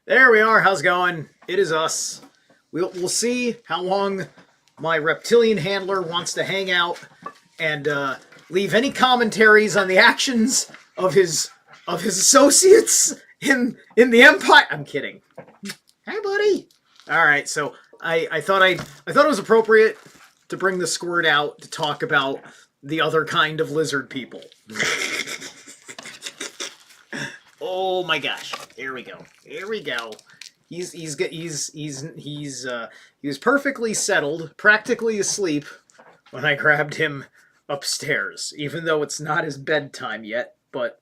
There we are. How's it going? It is us. We'll see how long my reptilian handler wants to hang out and leave any commentaries on the actions of his associates in the Empire. I'm kidding. Hey, buddy. All right. So I thought it was appropriate to bring the squirt out to talk about the other kind of lizard people. Oh my gosh! Here we go. Here we go. He was perfectly settled, practically asleep when I grabbed him upstairs. Even though it's not his bedtime yet, but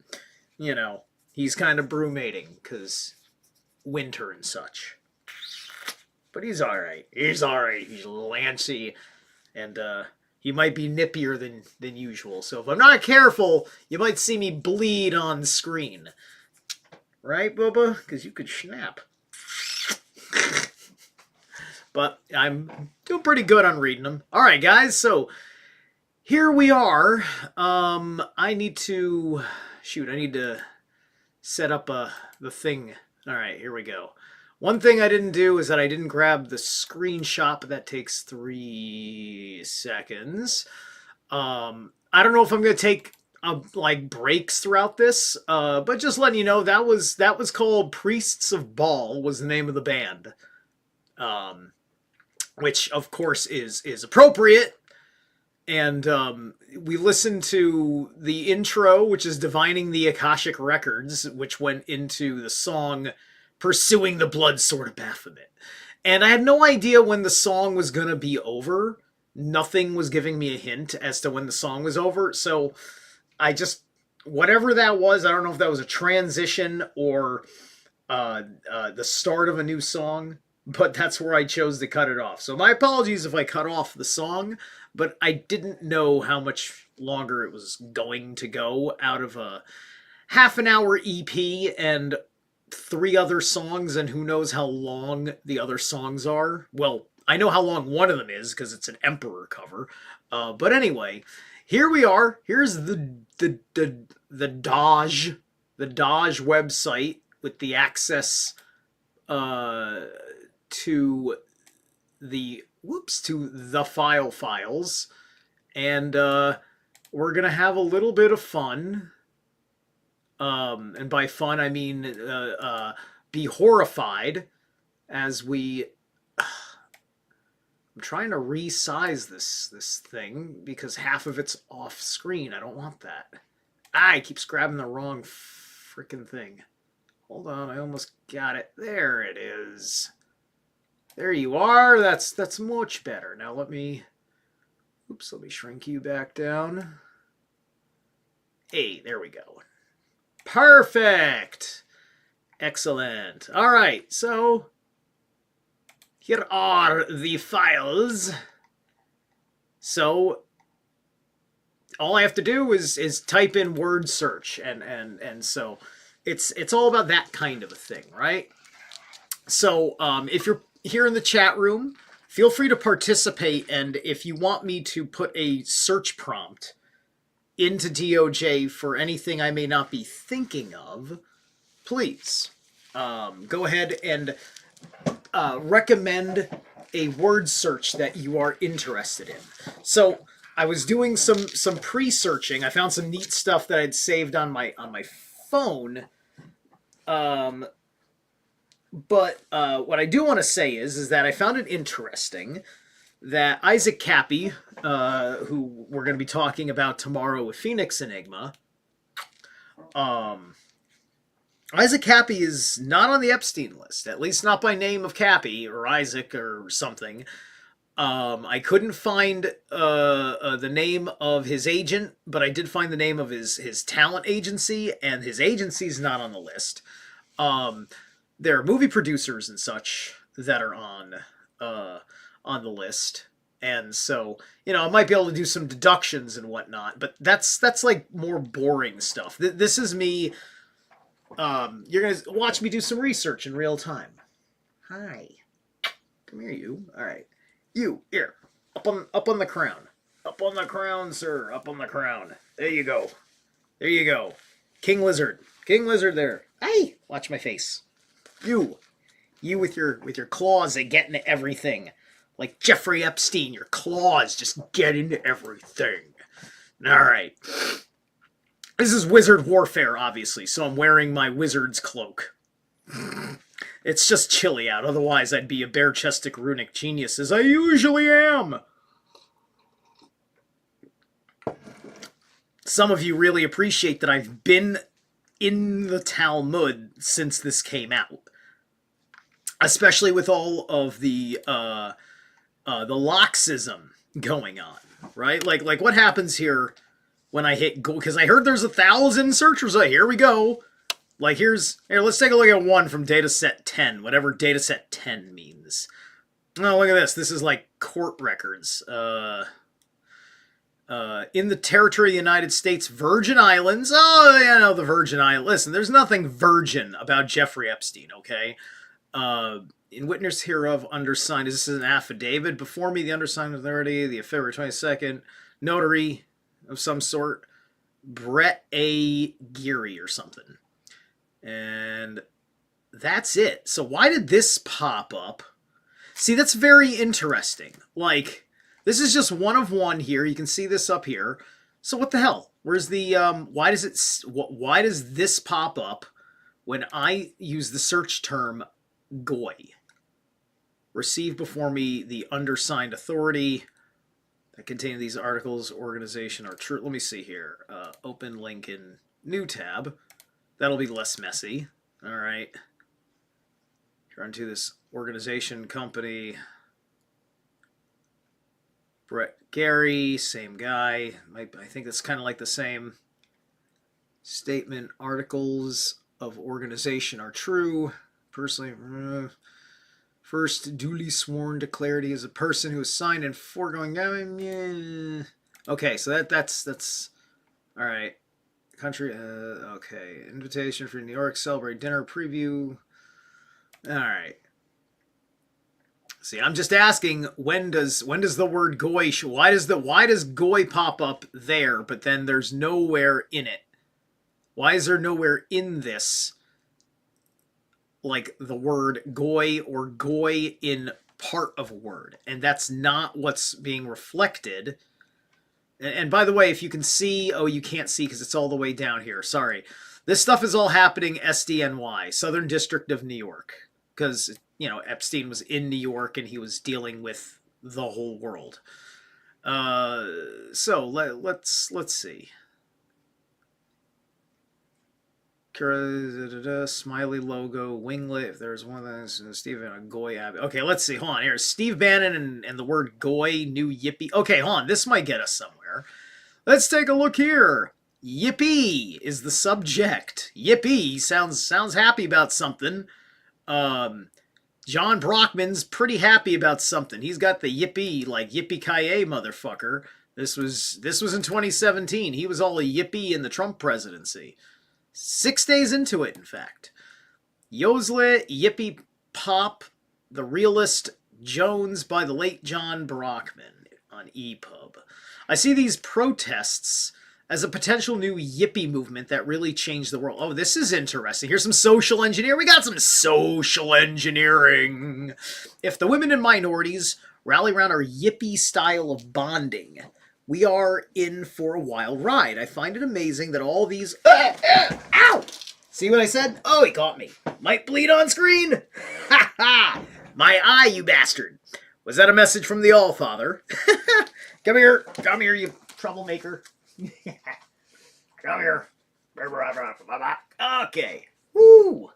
he's kind of brumating because winter and such. But he's all right. He's all right. He's lancy, and he might be nippier than usual. So if I'm not careful, you might see me bleed on screen. Right, Bubba? Because you could snap. But I'm doing pretty good on reading them. All right, guys. So here we are. I need to set up the thing. All right, here we go. One thing I didn't do is that I didn't grab the screenshot, but that takes 3 seconds. I don't know if I'm gonna take like breaks throughout this, but just letting you know that was called Priests of Baal was the name of the band, which of course is appropriate. And we listened to the intro, which is Divining the Akashic Records, which went into the song Pursuing the Blood Sword of Baphomet. And I had no idea when the song was going to be over. Nothing was giving me a hint as to when the song was over. So I just, whatever that was, I don't know if that was a transition or the start of a new song, but that's where I chose to cut it off. So my apologies if I cut off the song, but I didn't know how much longer it was going to go out of a half an hour EP and 3 other songs, and who knows how long the other songs are. Well, I know how long one of them is because it's an Emperor cover. But anyway, here we are. Here's the Dodge website with the access to the files, and we're gonna have a little bit of fun. And by fun, I mean be horrified as we. I'm trying to resize this thing because half of it's off screen. I don't want that. It keeps grabbing the wrong freaking thing. Hold on, I almost got it. There it is. There you are. That's much better. Now let me shrink you back down. Hey, there we go. Perfect. Excellent. All right, so here are the files. So all I have to do is type in word search, and so it's all about that kind of a thing, right? So if you're here in the chat room, feel free to participate, and if you want me to put a search prompt into DOJ for anything I may not be thinking of, please go ahead and recommend a word search that you are interested in. So I was doing some pre-searching. I found some neat stuff that I'd saved on my phone. But what I do want to say is that I found it interesting that Isaac Cappy, who we're going to be talking about tomorrow with Phoenix Enigma, Isaac Cappy is not on the Epstein list, at least not by name of Cappy or Isaac or something. I couldn't find the name of his agent, but I did find the name of his talent agency, and his agency's not on the list. There are movie producers and such that are on the list, and so I might be able to do some deductions and whatnot, but that's like more boring stuff. This is me. You're gonna watch me do some research in real time. Hi, come here, you. All right, you here, up on the crown, sir, up on the crown. There you go, King Lizard, there. Hey, watch my face. You You with your claws, they get into everything. Like Jeffrey Epstein, your claws just get into everything. Alright. This is wizard warfare, obviously, so I'm wearing my wizard's cloak. It's just chilly out, otherwise I'd be a bare-chested runic genius, as I usually am. Some of you really appreciate that I've been in the Talmud since this came out. Especially with all of the Loxism going on, right? Like what happens here when I hit go? Because I heard there's 1,000 search results. Here we go. Like here, let's take a look at one from dataset 10, whatever dataset 10 means. Oh, look at this. This is like court records. In the territory of the United States Virgin Islands. Oh, yeah, no, the Virgin Islands. Listen, there's nothing virgin about Jeffrey Epstein, okay? In witness hereof, undersigned. This is an affidavit. Before me, the undersigned authority, the February 22nd, notary of some sort, Brett A. Geary or something. And that's it. So why did this pop up? See, that's very interesting. Like, this is just one of one here. You can see this up here. So what the hell? Where's the, why does this pop up when I use the search term Goy? Received before me the undersigned authority that contain these articles, organization, or true. Let me see here. Open link in new tab. That'll be less messy. All right. Run to this organization, company. Brett Gary, same guy. I think that's kind of like the same statement. Articles of organization are true. Personally, first duly sworn declared he is a person who is signed in foregoing. Okay, so that's all right. Country. Okay, invitation for New York. Celebrate dinner preview. All right. See, I'm just asking, when does the word goy why does goy pop up there, but then there's nowhere in it? Why is there nowhere in this like the word goy or goy in part of a word? And that's not what's being reflected. And by the way, if you can see, oh, you can't see because it's all the way down here. Sorry. This stuff is all happening SDNY, Southern District of New York, because you know, Epstein was in New York and he was dealing with the whole world. So let's see. Smiley logo, winglet. If there's one of those, Steve Bannon, Goy Abbey. Okay, let's see. Hold on. Here's Steve Bannon and the word Goy, new yippee. Okay, hold on. This might get us somewhere. Let's take a look here. Yippee is the subject. Yippee sounds happy about something. John Brockman's pretty happy about something. He's got the yippee, like yippee-ki-yay, motherfucker. This was in 2017. He was all a yippee in the Trump presidency. 6 days into it, in fact. Yosle, Yippee Pop, The Realist, Jones by the late John Brockman on EPUB. I see these protests as a potential new yippie movement that really changed the world. Oh, this is interesting. Here's some social engineering. We got some social engineering. If the women and minorities rally around our yippie style of bonding, we are in for a wild ride. I find it amazing that all these... Ow! See what I said? Oh, he caught me. Might bleed on screen. Ha ha! My eye, you bastard. Was that a message from the Allfather? Come here, you troublemaker. Come here. Okay. Woo!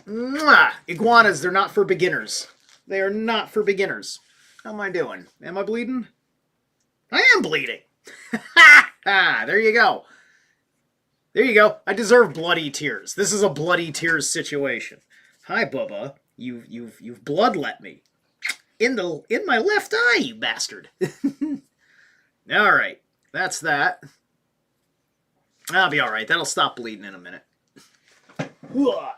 Mwah! Iguanas, they're not for beginners. They are not for beginners. How am I doing? Am I bleeding? I am bleeding. Ha ha! There you go. There you go. I deserve bloody tears. This is a bloody tears situation. Hi, Bubba. You've bloodlet me. In my left eye, you bastard. All right. That's that. I'll be all right. That'll stop bleeding in a minute. Yeah.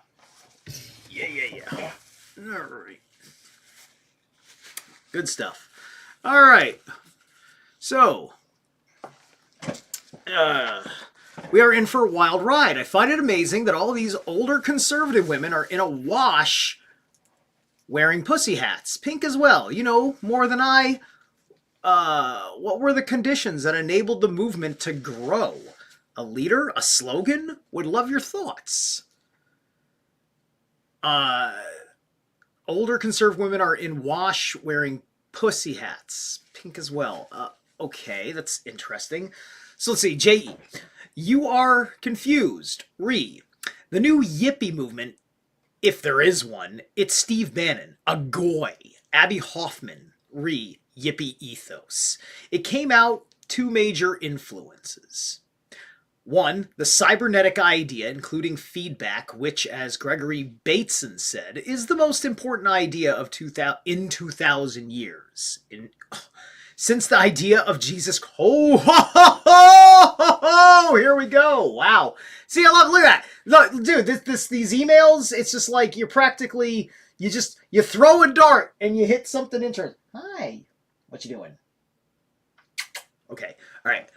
All right. Good stuff. All right. So, we are in for a wild ride. I find it amazing that all of these older conservative women are in a wash wearing pussy hats, pink as well. You know, more than I. What were the conditions that enabled the movement to grow? A leader? A slogan? Would love your thoughts. Older conservative women are in wash wearing pussy hats. Pink as well. Okay, that's interesting. So let's see. J.E. You are confused. Re. The new yippie movement, if there is one, it's Steve Bannon. A goy. Abby Hoffman. Re. Yippie ethos. It came out two major influences. One, the cybernetic idea, including feedback, which, as Gregory Bateson said, is the most important idea of 2,000 years. Since the idea of Jesus... Oh, ho, ho, ho, ho, ho, here we go. Wow. See, look at that. Look, dude, these emails, it's just like you're practically... You throw a dart and you hit something interesting. Hi. What you doing? Okay. All right.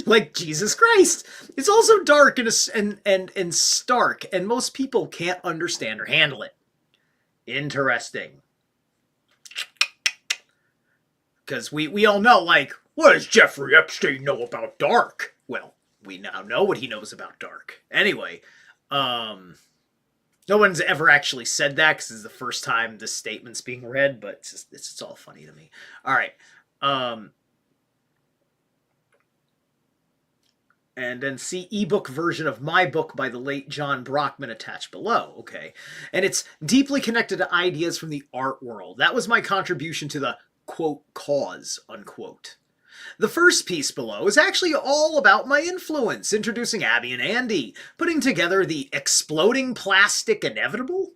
Like Jesus Christ. It's also dark and stark, and most people can't understand or handle it. Interesting. Because we all know, like, what does Jeffrey Epstein know about dark? Well, we now know what he knows about dark. Anyway, no one's ever actually said that because it's the first time this statement's being read, but it's all funny to me. All right. And then see ebook version of my book by the late John Brockman attached below. Okay. And it's deeply connected to ideas from the art world. That was my contribution to the, quote, cause, unquote. The first piece below is actually all about my influence, introducing Abby and Andy, putting together the exploding plastic inevitable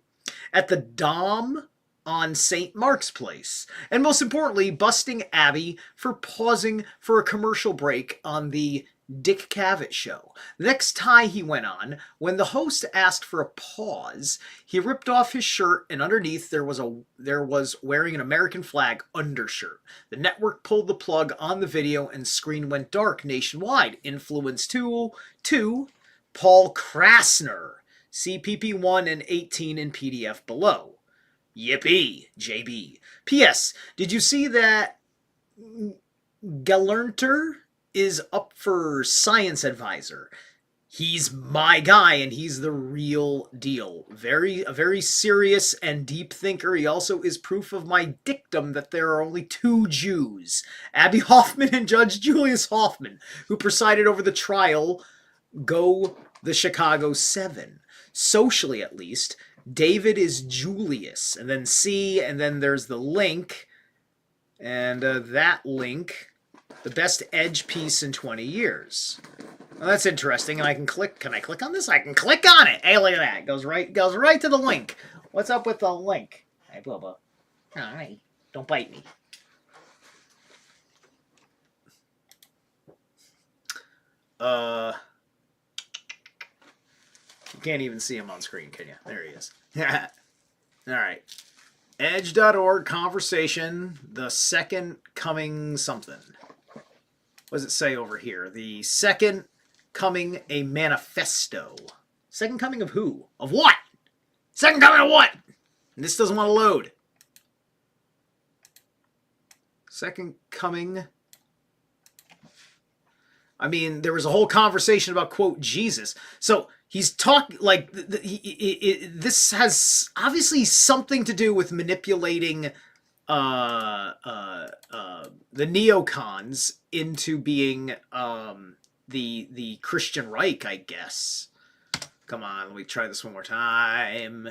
at the Dom on St. Mark's Place, and most importantly, busting Abby for pausing for a commercial break on the Dick Cavett show. The next tie he went on, when the host asked for a pause, he ripped off his shirt, and underneath there was wearing an American flag undershirt. The network pulled the plug on the video and screen went dark nationwide. Influence 2, Paul Krasner. See PP1 and 18 in PDF below. Yippee, JB. P.S. Did you see that Galernter is up for science advisor? He's my guy, and he's the real deal. A very serious and deep thinker. He also is proof of my dictum that there are only two Jews, Abby Hoffman and Judge Julius Hoffman, who presided over the trial. Go the Chicago 7. Socially, at least, David is Julius, and then C, and then there's the link, and that link, the best edge piece in 20 years. Well, that's interesting, and I can click. Can I click on this? I can click on it. Hey, look at that. Goes right to the link. What's up with the link? Hey, Bubba. All right. Don't bite me. You can't even see him on screen, can you? There he is. All right. Edge.org conversation, the second coming something. What does it say over here? The second coming a manifesto. Second coming of who? Of what? Second coming of what? And this doesn't want to load. Second coming. I mean, there was a whole conversation about, quote, Jesus. So he's talking, like, this has obviously something to do with manipulating the neocons into being the Christian Reich, I guess. Come on, let me try this one more time.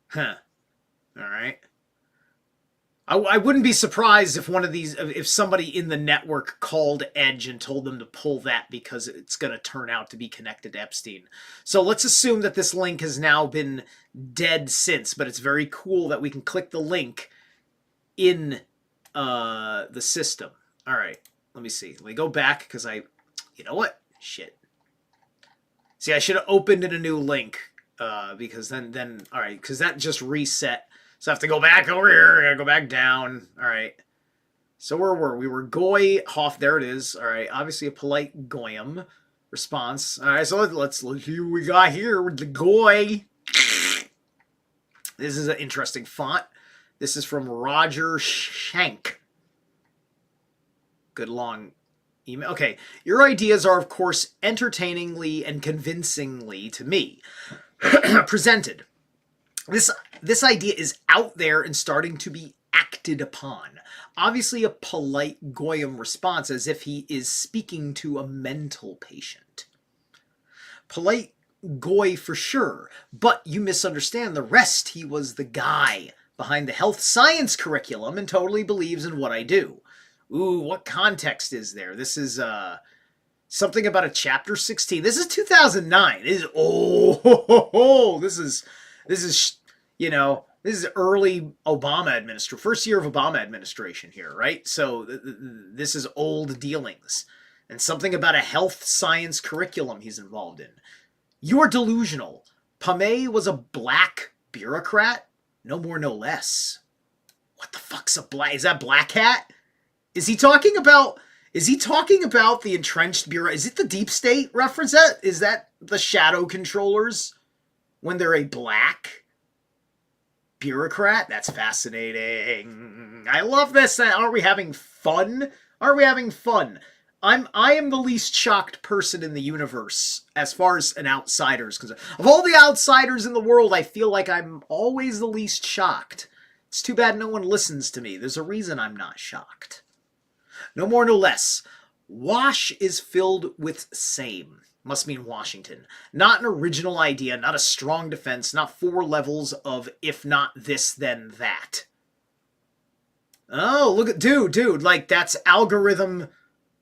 Huh. All right. I wouldn't be surprised if if somebody in the network called Edge and told them to pull that because it's going to turn out to be connected to Epstein. So let's assume that this link has now been dead since, but it's very cool that we can click the link in the system. All right, let me see. Let me go back because you know what? Shit. See, I should have opened in a new link because then all right, because that just reset. So I have to go back over here. I gotta go back down. All right. So where were we? We were Goy Hoff. There it is. All right. Obviously a polite Goyim. response. All right, so let's look who we got here with the goy. This is an interesting font. This is from Roger Shank. Good long email. Okay, your ideas are, of course, entertainingly and convincingly to me presented. This idea is out there and starting to be acted upon. Obviously, a polite Goyim response, as if he is speaking to a mental patient. Polite Goy for sure, but you misunderstand the rest. He was the guy behind the health science curriculum and totally believes in what I do. Ooh, what context is there? This is something about a chapter 16. This is 2009. This is this is you know, this is early Obama administration, first year of Obama administration here, right? So this is old dealings. And something about a health science curriculum he's involved in. You're delusional. Pame was a black bureaucrat? No more, no less. What the fuck's a black... Is that Black Hat? Is he talking about the entrenched bureau? Is it the deep state reference? Is that the shadow controllers when they're a black bureaucrat? That's fascinating. I love this. Aren't we having fun? Aren't we having fun? I am the least shocked person in the universe as far as an outsider is concerned. Of all the outsiders in the world, I feel like I'm always the least shocked. It's too bad no one listens to me. There's a reason I'm not shocked. No more, no less. Wash is filled with same. Must mean Washington. Not an original idea, not a strong defense, not 4 levels of if not this, then that. Oh, look at... Dude, like, that's algorithm...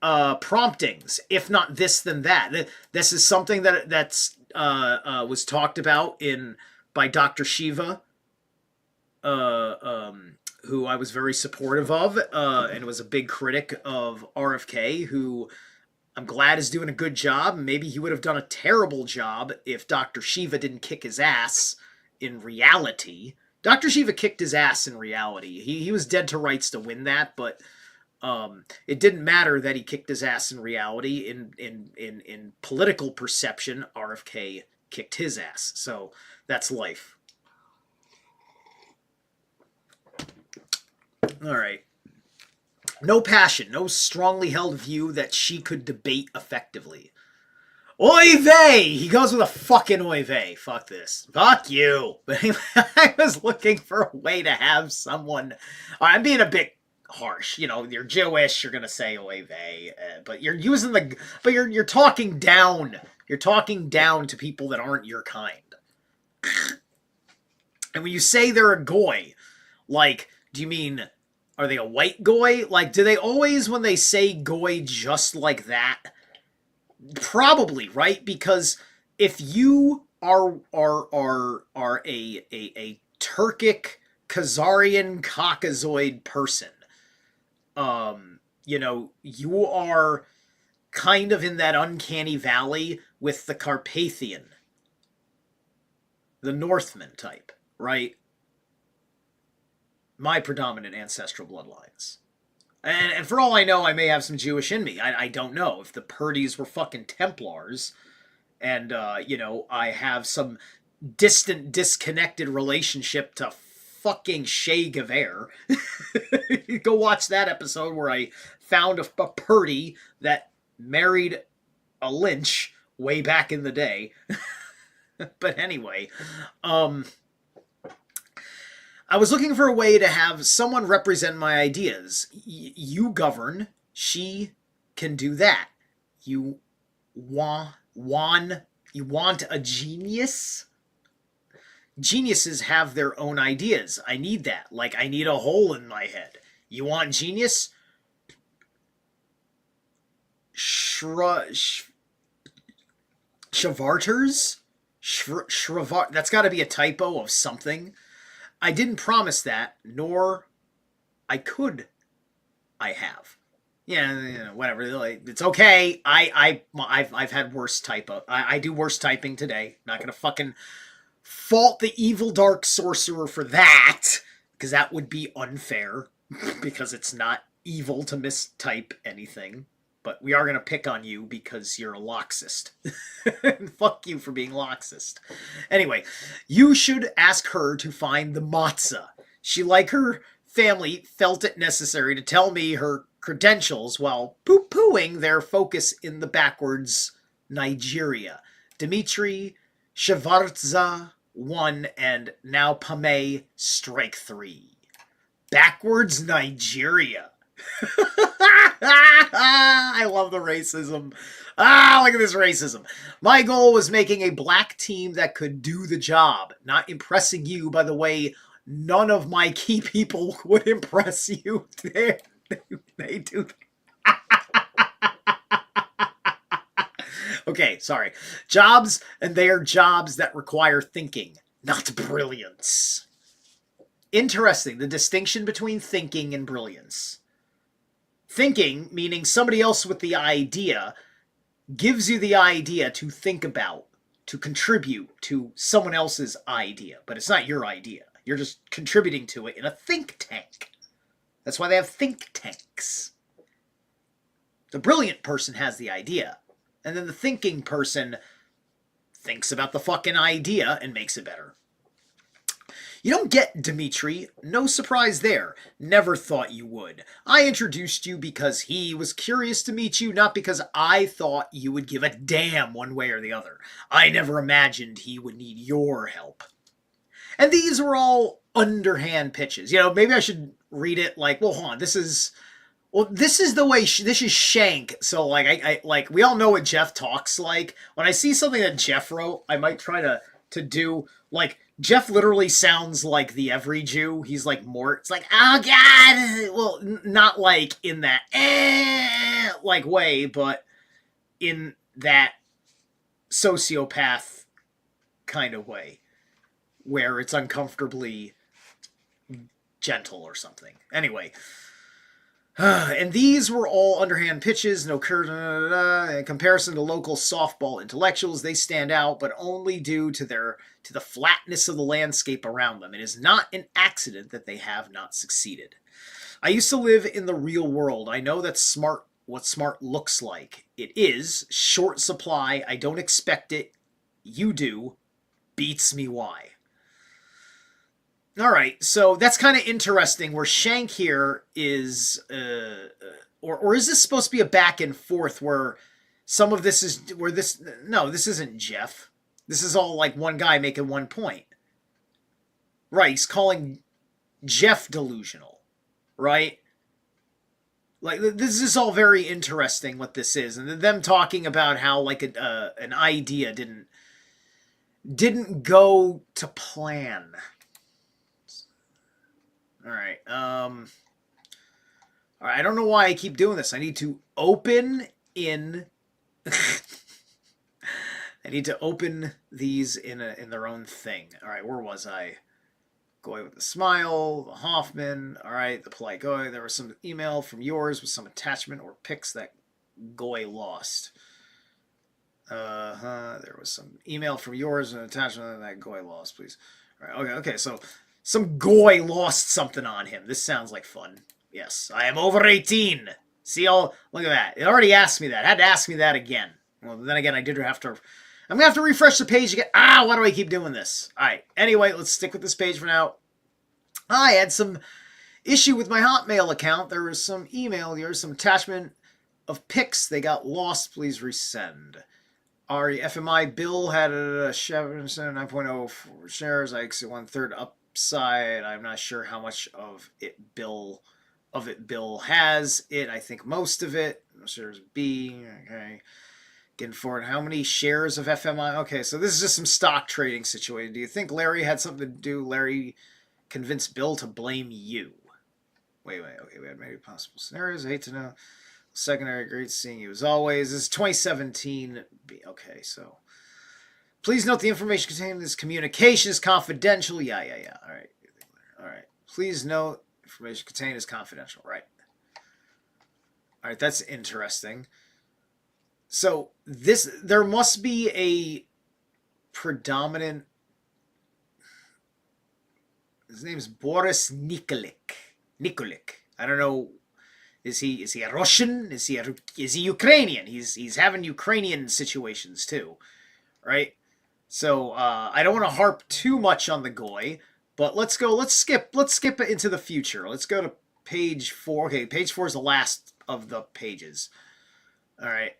promptings. If not this, then that. This is something that's was talked about by Dr. Shiva, who I was very supportive of, and was a big critic of RFK, who I'm glad is doing a good job. Maybe he would have done a terrible job if Dr. Shiva didn't kick his ass in reality. Dr. Shiva kicked his ass in reality. He was dead to rights to win that, but it didn't matter that he kicked his ass in reality. In political perception, RFK kicked his ass. So that's life. All right. No passion, no strongly held view that she could debate effectively. Oy vey! He goes with a fucking oy vey. Fuck this. Fuck you. But anyway, I was looking for a way to have someone... I'm being a bit harsh. You know, you're Jewish, you're gonna say oy vey, but you're using the... But you're talking down. You're talking down to people that aren't your kind. And when you say they're a goy, like, do you mean... Are they a white goy? Like, do they always, when they say goy just like that? Probably, right? Because if you are a Turkic Khazarian Caucasoid person, you know, you are kind of in that uncanny valley with the Carpathian, the Northman type, right? My predominant ancestral bloodlines. And for all I know, I may have some Jewish in me. I don't know. If the Purdy's were fucking Templars, and, you know, I have some distant, disconnected relationship to fucking Che Guevara. Go watch that episode where I found a Purdy that married a Lynch way back in the day. But anyway, I was looking for a way to have someone represent my ideas. You govern. She can do that. You want a genius? Geniuses have their own ideas. I need that. Like, I need a hole in my head. You want genius? Shravarters? That's got to be a typo of something. I didn't promise that, nor I have. Yeah, whatever. It's okay. I've had worse typo. I do worse typing today. Not gonna fucking fault the evil dark sorcerer for that, because that would be unfair. Because it's not evil to mistype anything. But we are going to pick on you because you're a Loxist. Fuck you for being Loxist. Anyway, you should ask her to find the matzah. She, like her family, felt it necessary to tell me her credentials while poo-pooing their focus in the backwards Nigeria. Dimitri, Shvarza, 1, and now Pame, strike 3. Backwards Nigeria. I love the racism. Look at this racism. My goal was making a black team that could do the job, not impressing you by the way none of my key people would impress you. They do. Okay, sorry. Jobs, and they are jobs that require thinking, not brilliance. Interesting, the distinction between thinking and brilliance. Thinking, meaning somebody else with the idea, gives you the idea to think about, to contribute to someone else's idea. But it's not your idea. You're just contributing to it in a think tank. That's why they have think tanks. The brilliant person has the idea. And then the thinking person thinks about the fucking idea and makes it better. You don't get Dimitri. No surprise there. Never thought you would. I introduced you because he was curious to meet you, not because I thought you would give a damn one way or the other. I never imagined he would need your help. And these were all underhand pitches. You know, maybe I should read it like, well, hold on, this is the way, this is Shank. So, like, I like, we all know what Jeff talks like. When I see something that Jeff wrote, I might try to do, like, Jeff literally sounds like the Every Jew. He's like Mort. It's like, oh God. Well, not like in that like way, but in that sociopath kind of way, where it's uncomfortably gentle or something. Anyway, and these were all underhand pitches. No in comparison to local softball intellectuals, they stand out, but only due to the flatness of the landscape around them. It is not an accident that they have not succeeded. I used to live in the real world. I know that what smart looks like. It is short supply. I don't expect it. You do. Beats me why. All right, so that's kind of interesting. Where Shank here is, or is this supposed to be a back and forth where some of this is where this? No, this isn't Jeff. This is all like one guy making one point. Right, he's calling Jeff delusional, right? Like, this is all very interesting what this is, and them talking about how like an idea didn't go to plan. All right. All right. I don't know why I keep doing this. I need to open in. I need to open these in their own thing. All right. Where was I? Goy with the smile. The Hoffman. All right. The polite Goy. There was some email from yours with some attachment or pics that Goy lost. There was some email from yours and attachment that Goy lost. Please. All right. Okay. Okay. So. Some Goy lost something on him. This sounds like fun. Yes, I am over 18. See, look at that. It already asked me that. It had to ask me that again. Well, then again, I did have to. I'm going to have to refresh the page again. Why do I keep doing this? All right. Anyway, let's stick with this page for now. I had some issue with my Hotmail account. There was some email. There's some attachment of pics. They got lost. Please resend. Our FMI bill had a 9.0 shares. I exit 1/3 up. Side. I'm not sure how much of it Bill has it. I think most of it. Shares B. Okay. Getting forward. How many shares of FMI? Okay, so this is just some stock trading situation. Do you think Larry had something to do? Larry convinced Bill to blame you. Wait. Okay, we had many possible scenarios. I hate to know. Secondary, great seeing you as always. This is 2017. Okay, so. Please note the information contained in this communication is confidential. Yeah. All right. Please note information contained is confidential. Right. All right. That's interesting. So there must be a predominant. His name is Boris Nikolic. I don't know. Is he a Russian? Is he Ukrainian? He's having Ukrainian situations too, right? So I don't want to harp too much on the Goy, but let's skip it into the future. Let's go to page 4. Okay, page 4 is the last of the pages. All right.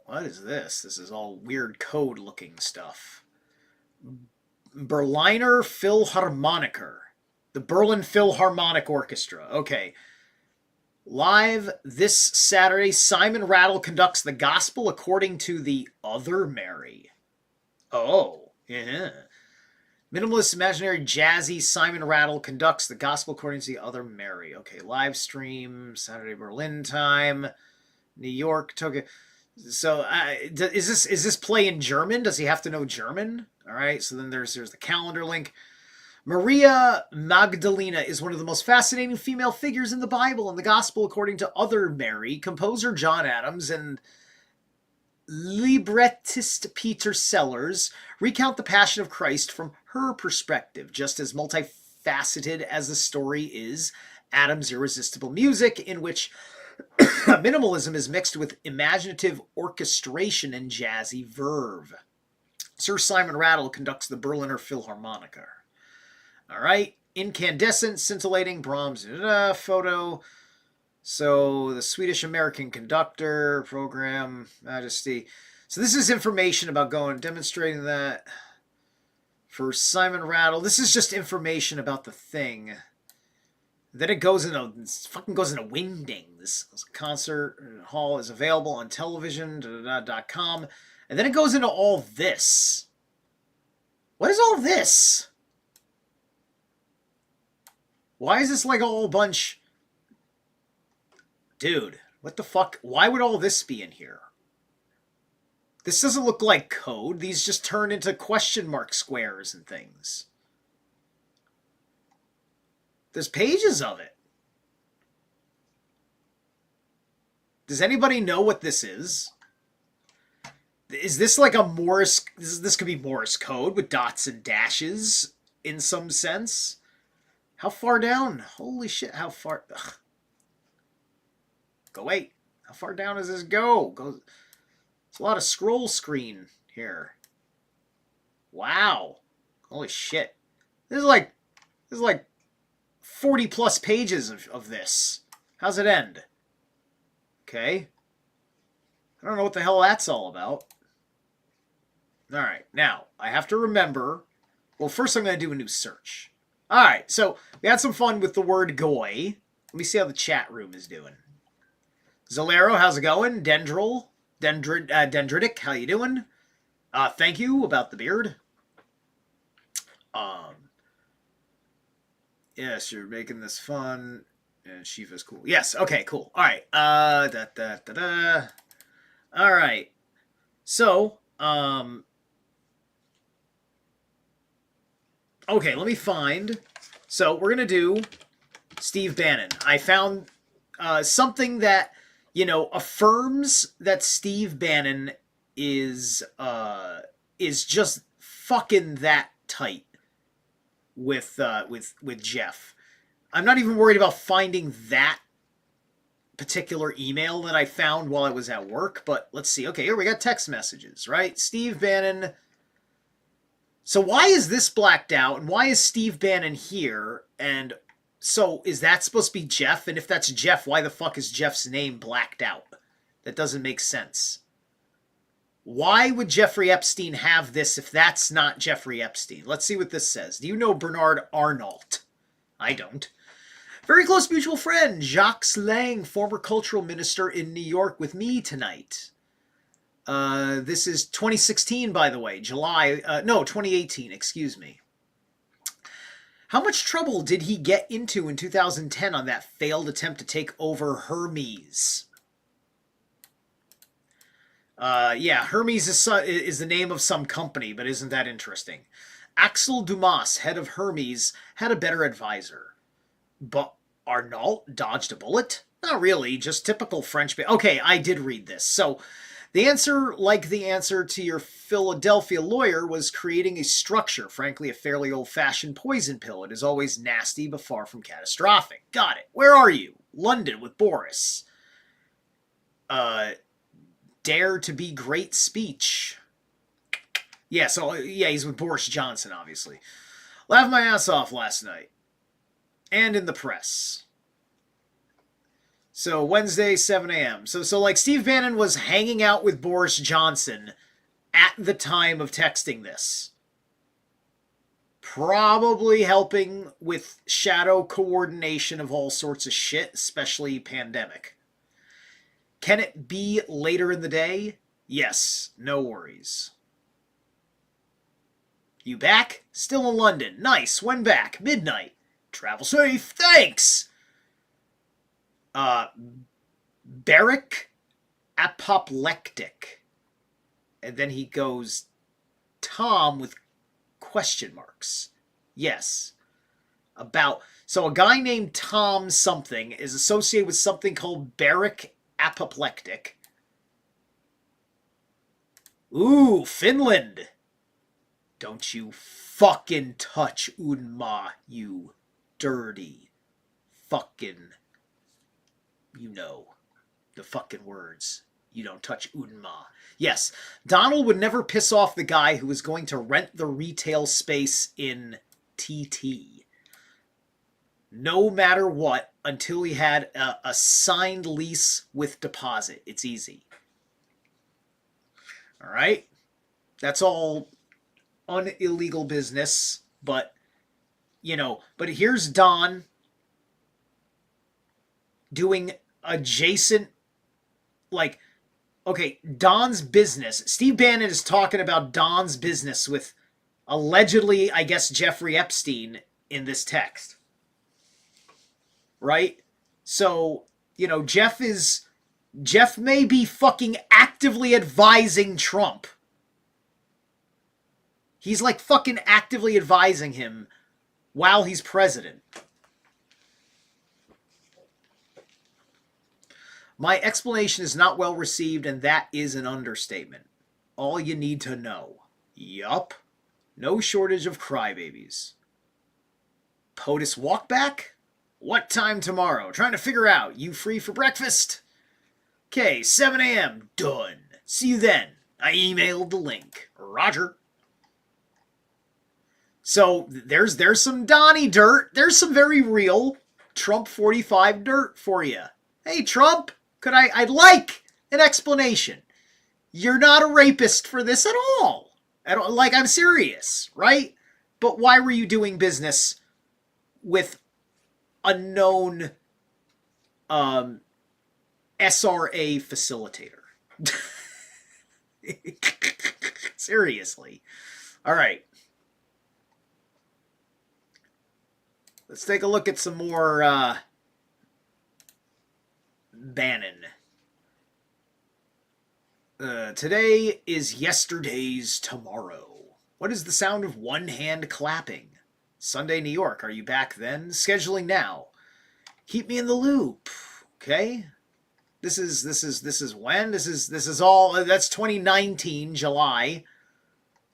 What is this? This is all weird code looking stuff. Berliner Philharmoniker. The Berlin Philharmonic Orchestra. Okay. Live this Saturday, Simon Rattle conducts the gospel according to the Other Mary. Oh, yeah. Minimalist, imaginary, jazzy Simon Rattle conducts the gospel according to the Other Mary. Okay, live stream, Saturday Berlin time, New York, Tokyo. So is this play in German? Does he have to know German? All right, so then there's the calendar link. Maria Magdalena is one of the most fascinating female figures in the Bible and the Gospel according to Other Mary. Composer John Adams and librettist Peter Sellers recount the Passion of Christ from her perspective, just as multifaceted as the story is. Adams' irresistible music, in which minimalism is mixed with imaginative orchestration and jazzy verve. Sir Simon Rattle conducts the Berliner Philharmoniker. All right, incandescent, scintillating, Brahms, photo. So the Swedish-American conductor program, Majesty. So this is information about demonstrating that for Simon Rattle. This is just information about the thing. Then it goes into wingding. This concert hall is available on television.com. And then it goes into all this. What is all this? Why is this like a whole bunch? Dude, what the fuck? Why would all this be in here? This doesn't look like code. These just turn into question mark squares and things. There's pages of it. Does anybody know what this is? Is this like a Morse? This could be Morse code with dots and dashes in some sense. How far down? Holy shit, how far? Ugh. Go wait. How far down does this go? It's a lot of scroll screen here. Wow. Holy shit. This is like 40 plus pages of this. How's it end? Okay. I don't know what the hell that's all about. Alright, now, I have to remember... Well, first I'm going to do a new search. Alright, so we had some fun with the word goy. Let me see how the chat room is doing. Zolero, how's it going? Dendritic, how you doing? Thank you about the beard. Yes, you're making this fun. And Shiva's cool. Yes, okay, cool. Alright, Alright. So, okay, let me find. So, we're going to do Steve Bannon. I found something that, affirms that Steve Bannon is just fucking that tight with Jeff. I'm not even worried about finding that particular email that I found while I was at work, but let's see. Okay, here we got text messages, right? Steve Bannon. So why is this blacked out, and why is Steve Bannon here? And so is that supposed to be Jeff? And if that's Jeff, why the fuck is Jeff's name blacked out? That doesn't make sense. Why would Jeffrey Epstein have this if that's not Jeffrey Epstein? Let's see what this says. Do you know Bernard Arnault? I don't. Very close mutual friend, Jacques Lang, former cultural minister in New York with me tonight. This is 2016, by the way. 2018, excuse me. How much trouble did he get into in 2010 on that failed attempt to take over Hermes? Yeah, Hermes is the name of some company, but isn't that interesting? Axel Dumas, head of Hermes, had a better advisor. But Arnault dodged a bullet? Not really, just typical French... Okay, I did read this. So, The answer, like the answer to your Philadelphia lawyer, was creating a structure, frankly a fairly old-fashioned poison pill. It is always nasty but far from catastrophic. Got it. Where are you? London with Boris. Dare to be great speech. Yeah, so, yeah, he's with Boris Johnson, obviously. Laughed my ass off last night. And in the press. So, Wednesday, 7 a.m. So, like, Steve Bannon was hanging out with Boris Johnson at the time of texting this. Probably helping with shadow coordination of all sorts of shit, especially pandemic. Can it be later in the day? Yes, no worries. You back? Still in London. Nice. When back? Midnight. Travel safe. Thanks. Barrack apoplectic. And then he goes, Tom with question marks. Yes. So a guy named Tom something is associated with something called Barrack apoplectic. Ooh, Finland. Don't you fucking touch Unma, you dirty fucking... You know the fucking words. You don't touch Unma. Yes, Donald would never piss off the guy who was going to rent the retail space in TT. No matter what, until he had a signed lease with deposit. It's easy. All right? That's all illegal business, but, you know, but here's Don doing adjacent, like, okay, Don's business. Steve Bannon is talking about Don's business with allegedly, I guess, Jeffrey Epstein in this text. Right? So, you know, Jeff may be fucking actively advising Trump. He's like fucking actively advising him while he's president. My explanation is not well received, and that is an understatement. All you need to know. Yup. No shortage of crybabies. POTUS walk back? What time tomorrow? Trying to figure out. You free for breakfast? Okay, 7 a.m. Done. See you then. I emailed the link. Roger. So there's some Donnie dirt. There's some very real Trump 45 dirt for you. Hey, Trump, I'd like an explanation. You're not a rapist for this at all. Like, I'm serious, right? But why were you doing business with a known SRA facilitator? Seriously. All right. Let's take a look at some more Bannon. Today is yesterday's tomorrow. What is the sound of one hand clapping? Sunday, New York. Are you back then? Scheduling now. Keep me in the loop. Okay. This is when? This is all, that's 2019, July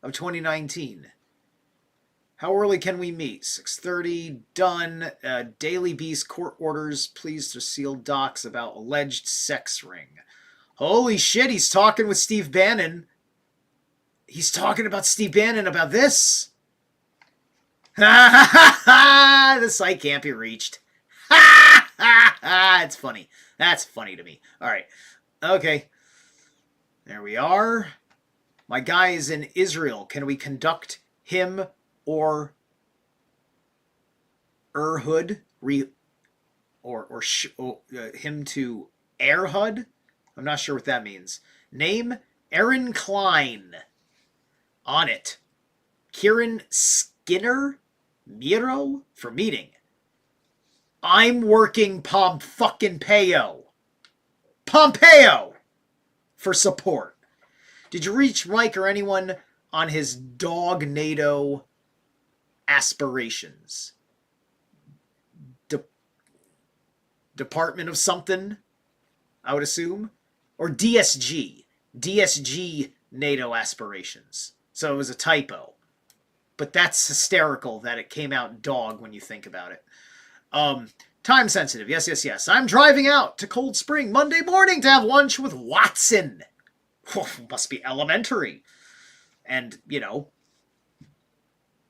of 2019. How early can we meet? 6:30, done. Daily Beast court orders, please to seal docs about alleged sex ring. Holy shit, he's talking with Steve Bannon. He's talking about Steve Bannon about this. Ha ha ha! The site can't be reached. Ha ha ha! It's funny. That's funny to me. All right. Okay. There we are. My guy is in Israel. Can we conduct him or Erhud him to Erhud? I'm not sure what that means. Name Aaron Klein. On it. Kieran Skinner Miro for meeting. I'm working Pompeo for support. Did you reach Mike or anyone on his dog NATO aspirations? Department of something, I would assume. Or DSG. DSG NATO aspirations. So it was a typo. But that's hysterical that it came out dog when you think about it. Time sensitive. Yes, yes, yes. I'm driving out to Cold Spring Monday morning to have lunch with Watson. Must be elementary. And, you know,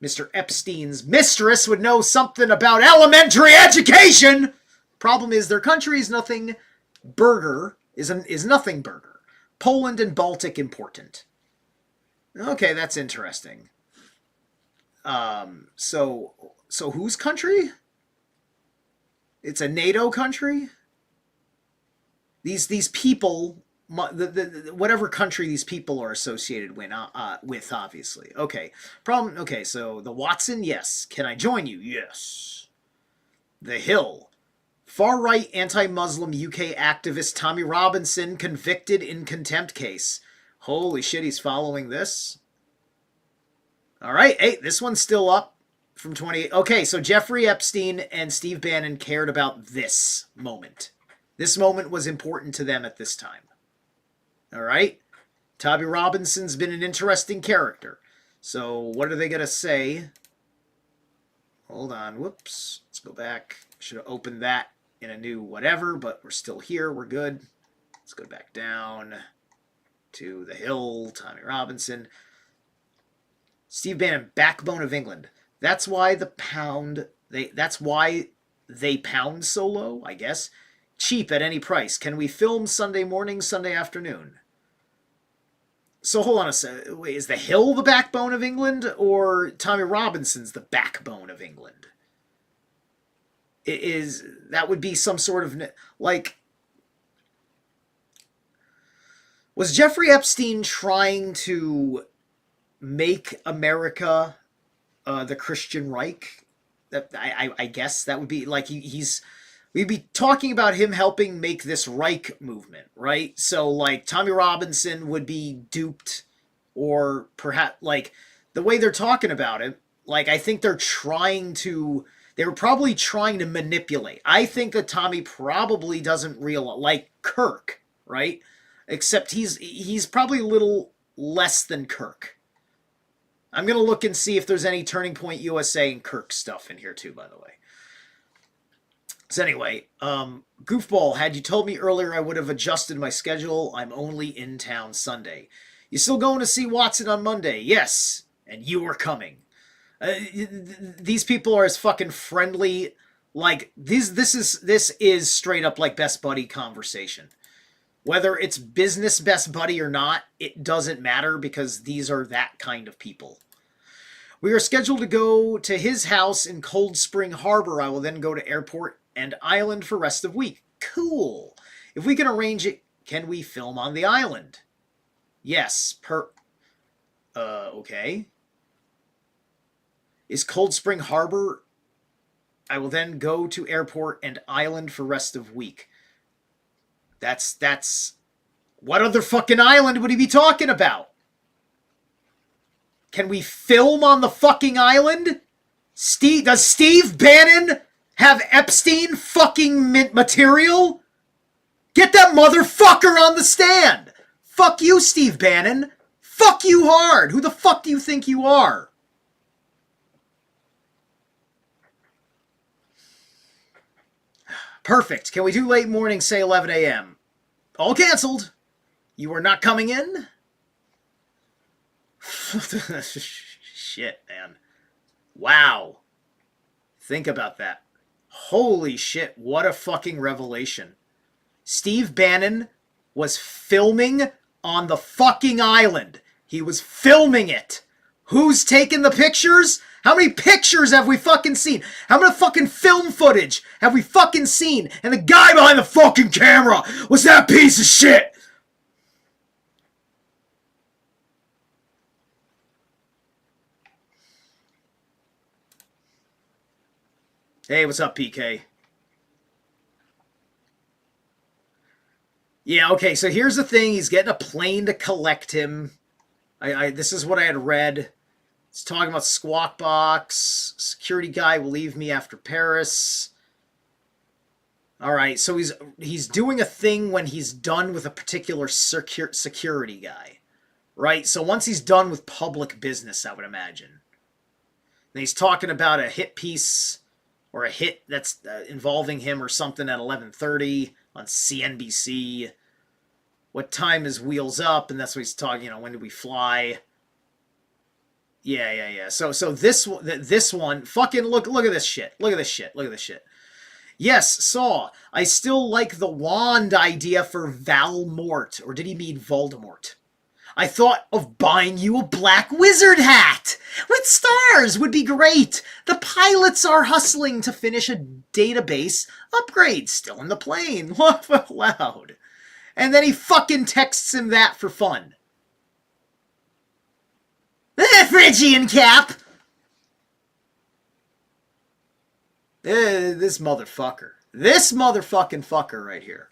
Mr. Epstein's mistress would know something about elementary education. Problem is, their country is nothing burger, is nothing burger. Poland and Baltic important. Okay, that's interesting. So whose country? It's a NATO country? These people, whatever country these people are associated with, obviously. Okay. Problem. Okay. So the Watson, yes. Can I join you? Yes. The Hill. Far-right anti-Muslim UK activist Tommy Robinson convicted in contempt case. Holy shit, he's following this. All right. Hey, this one's still up from 28. Okay, so Jeffrey Epstein and Steve Bannon cared about this moment. This moment was important to them at this time. All right? Tommy Robinson's been an interesting character. So what are they going to say? Hold on. Whoops. Let's go back. Should have opened that in a new whatever, but we're still here. We're good. Let's go back down to the Hill. Tommy Robinson. Steve Bannon, backbone of England. That's why the pound. That's why they pound so low, I guess. Cheap at any price. Can we film Sunday morning, Sunday afternoon? So hold on a second. Wait, is the Hill the backbone of England, or Tommy Robinson's the backbone of England? That would be some sort of like. Was Jeffrey Epstein trying to make America the Christian Reich? That I guess that would be like we'd be talking about him helping make this Reich movement, right? So like Tommy Robinson would be duped, or perhaps like the way they're talking about it, like I think they were probably trying to manipulate. I think that Tommy probably doesn't realize, like Kirk, right? Except he's probably a little less than Kirk. I'm going to look and see if there's any Turning Point USA and Kirk stuff in here too, by the way. So anyway, Goofball, had you told me earlier I would have adjusted my schedule. I'm only in town Sunday. You still going to see Watson on Monday? Yes. And you are coming. These people are as fucking friendly. Like, this is straight up like best buddy conversation. Whether it's business best buddy or not, it doesn't matter because these are that kind of people. We are scheduled to go to his house in Cold Spring Harbor. I will then go to airport and island for rest of week. Cool. If we can arrange it, can we film on the island? Yes. Okay. Is Cold Spring Harbor? I will then go to airport and island for rest of week. That's... What other fucking island would he be talking about? Can we film on the fucking island? Does Steve Bannon have Epstein fucking material? Get that motherfucker on the stand! Fuck you, Steve Bannon. Fuck you hard. Who the fuck do you think you are? Perfect. Can we do late morning, say 11 a.m.? All canceled. You are not coming in? Shit, man. Wow. Think about that. Holy shit, what a fucking revelation. Steve Bannon was filming on the fucking island. He was filming it. Who's taking the pictures? How many pictures have we fucking seen? How many fucking film footage have we fucking seen? And the guy behind the fucking camera was that piece of shit. Hey, what's up, PK? Yeah, okay, so here's the thing. He's getting a plane to collect him. This is what I had read. It's talking about Squawk Box. Security guy will leave me after Paris. All right, so he's doing a thing when he's done with a particular security guy, right? So once he's done with public business, I would imagine. And he's talking about a hit piece or a hit that's involving him or something at 11:30 on CNBC. What time is Wheels Up? And that's what he's talking. When do we fly? Yeah. So this one, fucking look at this shit. Look at this shit. Yes, Saw. I still like the wand idea for Valmort. Or did he mean Voldemort? I thought of buying you a black wizard hat with stars would be great. The pilots are hustling to finish a database upgrade. Still in the plane. Laugh out loud. And then he fucking texts him that for fun. Phrygian cap! This motherfucker. This motherfucking fucker right here.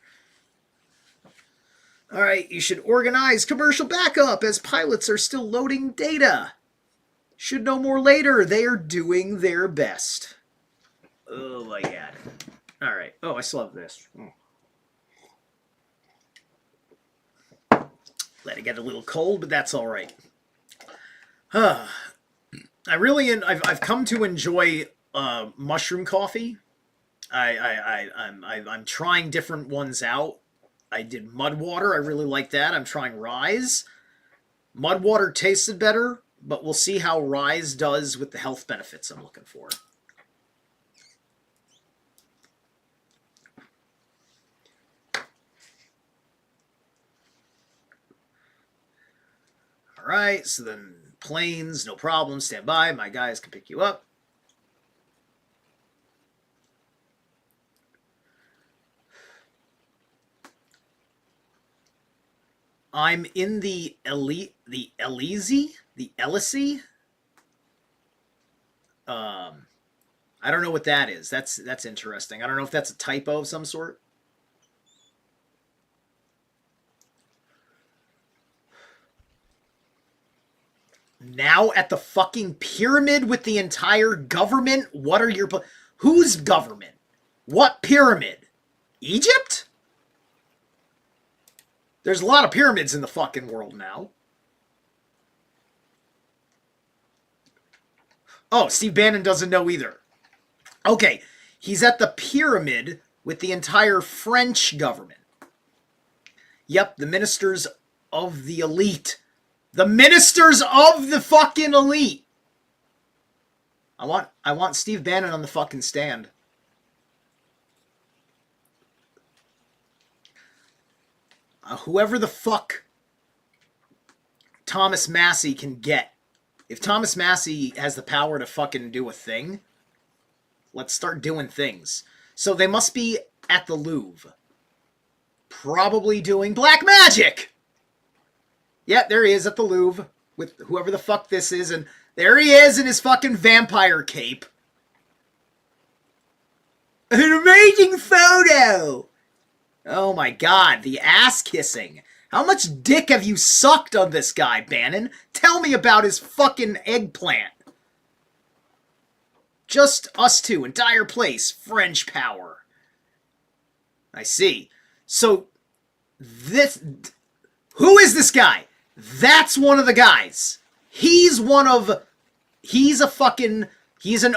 Alright, you should organize commercial backup as pilots are still loading data. Should know more later. They are doing their best. Oh my god. Alright. Oh, I still have this. Let it get a little cold, but that's alright. I've come to enjoy mushroom coffee. I'm trying different ones out. I did mud water. I really like that. I'm trying Rise. Mud water tasted better, but we'll see how Rise does with the health benefits I'm looking for. All right, so then planes, no problem. Stand by. My guys can pick you up. I'm in the Elysee. I don't know what that is. That's interesting. I don't know if that's a typo of some sort. Now at the fucking pyramid with the entire government? What are your... Whose government? What pyramid? Egypt? There's a lot of pyramids in the fucking world now. Oh, Steve Bannon doesn't know either. Okay, he's at the pyramid with the entire French government. Yep, the ministers of the elite. The ministers of the fucking elite. I want Steve Bannon on the fucking stand. Whoever the fuck Thomas Massey can get. If Thomas Massey has the power to fucking do a thing, let's start doing things. So they must be at the Louvre. Probably doing black magic! Yeah, there he is at the Louvre with whoever the fuck this is, and there he is in his fucking vampire cape. An amazing photo! Oh my god, the ass kissing. How much dick have you sucked on this guy, Bannon? Tell me about his fucking eggplant. Just us two, entire place, French power. I see. So, this... Who is this guy? That's one of the guys. He's an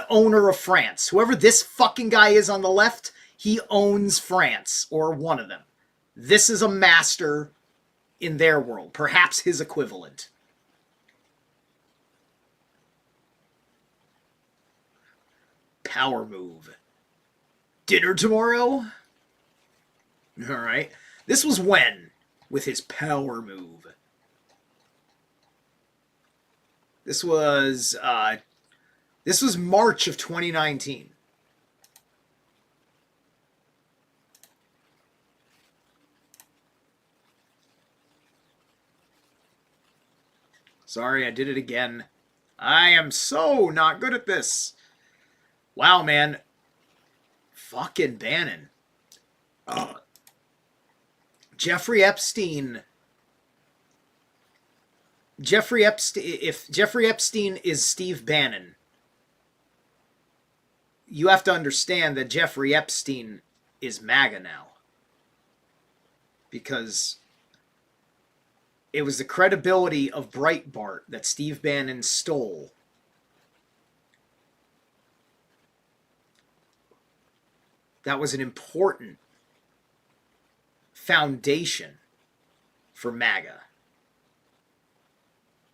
owner of France. Whoever this fucking guy is on the left, he owns France, or one of them. This is a master in their world, perhaps his equivalent. Power move. Dinner tomorrow? Alright. This was when? With his power move. This was March of 2019. Sorry, I did it again. I am so not good at this. Wow, man. Fucking Bannon. Jeffrey Epstein. If Jeffrey Epstein is Steve Bannon, you have to understand that Jeffrey Epstein is MAGA now. Because it was the credibility of Breitbart that Steve Bannon stole. That was an important foundation for MAGA.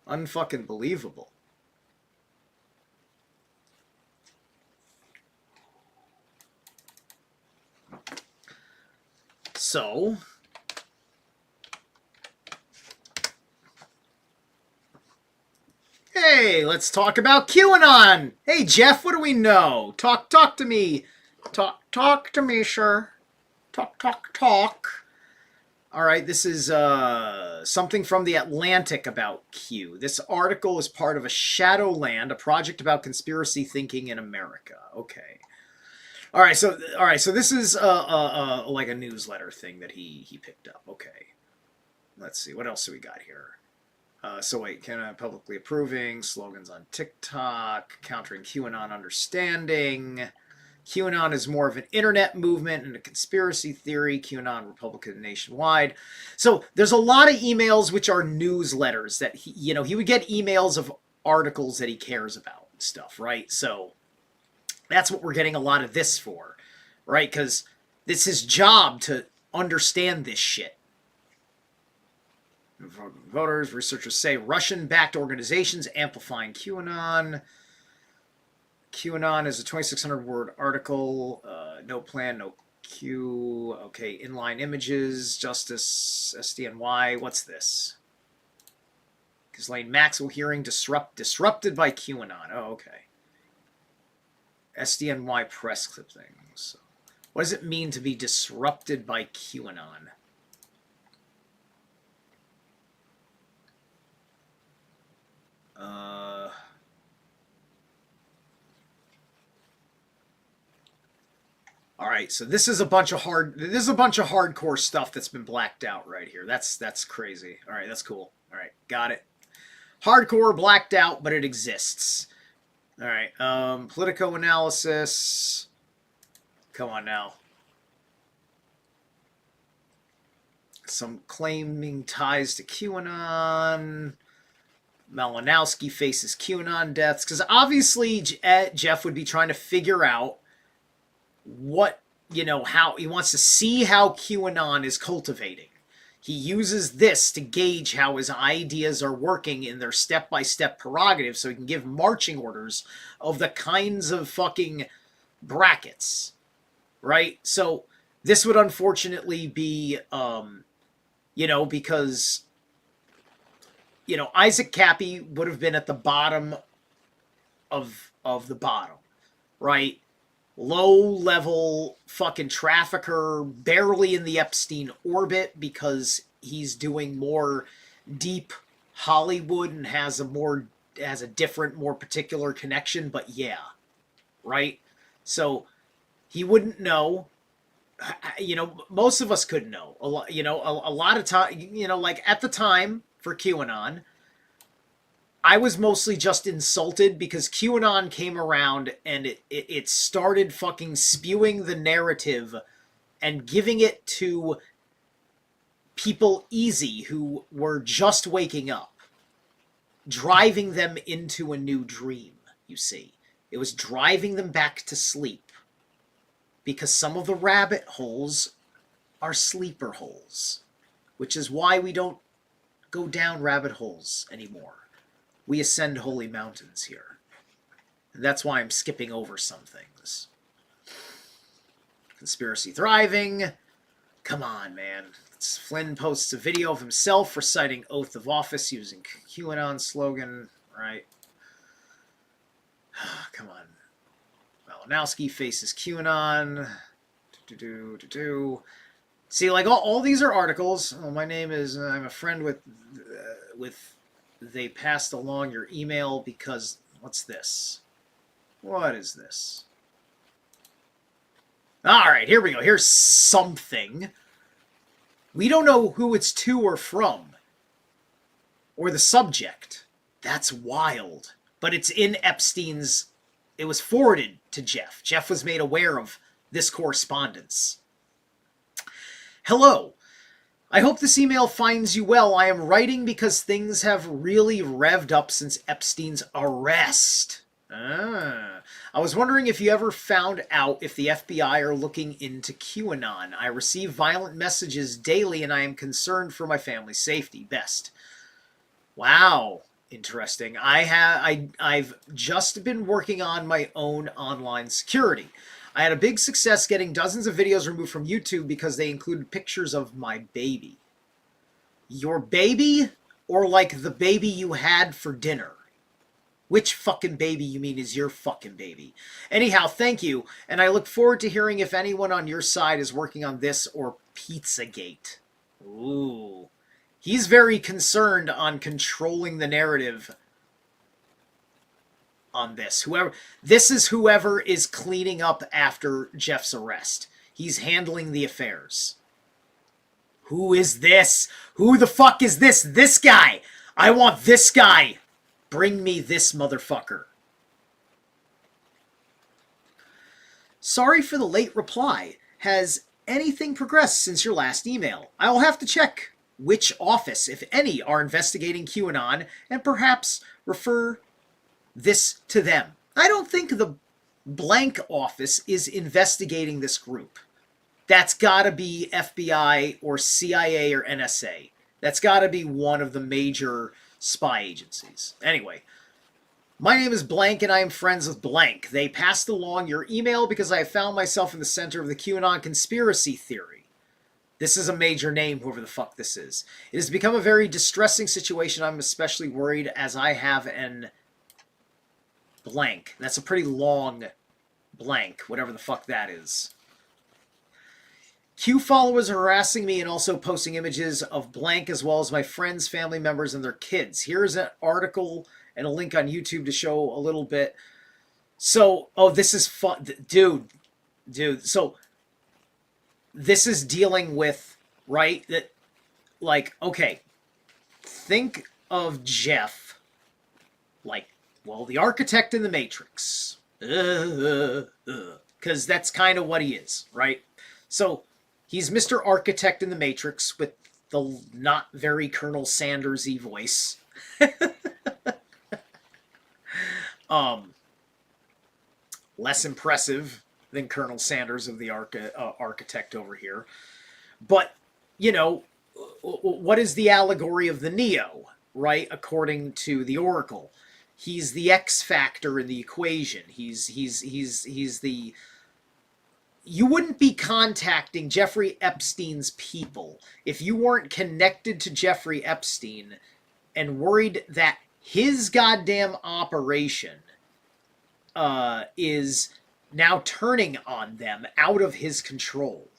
Unfucking believable. So, hey, let's talk about QAnon. Hey, Jeff, what do we know? Talk to me. Talk to me, sir. Talk. All right, this is something from The Atlantic about Q. This article is part of a Shadowland, a project about conspiracy thinking in America. Okay. All right, so this is like a newsletter thing that he picked up. Okay. Let's see, what else do we got here? So wait, publicly approving, slogans on TikTok, countering QAnon understanding. QAnon is more of an internet movement and a conspiracy theory. QAnon Republican nationwide. So there's a lot of emails which are newsletters that he would get emails of articles that he cares about and stuff, right? So that's what we're getting a lot of this for, right? Because it's his job to understand this shit. Voters, researchers say Russian-backed organizations amplifying QAnon. QAnon is a 2,600-word article. No plan, no Q. Okay, inline images, Justice, SDNY. What's this? Ghislaine Maxwell hearing disrupted by QAnon. Oh, okay. SDNY press clippings. What does it mean to be disrupted by QAnon? All right, so this is a bunch of hardcore stuff that's been blacked out right here. That's crazy. All right, that's cool. All right, got it. Hardcore blacked out, but it exists. All right, Politico analysis. Come on now. Some claiming ties to QAnon. Malinowski faces QAnon deaths. Because obviously Jeff would be trying to figure out what, how he wants to see how QAnon is cultivating. He uses this to gauge how his ideas are working in their step-by-step prerogatives so he can give marching orders of the kinds of fucking brackets, right? So this would unfortunately be, because, Isaac Cappy would have been at the bottom of the bottom, right? Low-level fucking trafficker, barely in the Epstein orbit because he's doing more deep Hollywood and has a different, more particular connection, but yeah, right? So he wouldn't know. Most of us couldn't know. A lot of time, like at the time for QAnon, I was mostly just insulted because QAnon came around and it started fucking spewing the narrative and giving it to people easy who were just waking up, driving them into a new dream, you see. It was driving them back to sleep because some of the rabbit holes are sleeper holes, which is why we don't go down rabbit holes anymore. We ascend holy mountains here. And that's why I'm skipping over some things. Conspiracy thriving. Come on, man. Flynn posts a video of himself reciting oath of office using QAnon slogan. Right. Come on. Malinowski faces QAnon. See, like all these are articles. Oh, my name is, I'm a friend with they passed along your email because, what's this? What is this? All right, here we go. Here's something. We don't know who it's to or from, or the subject. That's wild. But it's in Epstein's, it was forwarded to Jeff. Jeff was made aware of this correspondence. Hello. I hope this email finds you well. I am writing because things have really revved up since Epstein's arrest. I was wondering if you ever found out if the FBI are looking into QAnon. I receive violent messages daily and I am concerned for my family's safety. Best. Wow. Interesting. I've just been working on my own online security. I had a big success getting dozens of videos removed from YouTube because they included pictures of my baby. Your baby? Or like the baby you had for dinner? Which fucking baby you mean is your fucking baby? Anyhow, thank you, and I look forward to hearing if anyone on your side is working on this or Pizzagate. Ooh. He's very concerned on controlling the narrative on this. This is whoever is cleaning up after Jeff's arrest. He's handling the affairs. Who is this? Who the fuck is this? This guy! I want this guy! Bring me this motherfucker. Sorry for the late reply. Has anything progressed since your last email? I'll have to check which office, if any, are investigating QAnon and perhaps refer this to them. I don't think the blank office is investigating this group. That's gotta be FBI or CIA or NSA. That's gotta be one of the major spy agencies. Anyway, my name is Blank and I am friends with Blank. They passed along your email because I have found myself in the center of the QAnon conspiracy theory. This is a major name, whoever the fuck this is. It has become a very distressing situation. I'm especially worried as I have an blank. That's a pretty long blank, whatever the fuck that is. Q followers are harassing me and also posting images of blank as well as my friends, family members, and their kids. Here's an article and a link on YouTube to show a little bit. So, oh, this is fun. Dude. So, this is dealing with, right, that, like, okay, think of Jeff, like, well, the architect in the Matrix. Because that's kind of what he is, right? So, he's Mr. Architect in the Matrix with the not very Colonel Sanders-y voice. Less impressive than Colonel Sanders of the Architect over here. But, you know, what is the allegory of the Neo, right? According to the Oracle. He's the X factor in the equation. He's the... You wouldn't be contacting Jeffrey Epstein's people if you weren't connected to Jeffrey Epstein and worried that his goddamn operation is now turning on them out of his control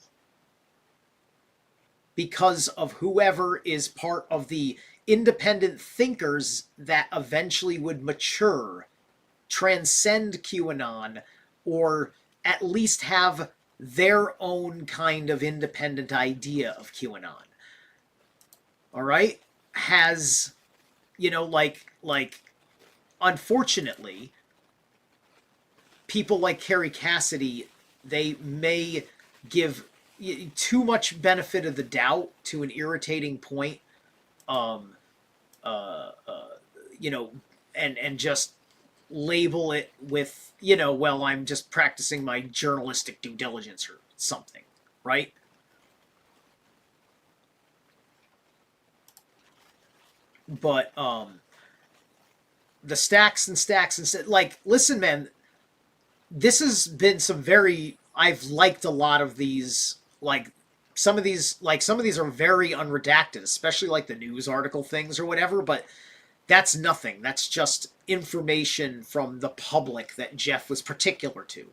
because of whoever is part of the independent thinkers that eventually would mature, transcend QAnon, or at least have their own kind of independent idea of QAnon. All right? Has, you know, like unfortunately, people like Carrie Cassidy, they may give too much benefit of the doubt to an irritating point, you know, and just label it with, you know, well, I'm just practicing my journalistic due diligence or something, right? But the stacks and stacks and like, listen, man, this has been some very, I've liked a lot of these, like some of these are very unredacted, especially like the news article things or whatever, but that's nothing. That's just information from the public that Jeff was particular to.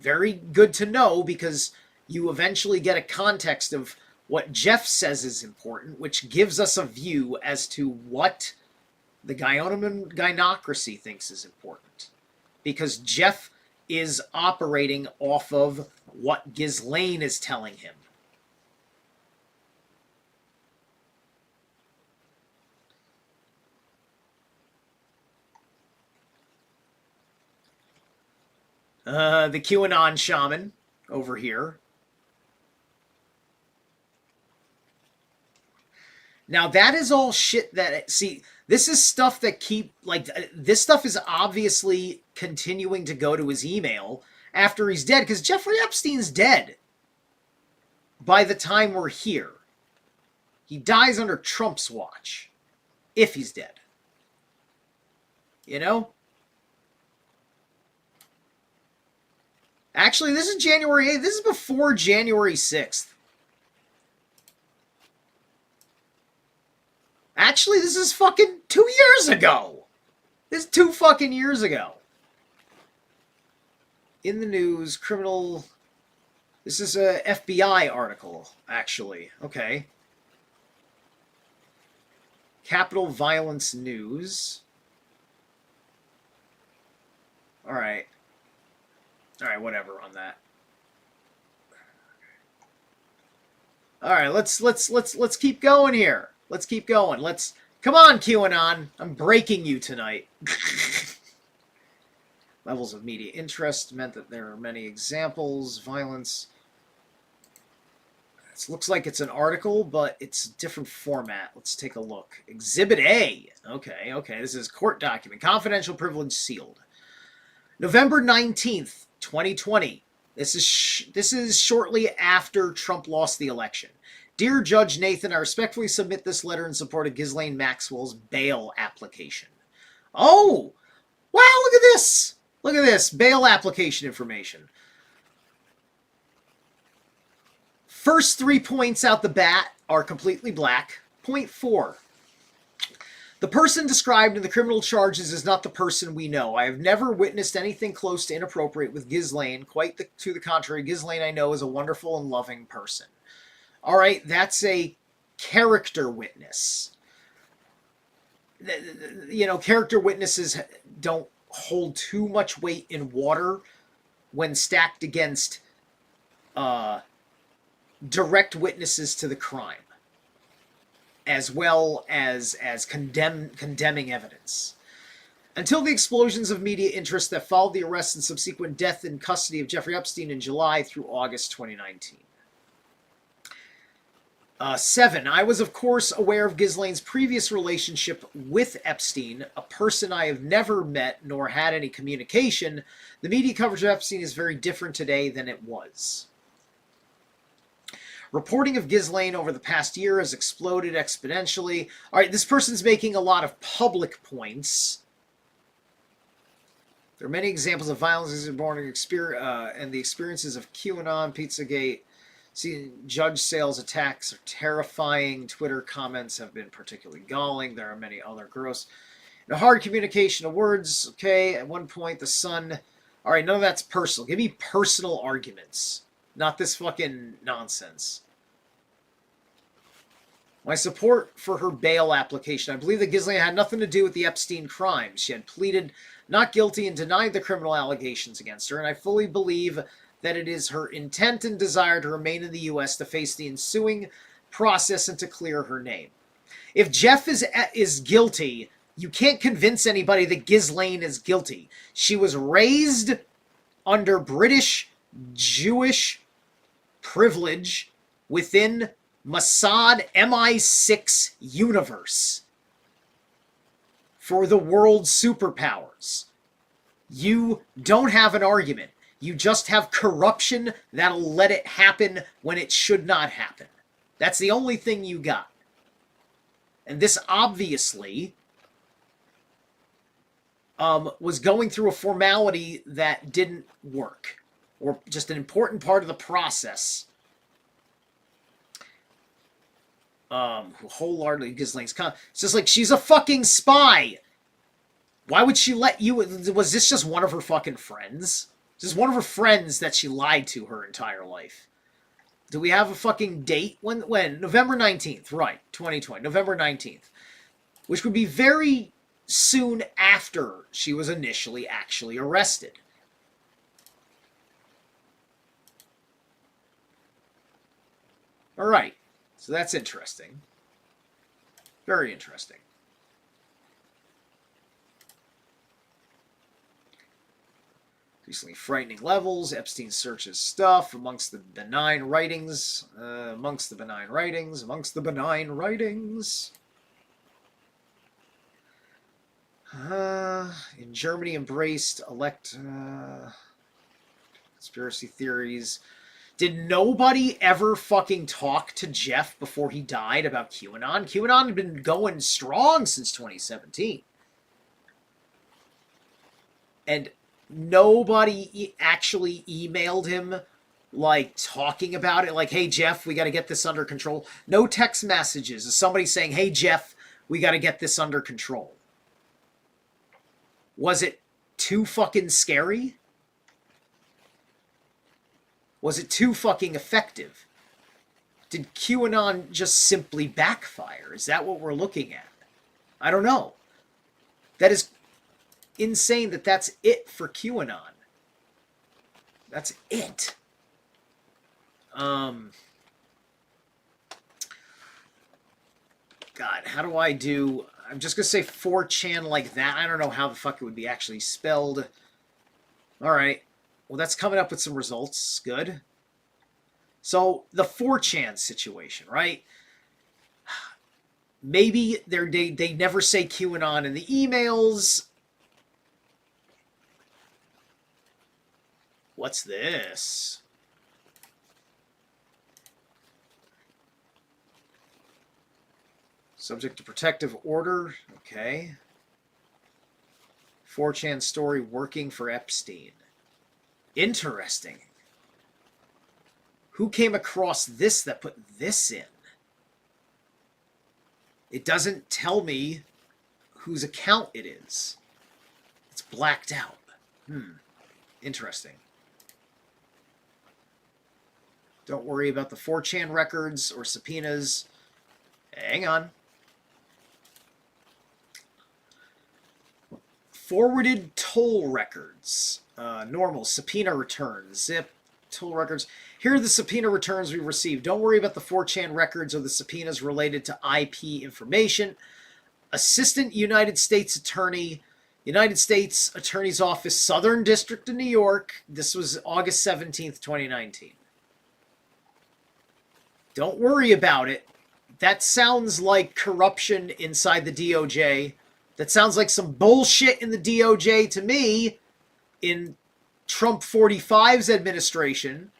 Very good to know because you eventually get a context of what Jeff says is important, which gives us a view as to what the gynocracy thinks is important. Because Jeff is operating off of what Ghislaine is telling him. The QAnon shaman over here. Now that is all shit that, see, this is stuff that this stuff is obviously continuing to go to his email after he's dead, because Jeffrey Epstein's dead by the time we're here. He dies under Trump's watch, if he's dead. You know? Actually, this is January 8th. This is before January 6th. Actually, this is fucking 2 years ago. This is 2 fucking years ago. In the news, criminal... This is a FBI article, actually. Okay. Capitol Violence News. Alright. Alright, whatever on that. Alright, let's keep going here. Let's keep going. Come on, QAnon. I'm breaking you tonight. Levels of media interest meant that there are many examples. Violence. It looks like it's an article, but it's a different format. Let's take a look. Exhibit A. Okay. This is court document. Confidential, privilege, sealed. November 19th, 2020. This is shortly after Trump lost the election. Dear Judge Nathan, I respectfully submit this letter in support of Ghislaine Maxwell's bail application. Oh! Wow, look at this! Look at this. Bail application information. First 3 points out the bat are completely black. Point 4. The person described in the criminal charges is not the person we know. I have never witnessed anything close to inappropriate with Ghislaine. Quite to the contrary, Ghislaine I know is a wonderful and loving person. All right, that's a character witness. You know, character witnesses don't hold too much weight in water when stacked against direct witnesses to the crime, as well as condemning evidence. Until the explosions of media interest that followed the arrest and subsequent death in custody of Jeffrey Epstein in July through August 2019. 7. I was, of course, aware of Ghislaine's previous relationship with Epstein, a person I have never met nor had any communication. The media coverage of Epstein is very different today than it was. Reporting of Ghislaine over the past year has exploded exponentially. All right, this person's making a lot of public points. There are many examples of violence born and the experiences of QAnon, Pizzagate. See, Judge Sales attacks are terrifying. Twitter comments have been particularly galling. There are many other gross. Hard communication of words. Okay, at one point, the Sun. All right, none of that's personal. Give me personal arguments. Not this fucking nonsense. My support for her bail application. I believe that Ghislaine had nothing to do with the Epstein crimes. She had pleaded not guilty and denied the criminal allegations against her, and I fully believe that it is her intent and desire to remain in the U.S. to face the ensuing process and to clear her name. If Jeff is guilty, you can't convince anybody that Ghislaine is guilty. She was raised under British Jewish privilege within Mossad MI6 universe for the world superpowers. You don't have an argument. You just have corruption that'll let it happen when it should not happen. That's the only thing you got. And this obviously was going through a formality that didn't work, or just an important part of the process. Wholeheartedly Ghislaine's it's just like, she's a fucking spy. Why would she let you? Was this just one of her fucking friends? This is one of her friends that she lied to her entire life. Do we have a fucking date? When? November 19th, right, 2020, November 19th. Which would be very soon after she was initially actually arrested. Alright, so that's interesting. Very interesting. Increasingly frightening levels. Epstein searches stuff amongst the benign writings. Amongst the benign writings. In Germany, embraced conspiracy theories. Did nobody ever fucking talk to Jeff before he died about QAnon? QAnon had been going strong since 2017. And nobody actually emailed him, like, talking about it. Like, hey, Jeff, we got to get this under control. No text messages of somebody saying, hey, Jeff, we got to get this under control. Was it too fucking scary? Was it too fucking effective? Did QAnon just simply backfire? Is that what we're looking at? I don't know. That is insane that that's it for QAnon. That's it. God, how do I do... I'm just going to say 4chan like that. I don't know how the fuck it would be actually spelled. Alright. Well, that's coming up with some results. Good. So, the 4chan situation, right? Maybe they never say QAnon in the emails. What's this? Subject to protective order. Okay. 4chan story working for Epstein. Interesting. Who came across this that put this in? It doesn't tell me whose account it is. It's blacked out. Interesting. Don't worry about the 4chan records or subpoenas. Hang on. Forwarded toll records. Normal. Subpoena returns. Zip. Toll records. Here are the subpoena returns we received. Don't worry about the 4chan records or the subpoenas related to IP information. Assistant United States Attorney, United States Attorney's Office, Southern District of New York. This was August 17th, 2019. Don't worry about it. That sounds like corruption inside the DOJ. That sounds like some bullshit in the DOJ to me in Trump 45's administration.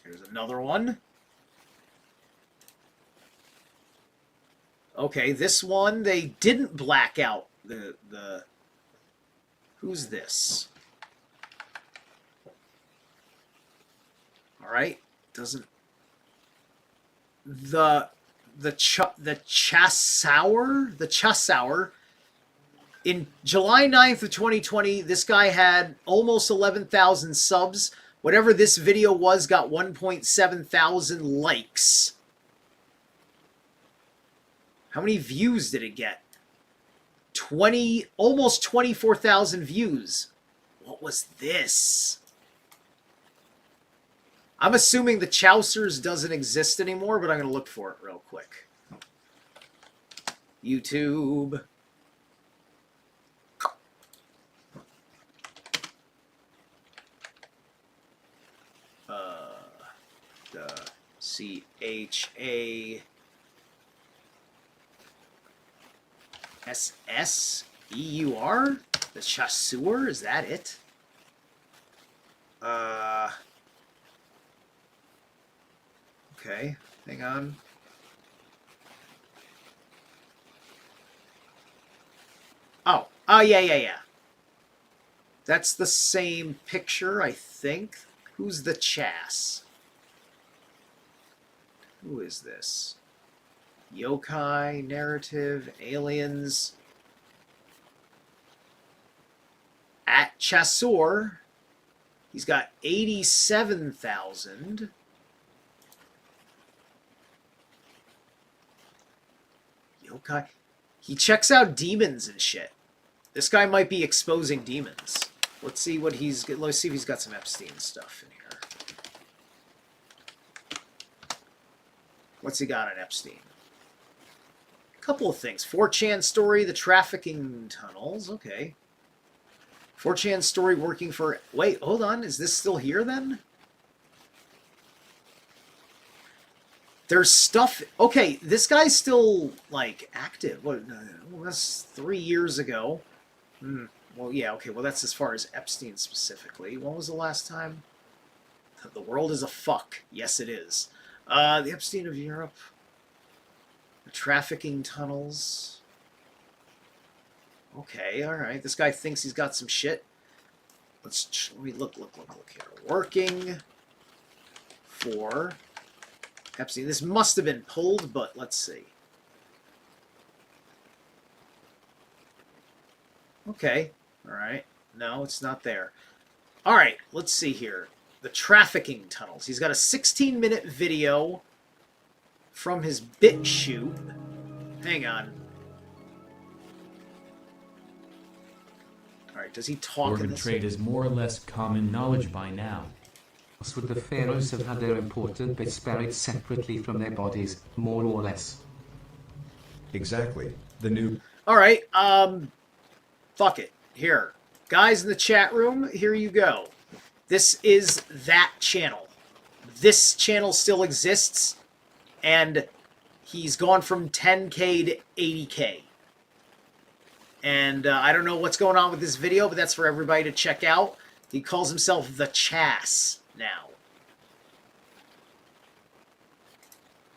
Here's another one. Okay, this one, they didn't black out the who's this? All right, doesn't the Chassauer in July 9th of 2020, this guy had almost 11,000 subs. Whatever this video was got 1.7 thousand likes. How many views did it get? Almost 24,000 views. What was this? I'm assuming the Chaucers doesn't exist anymore, but I'm going to look for it real quick. YouTube. The Chaseur? The Chasseur? Is that it? Okay, hang on. Oh, yeah. That's the same picture, I think. Who's the Chass? Who is this? Yokai, narrative, aliens. At Chasseur, he's got 87,000. Yokai. He checks out demons and shit. This guy might be exposing demons. Let's see what let's see if he's got some Epstein stuff in here. What's he got on Epstein? A couple of things. 4chan story, the trafficking tunnels. Okay. 4chan story working for... Wait, hold on. Is this still here then? There's stuff... Okay, this guy's still, like, active. What? That's 3 years ago. Well, yeah, okay. Well, that's as far as Epstein specifically. When was the last time? The world is a fuck. Yes, it is. The Epstein of Europe. The trafficking tunnels. Okay, all right. This guy thinks he's got some shit. Let me look here. Working for Epstein. This must have been pulled, but let's see. Okay, all right. No, it's not there. All right, let's see here. The trafficking tunnels. He's got a 16-minute video from his BitChute. Hang on. All right, does he talk Organ trade is more or less common knowledge by now. Would the pharaohs have had their important bits buried separately from their bodies, more or less? Exactly. The new... All right, fuck it. Here. Guys in the chat room, here you go. This is that channel. This channel still exists, and he's gone from 10K to 80K. And I don't know what's going on with this video, but that's for everybody to check out. He calls himself the Chass now.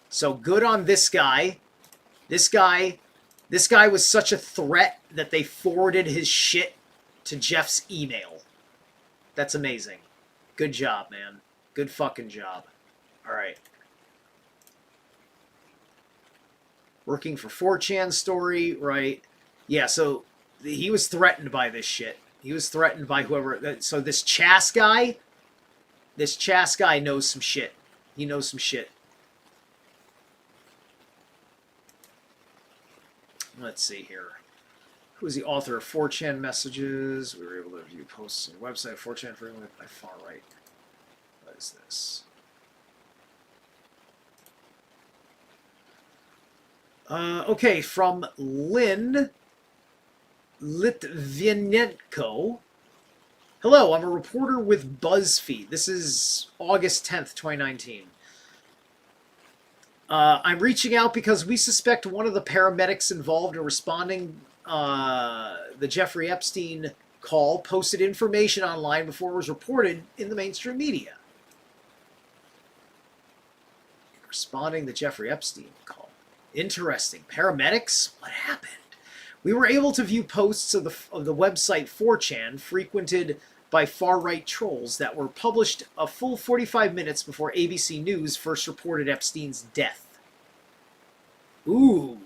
So good on this guy. This guy was such a threat that they forwarded his shit to Jeff's email. That's amazing. Good job, man. Good fucking job. All right. Working for 4chan story, right? Yeah, so he was threatened by this shit. He was threatened by whoever... So this Chass guy knows some shit. He knows some shit. Let's see here. Who is the author of 4chan messages? We were able to view posts on the website. 4chan for by far right. What is this? Okay, from Lynn Litvinenko. Hello, I'm a reporter with BuzzFeed. This is August 10th, 2019. I'm reaching out because we suspect one of the paramedics involved in responding the Jeffrey Epstein call posted information online before it was reported in the mainstream media. Responding the Jeffrey Epstein call. Interesting. Paramedics? What happened? We were able to view posts of the website 4chan frequented by far-right trolls that were published a full 45 minutes before ABC News first reported Epstein's death. Ooh.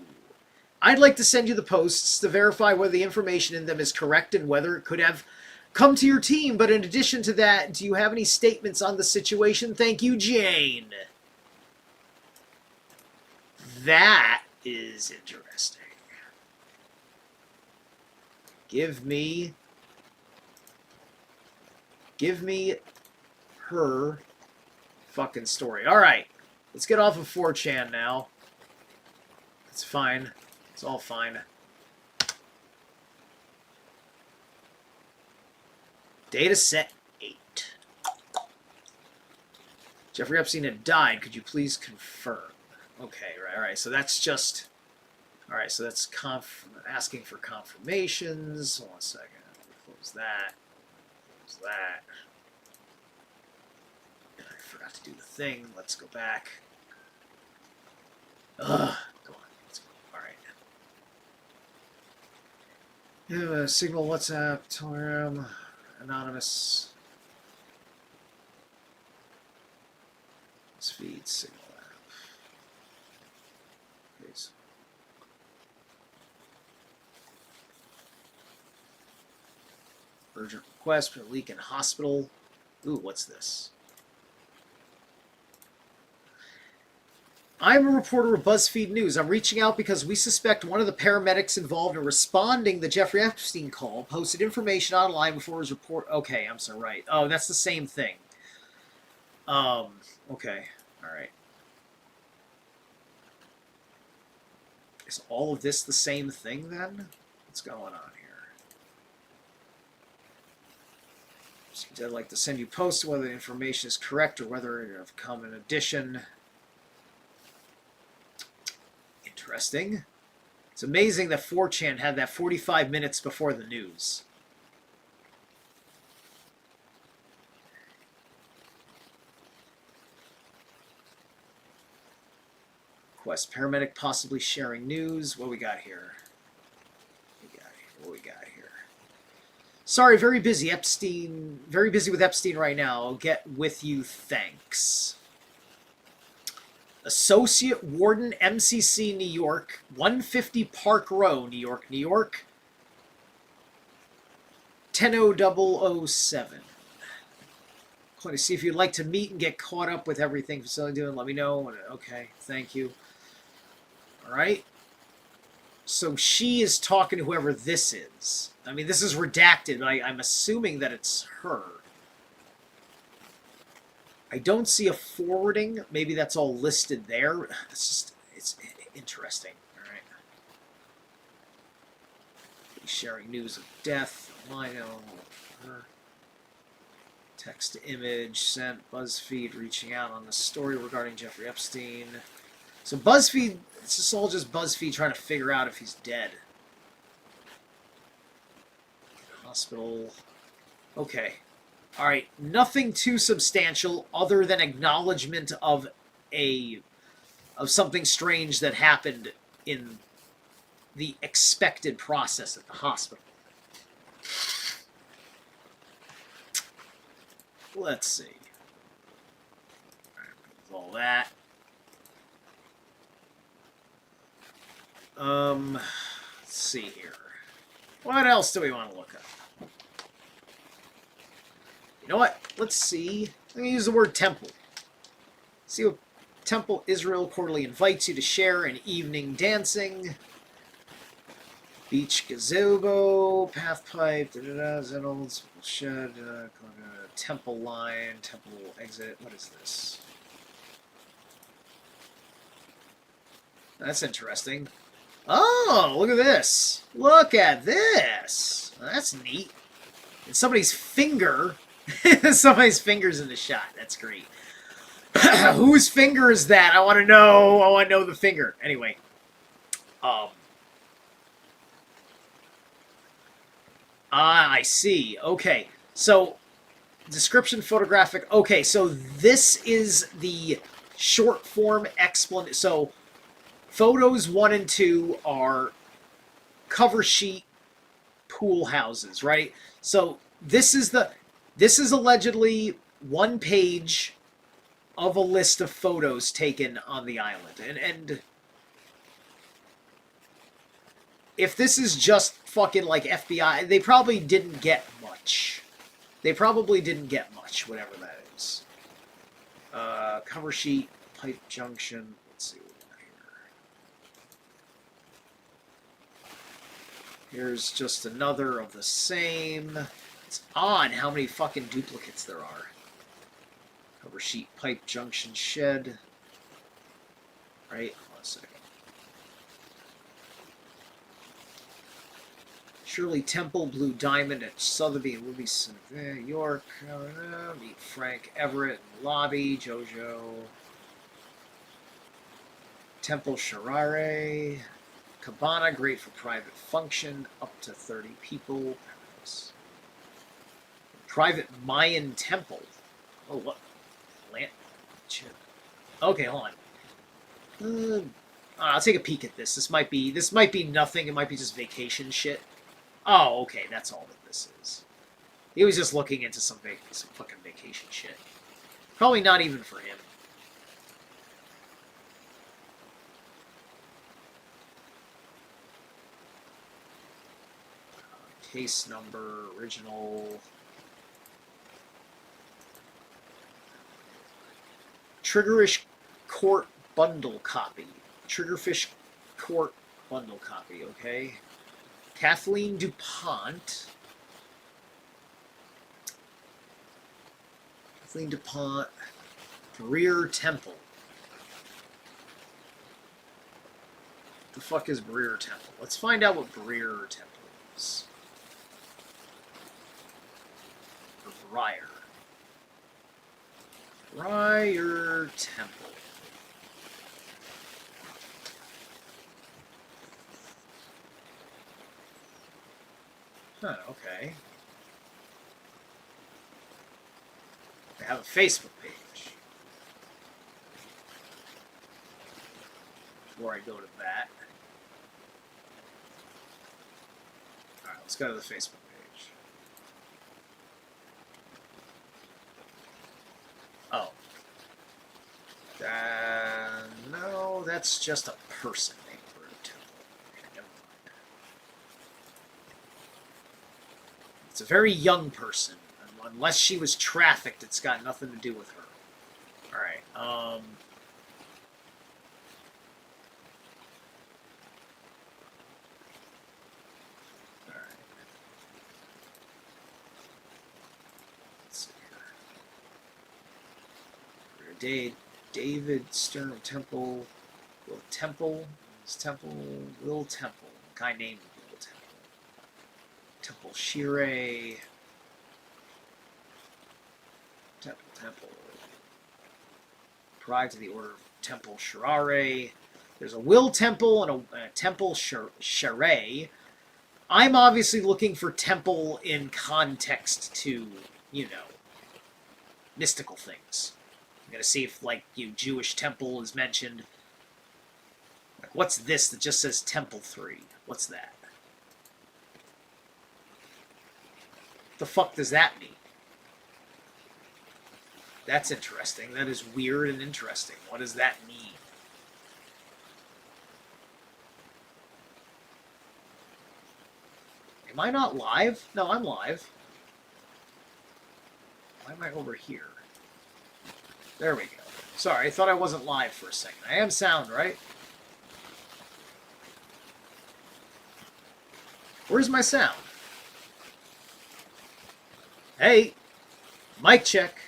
I'd like to send you the posts to verify whether the information in them is correct and whether it could have come to your team. But in addition to that, do you have any statements on the situation? Thank you, Jane. That is interesting. Give me her fucking story. All right, let's get off of 4chan now. It's fine. It's all fine. Data set 8. Jeffrey Epstein had died. Could you please confirm? Okay, right. So that's just... All right, so that's asking for confirmations. Hold on a second. Close that. Close that. I forgot to do the thing. Let's go back. Go on. Let's go. All right. Yeah, Signal, WhatsApp, Telegram, Anonymous. Let's feed Signal app. Please. Urgent request for a leak in hospital. Ooh, what's this? I'm a reporter of BuzzFeed News. I'm reaching out because we suspect one of the paramedics involved in responding the Jeffrey Epstein call posted information online before his report. Okay, I'm so right. Oh, that's the same thing. Okay. All right. Is all of this the same thing then? What's going on here? I'd like to send you posts whether the information is correct or whether it have come in addition. Interesting. It's amazing that 4chan had that 45 minutes before the news. Quest paramedic possibly sharing news. What we got here? What we got here? Sorry, very busy. Epstein, very busy with Epstein right now. I'll get with you. Thanks. Associate Warden, MCC, New York, 150 Park Row, New York, New York, 10007. Going to see if you'd like to meet and get caught up with everything facility doing. Let me know. Okay, thank you. All right. So she is talking to whoever this is. I mean, this is redacted, but I'm assuming that it's her. I don't see a forwarding. Maybe that's all listed there. It's interesting. All right. Sharing news of death. Lino. Her. Text to image. Sent. BuzzFeed reaching out on the story regarding Jeffrey Epstein. So BuzzFeed, it's just all just BuzzFeed trying to figure out if he's dead. Hospital. Okay. All right, nothing too substantial other than acknowledgement of something strange that happened in the expected process at the hospital. Let's see. All that. Let's see here. What else do we want to look up? You know what? Let's see. I'm going to use the word temple. See what Temple Israel quarterly invites you to share an evening dancing. Beach gazebo, path pipe, Zenolds, shed, temple line, temple exit. What is this? That's interesting. Oh, look at this. Look at this. That's neat. And somebody's finger. Somebody's finger's in the shot. That's great. Whose finger is that? I want to know. I want to know the finger. Anyway. I see. Okay. So, description photographic. Okay, so this is the short form explanation. So, photos 1 and 2 are cover sheet pool houses, right? So, this is allegedly one page of a list of photos taken on the island. And if this is just fucking like FBI, they probably didn't get much. They probably didn't get much, whatever that is. Cover sheet, pipe junction. Let's see what we got here. Here's just another of the same. It's odd how many fucking duplicates there are. Cover sheet, pipe junction, shed. Right? Hold on a second. Shirley Temple, Blue Diamond at Sotheby and Ruby, New York. Meet Frank Everett in the lobby. Jojo. Temple Sharare. Cabana, great for private function. Up to 30 people. Private Mayan temple. Oh, what? Land? Okay, hold on. I'll take a peek at this. This might be nothing. It might be just vacation shit. Oh, okay, that's all that this is. He was just looking into some fucking vacation shit. Probably not even for him. Case number, original. Triggerfish Court bundle copy. Triggerfish Court bundle copy, okay. Kathleen DuPont. Kathleen DuPont. Greer Temple. The fuck is Breer Temple? Let's find out what Breer Temple is. Or Briar. Briar Temple. Huh, okay. They have a Facebook page. Before I go to that. Alright, let's go to the Facebook page. Oh. No, that's just a person named Brew Temple. Okay, never mind. It's a very young person. Unless she was trafficked, it's got nothing to do with her. Alright, Alright. Let's see here. David Stern Temple. Will Temple. Will Temple. A guy named Will Temple. Temple Shire. Temple. Prior to the Order of Temple Shirare. There's a Will Temple and a Temple Shire. I'm obviously looking for temple in context to, you know, mystical things. I'm gonna see if, like, Jewish temple is mentioned. Like, what's this that just says Temple 3? What's that? What the fuck does that mean? That's interesting. That is weird and interesting. What does that mean? Am I not live? No, I'm live. Why am I over here? There we go. Sorry, I thought I wasn't live for a second. I am sound, right? Where's my sound? Hey! Mic check.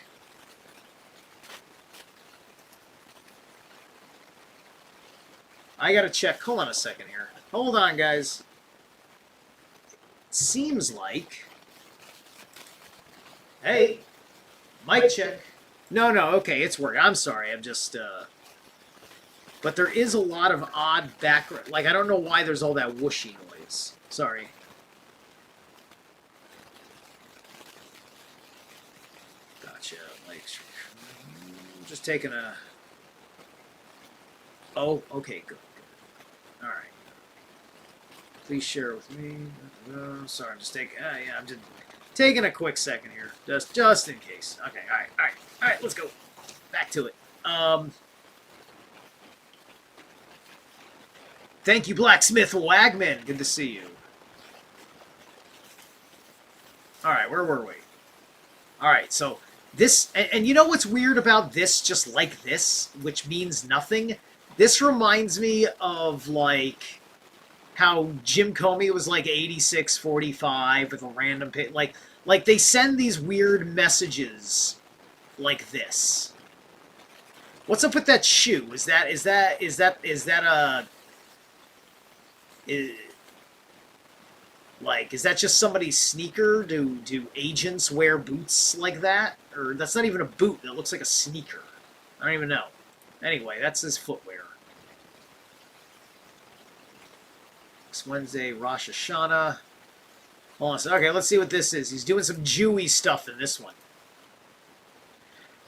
I gotta check. Hold on a second here. Hold on, guys. It seems like... Hey! Mic check. No, okay, it's working. I'm sorry, I'm just, But there is a lot of odd background... Like, I don't know why there's all that whooshy noise. Sorry. Gotcha. Like, just taking a... Oh, okay, good. Alright. Please share with me. Sorry, I'm just taking... yeah, I'm just taking a quick second here. Just in case. Okay, alright, let's go. Back to it. Thank you, Blacksmith Wagman. Good to see you. Alright, where were we? Alright, so this... And you know what's weird about this, just like this, which means nothing? This reminds me of, like, how Jim Comey was, like, 8645 with a random... Like, they send these weird messages like this. What's up with that shoe? Is that just somebody's sneaker? Do agents wear boots like that? Or that's not even a boot. That looks like a sneaker. I don't even know. Anyway, that's his footwear. Next Wednesday, Rosh Hashanah. Hold on a second. Okay, let's see what this is. He's doing some Jewy stuff in this one.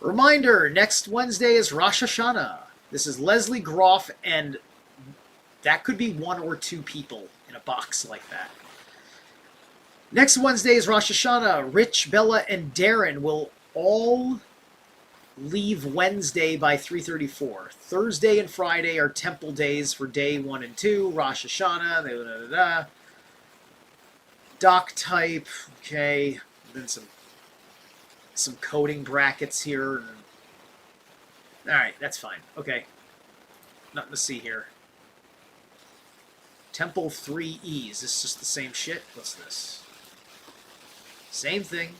Reminder, next Wednesday is Rosh Hashanah. This is Leslie Groff, and that could be one or two people in a box like that. Next Wednesday is Rosh Hashanah. Rich, Bella, and Darren will all leave Wednesday by 3:34. Thursday and Friday are temple days for day 1 and 2. Rosh Hashanah. Doc type. Okay. Then some coding brackets here. Alright, that's fine. Okay. Nothing to see here. Temple 3E. Is this just the same shit? What's this? Same thing.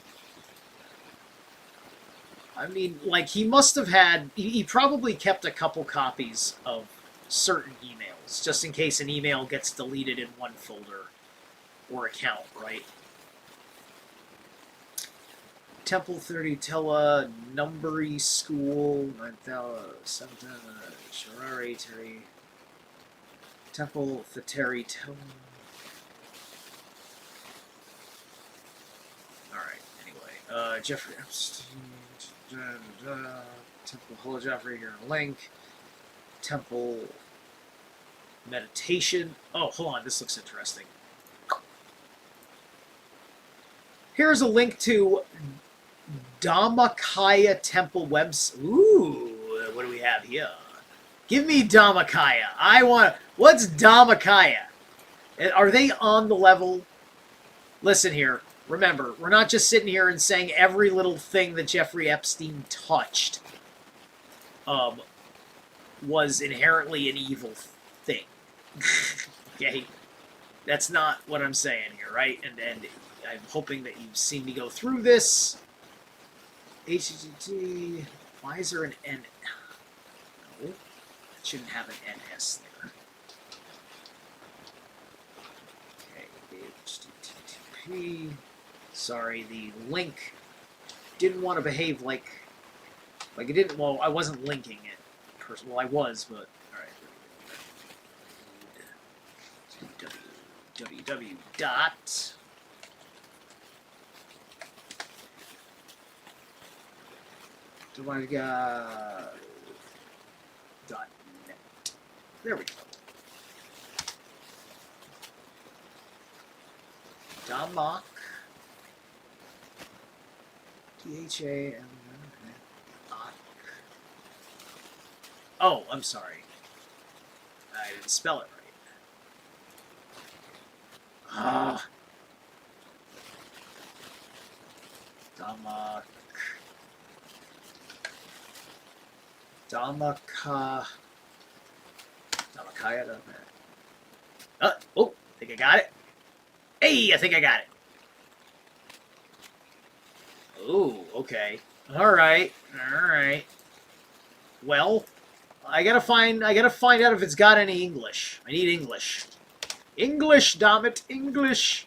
I mean, like, he must have had... He probably kept a couple copies of certain emails, just in case an email gets deleted in one folder or account, right? Temple 30 Tella Numbary School, Marthala, Sharari, Terry, Temple Theteri Tella. Alright, anyway. Jeffrey Epstein, Temple Hello Jeffrey, here in a link. Temple Meditation. Oh, hold on, this looks interesting. Here's a link to Dhammakaya Temple website. Ooh, what do we have here? Give me Dhammakaya. I want. What's Dhammakaya? Are they on the level? Listen here. Remember, we're not just sitting here and saying every little thing that Jeffrey Epstein touched was inherently an evil thing. Okay? That's not what I'm saying here, right? And I'm hoping that you've seen me go through this. HTTP. Why is there an N? No, it shouldn't have an NS there. Okay, HTTP. Sorry, the link didn't want to behave like it didn't. Well, I wasn't linking it. Well, I was, but all right. www. .net. There we go. Dhammak. DHAM. Oh, I'm sorry. I didn't spell it right. Ah. Dhammak. Dhammakaya. Oh, I think I got it. Hey, I think I got it. Oh, okay. All right. Well, I gotta find out if it's got any English. I need English. English, damn it, English.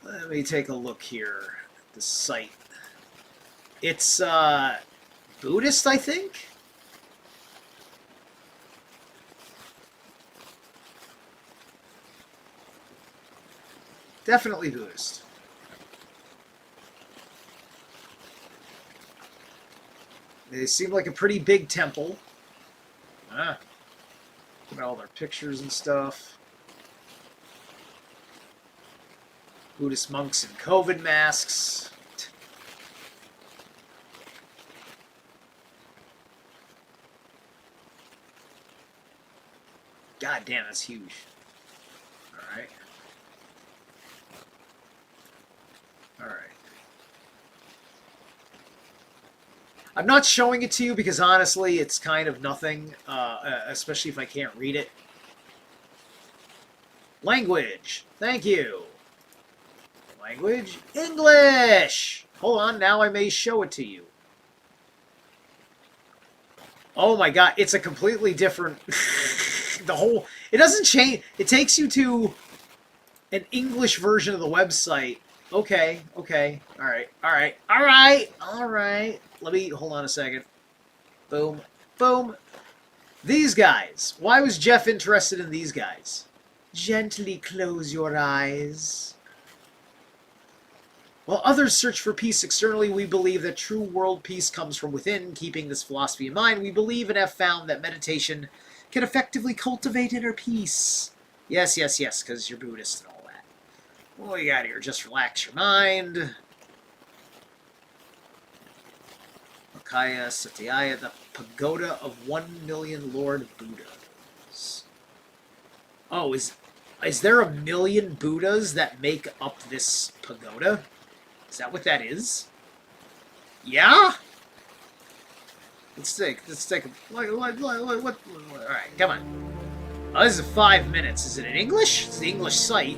Let me take a look here at the site. It's Buddhist, I think. Definitely Buddhist. They seem like a pretty big temple. Look at all their pictures and stuff. Buddhist monks in COVID masks. God damn, that's huge. Alright. I'm not showing it to you because honestly, it's kind of nothing, especially if I can't read it. Language. Thank you. Language. English. Hold on, now I may show it to you. Oh my god, it's a completely different... It doesn't change. It takes you to an English version of the website. Okay. Alright. Let me, hold on a second. Boom. These guys. Why was Jeff interested in these guys? Gently close your eyes. While others search for peace externally, we believe that true world peace comes from within. Keeping this philosophy in mind, we believe and have found that meditation can effectively cultivate inner peace. Yes, because you're Buddhist and all that. What do we got here? Just relax your mind. Makaya Satyaya, the pagoda of 1 million Lord Buddhas. Oh, is there 1 million Buddhas that make up this pagoda? Is that what that is? Yeah? Let's take a... What? Alright, come on. Oh, this is 5 minutes. Is it in English? It's the English site.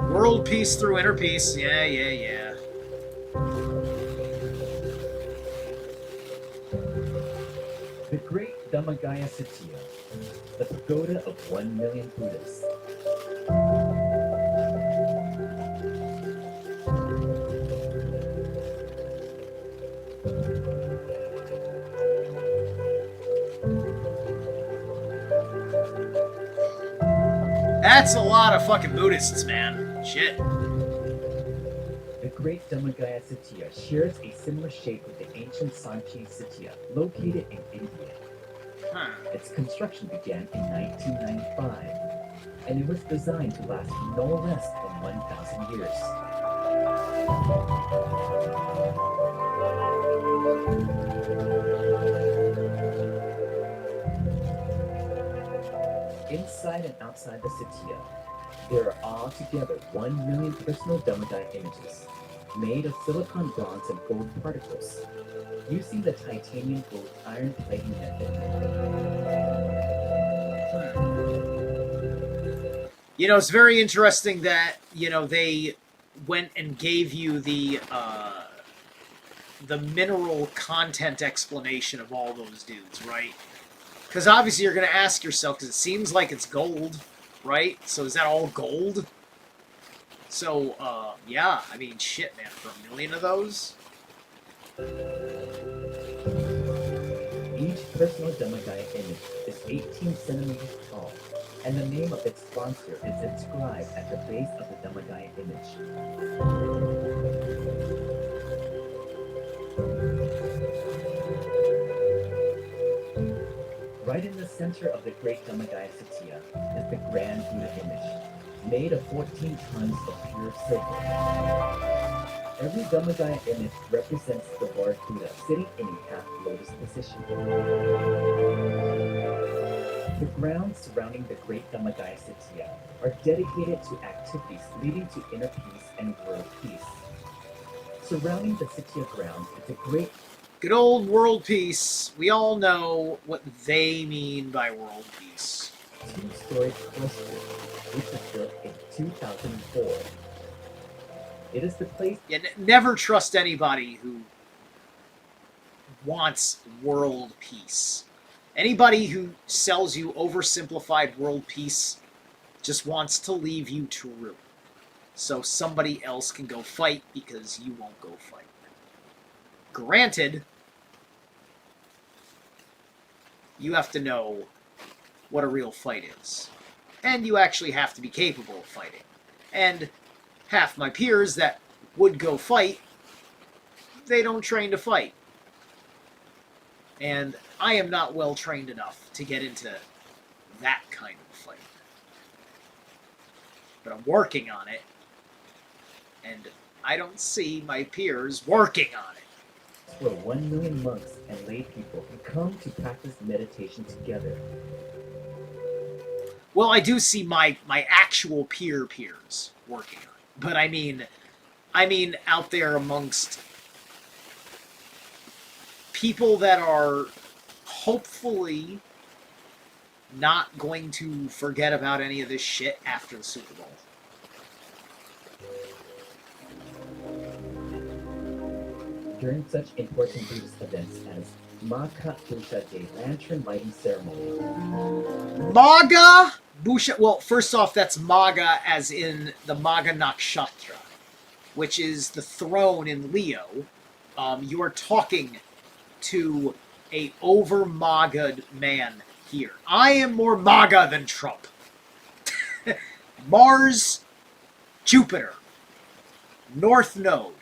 World peace through inner peace. Yeah, yeah, yeah. The Great Dhammagaya Satya, the pagoda of 1 million Buddhists. That's a lot of fucking Buddhists, man. Shit. The Great Dhammagaya Satya shares a similar shape with the ancient Sanchi Satya, located in India. Huh. Its construction began in 1995, and it was designed to last no less than 1,000 years. Inside and outside the Satya, there are altogether 1 million personal Dhammagaya images, made of silicon bronze and gold particles, using the titanium gold iron plating method. You know, it's very interesting that, you know, they went and gave you the mineral content explanation of all those dudes, right? Because obviously you're going to ask yourself, because it seems like it's gold, right? So is that all gold? So, yeah, I mean, shit, man, for 1 million of those? Each personal Dhammagaya image is 18 centimeters tall, and the name of its sponsor is inscribed at the base of the Dhammagaya image. Right in the center of the Great Dhammagaya Satya is the Grand Buddha image, made of 14 tons of pure silver. Every Dhammagaya image represents the Lord Buddha sitting in a half lotus position. The grounds surrounding the Great Dhammagaya Satya are dedicated to activities leading to inner peace and world peace. Surrounding the Satya grounds is a great Good old world peace. We all know what they mean by world peace. two-story cluster, which was built in 2004. It is the place. Yeah, never trust anybody who wants world peace. Anybody who sells you oversimplified world peace just wants to leave you to ruin. So somebody else can go fight because you won't go fight. Granted, you have to know what a real fight is. And you actually have to be capable of fighting. And half my peers that would go fight, they don't train to fight. And I am not well trained enough to get into that kind of fight. But I'm working on it. And I don't see my peers working on it. Where 1 million monks and lay people can come to practice meditation together. Well, I do see my actual peers working on it. But I mean out there amongst people that are hopefully not going to forget about any of this shit after the Super Bowl. During such important Buddhist events as Maka Pusha Day Lantern Lighting Ceremony. Maga Busha. Well, first off, that's Maga as in the Maga Nakshatra, which is the throne in Leo. You are talking to a over Maga'd man here. I am more Maga than Trump. Mars, Jupiter, North Node,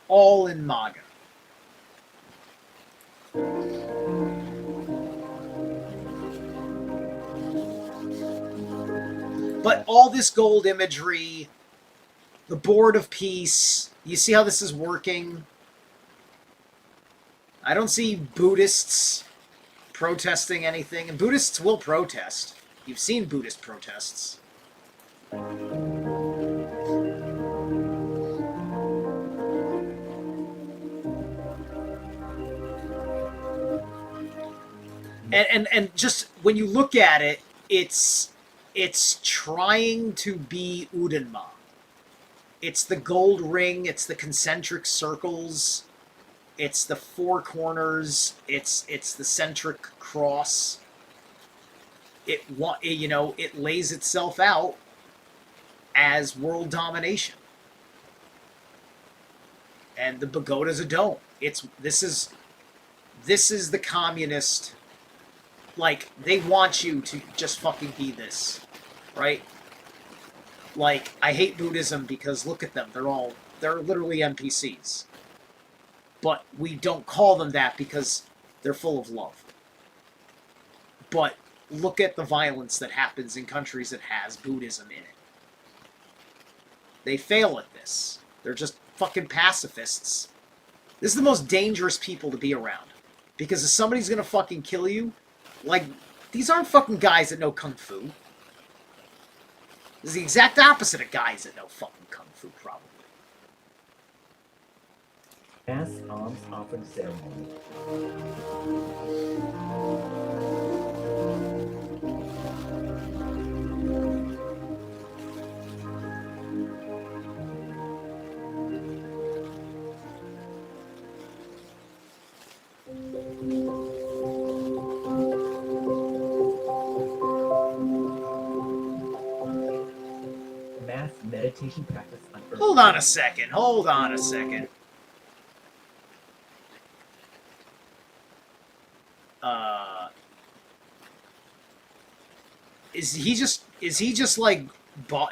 all in Maga. But all this gold imagery, the Board of Peace, you see how this is working? I don't see Buddhists protesting anything, and Buddhists will protest. You've seen Buddhist protests. And just when you look at it, it's trying to be Udenma. It's the gold ring, it's the concentric circles, it's the four corners, it's the centric cross. It lays itself out as world domination. And the pagoda's a dome. This is the communist, like, they want you to just fucking be this, right? Like, I hate Buddhism because look at them, they're literally NPCs. But we don't call them that because they're full of love. But look at the violence that happens in countries that has Buddhism in it. They fail at this. They're just fucking pacifists. This is the most dangerous people to be around. Because if somebody's gonna fucking kill you, like, these aren't fucking guys that know Kung Fu. This is the exact opposite of guys that know fucking Kung Fu, probably. Mass alms offering ceremony. Mass meditation practice on Earth. Hold on a second. Is he just like,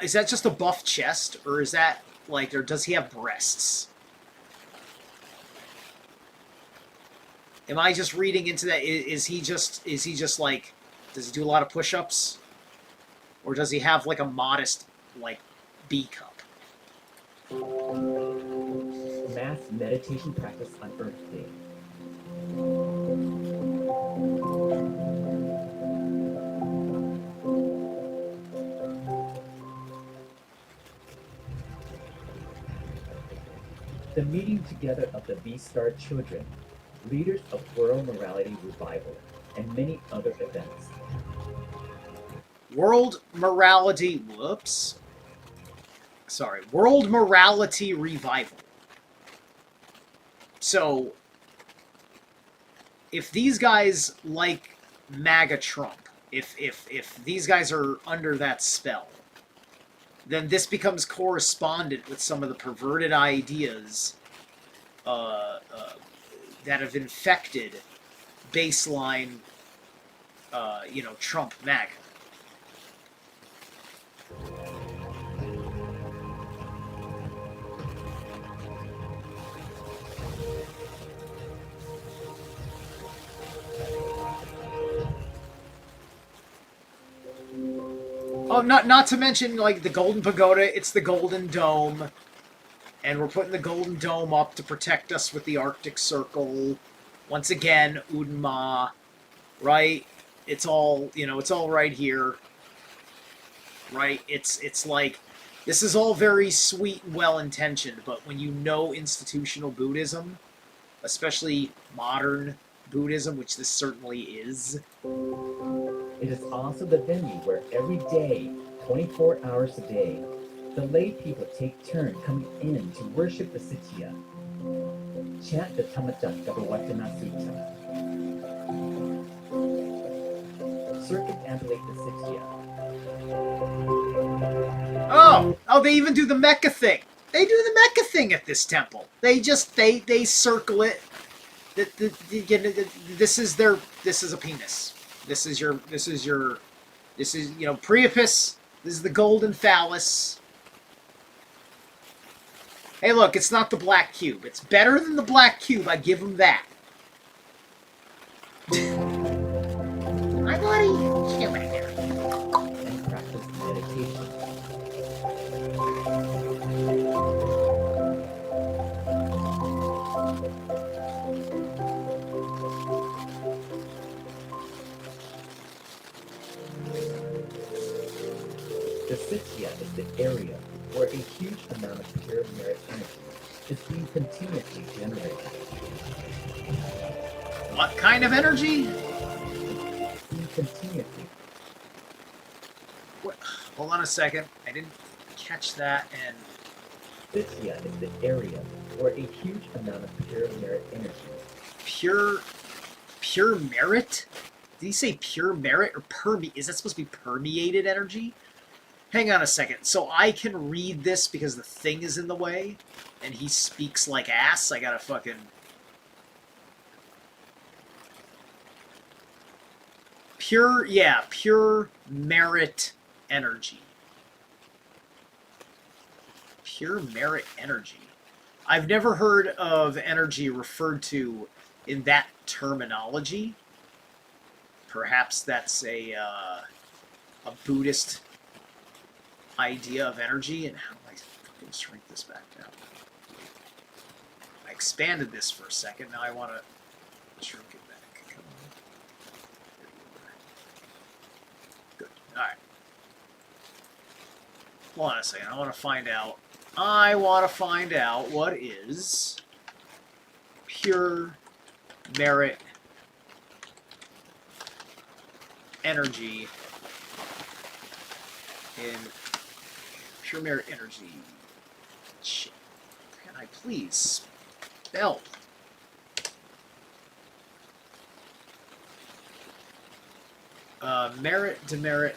is that just a buff chest, or is that like, or does he have breasts? Am I just reading into that? Is he just like, does he do a lot of push-ups, or does he have like a modest like B cup? Mass meditation practice on Earth Day. The meeting together of the V-Star children, leaders of World Morality Revival, and many other events. World Morality Revival. So, if these guys like MAGA Trump, if these guys are under that spell, then this becomes correspondent with some of the perverted ideas that have infected baseline, Trump MAGA. Oh, not to mention, like, the Golden Pagoda, it's the Golden Dome. And we're putting the Golden Dome up to protect us with the Arctic Circle. Once again, Udma, right? It's all, it's all right here. Right? It's like, this is all very sweet and well-intentioned, but when you know institutional Buddhism, especially modern Buddhism, which this certainly is, it is also the venue where every day, 24 hours a day, the lay people take turn coming in to worship the Sitya, chant the Tamatakavatana Sutta, circumambulate the Sitya. Oh, they even do the Mecca thing. They do the Mecca thing at this temple. They circle it. This is a penis. This is Priapus. This is the golden phallus. Hey, look, it's not the black cube. It's better than the black cube. I give him that. My buddy, get right there. And practice meditation. The Sitya is the area where a huge amount of pure merit energy is being continuously generated. What kind of energy? Being continuously. What? Hold on a second. I didn't catch that, and Sixia is the area where a huge amount of pure merit energy. Pure merit? Did he say pure merit or is that supposed to be permeated energy? Hang on a second. So I can read this because the thing is in the way, and he speaks like ass. I gotta fucking... pure merit energy. Pure merit energy. I've never heard of energy referred to in that terminology. Perhaps that's a Buddhist idea of energy. And how do I fucking shrink this back down? I expanded this for a second. Now I want to shrink it back. Come on. Good. All right. Hold on a second. I want to find out what is pure merit energy in pure merit energy. Shit. Can I please spell? Merit, demerit,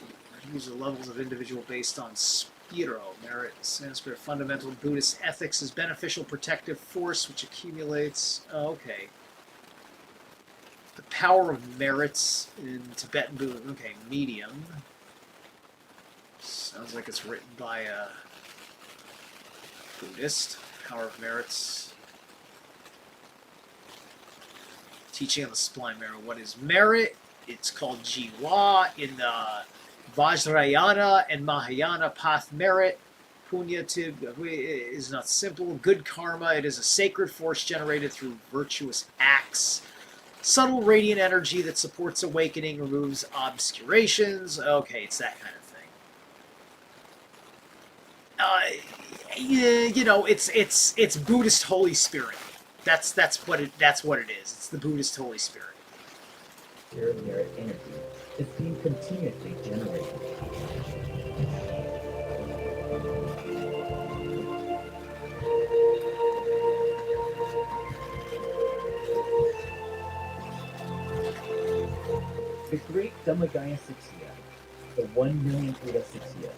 use the levels of individual based on spiro. Merit, Sanskrit, fundamental Buddhist ethics is beneficial protective force which accumulates. Oh, okay. The power of merits in Tibetan Buddhism. Okay, medium. Sounds like it's written by a Buddhist. Power of merits. Teaching on the sublime merit. What is merit? It's called Jiwa in the Vajrayana and Mahayana path. Merit, punya is not simple. Good karma. It is a sacred force generated through virtuous acts. Subtle radiant energy that supports awakening, removes obscurations. Okay, it's that kind of thing. You know, it's Buddhist Holy Spirit. That's what it is. It's the Buddhist Holy Spirit. Pure merit energy is being continuously generated. The great Dhammayaya Sixia, the 1 million Buddha Sixia,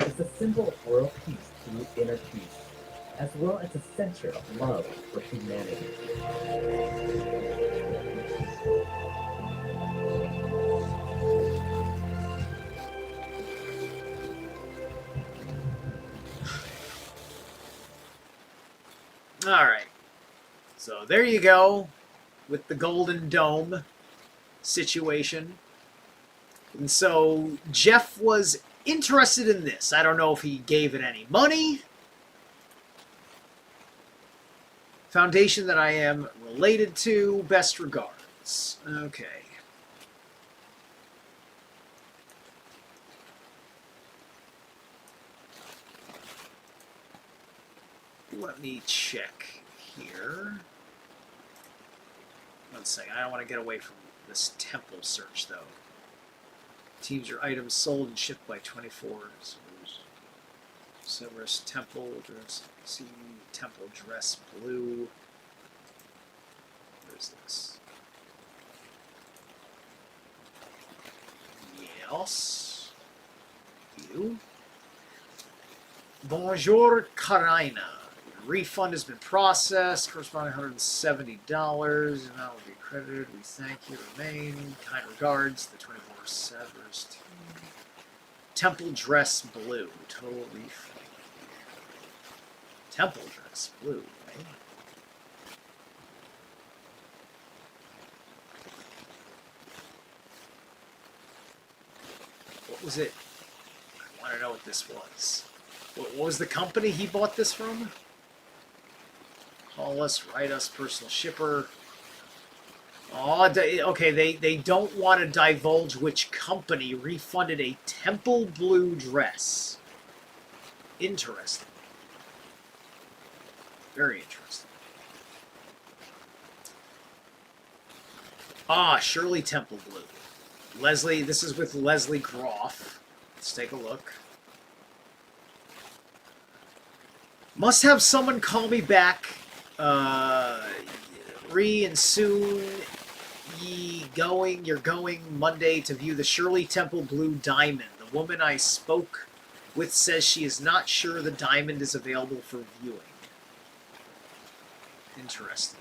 is a symbol of world peace through inner peace, as well as a center of love for humanity. Alright. So there you go with the Golden Dome situation. And so Jeff was interested in this. I don't know if he gave it any money. Foundation that I am related to. Best regards. Okay. Let me check here. One second. I don't want to get away from this temple search, though. Teams or items sold and shipped by 24s. Silver's temple dress. See, temple dress blue. Where's this? Yes. You. Bonjour, Karina. Refund has been processed, corresponding $170, and that will be credited. We thank you. Remain. Kind regards, the 24 Severs team. Temple dress blue. Total refund. Temple dress blue, right? What was it? I want to know what this was. What was the company he bought this from? Call us, write us, personal shipper. Oh, okay, they don't want to divulge which company refunded a temple blue dress. Interesting. Very interesting. Ah, Shirley Temple Blue. Leslie, this is with Leslie Groff. Let's take a look. Must have someone call me back. And soon you're going Monday to view the Shirley Temple Blue Diamond. The woman I spoke with says she is not sure the diamond is available for viewing. Interesting.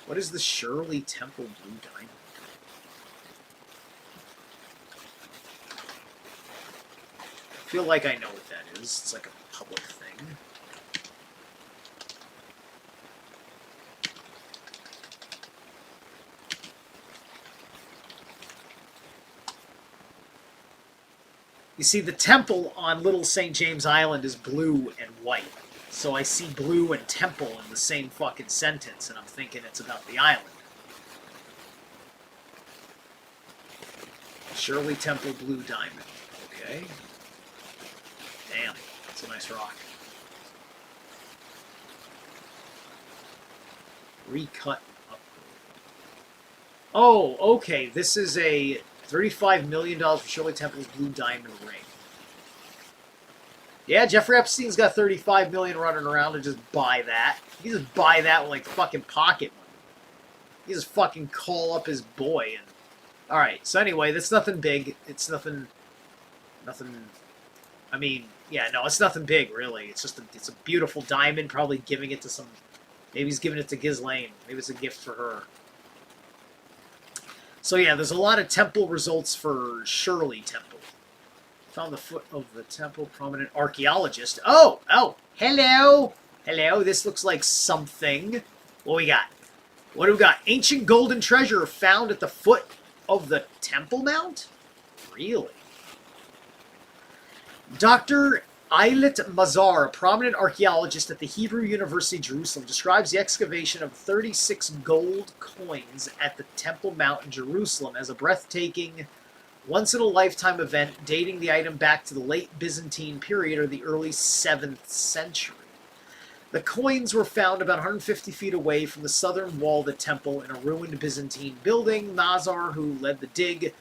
What is the Shirley Temple Blue Diamond? I feel like I know what that is. It's like a public thing. You see, the temple on Little St. James Island is blue and white. So I see blue and temple in the same fucking sentence, and I'm thinking it's about the island. Shirley Temple Blue Diamond. Okay. Damn, that's a nice rock. Recut upgrade. Oh, okay. This is a $35 million for Shirley Temple's Blue Diamond ring. Yeah, Jeffrey Epstein's got $35 million running around to just buy that. He just buy that with like fucking pocket money. He just fucking call up his boy and. All right. So anyway, that's nothing big. It's nothing. I mean, yeah, no, it's nothing big really. It's just it's a beautiful diamond. Probably giving it to some. Maybe he's giving it to Ghislaine. Maybe it's a gift for her. So yeah, there's a lot of temple results for Shirley Temple. Found the foot of the temple, prominent archaeologist. Oh, hello. This looks like something. What we got? What do we got? Ancient golden treasure found at the foot of the Temple Mount? Really? Dr. Eilit Mazar, a prominent archaeologist at the Hebrew University Jerusalem, describes the excavation of 36 gold coins at the Temple Mount in Jerusalem as a breathtaking, once-in-a-lifetime event dating the item back to the late Byzantine period or the early 7th century. The coins were found about 150 feet away from the southern wall of the temple in a ruined Byzantine building. Mazar, who led the dig,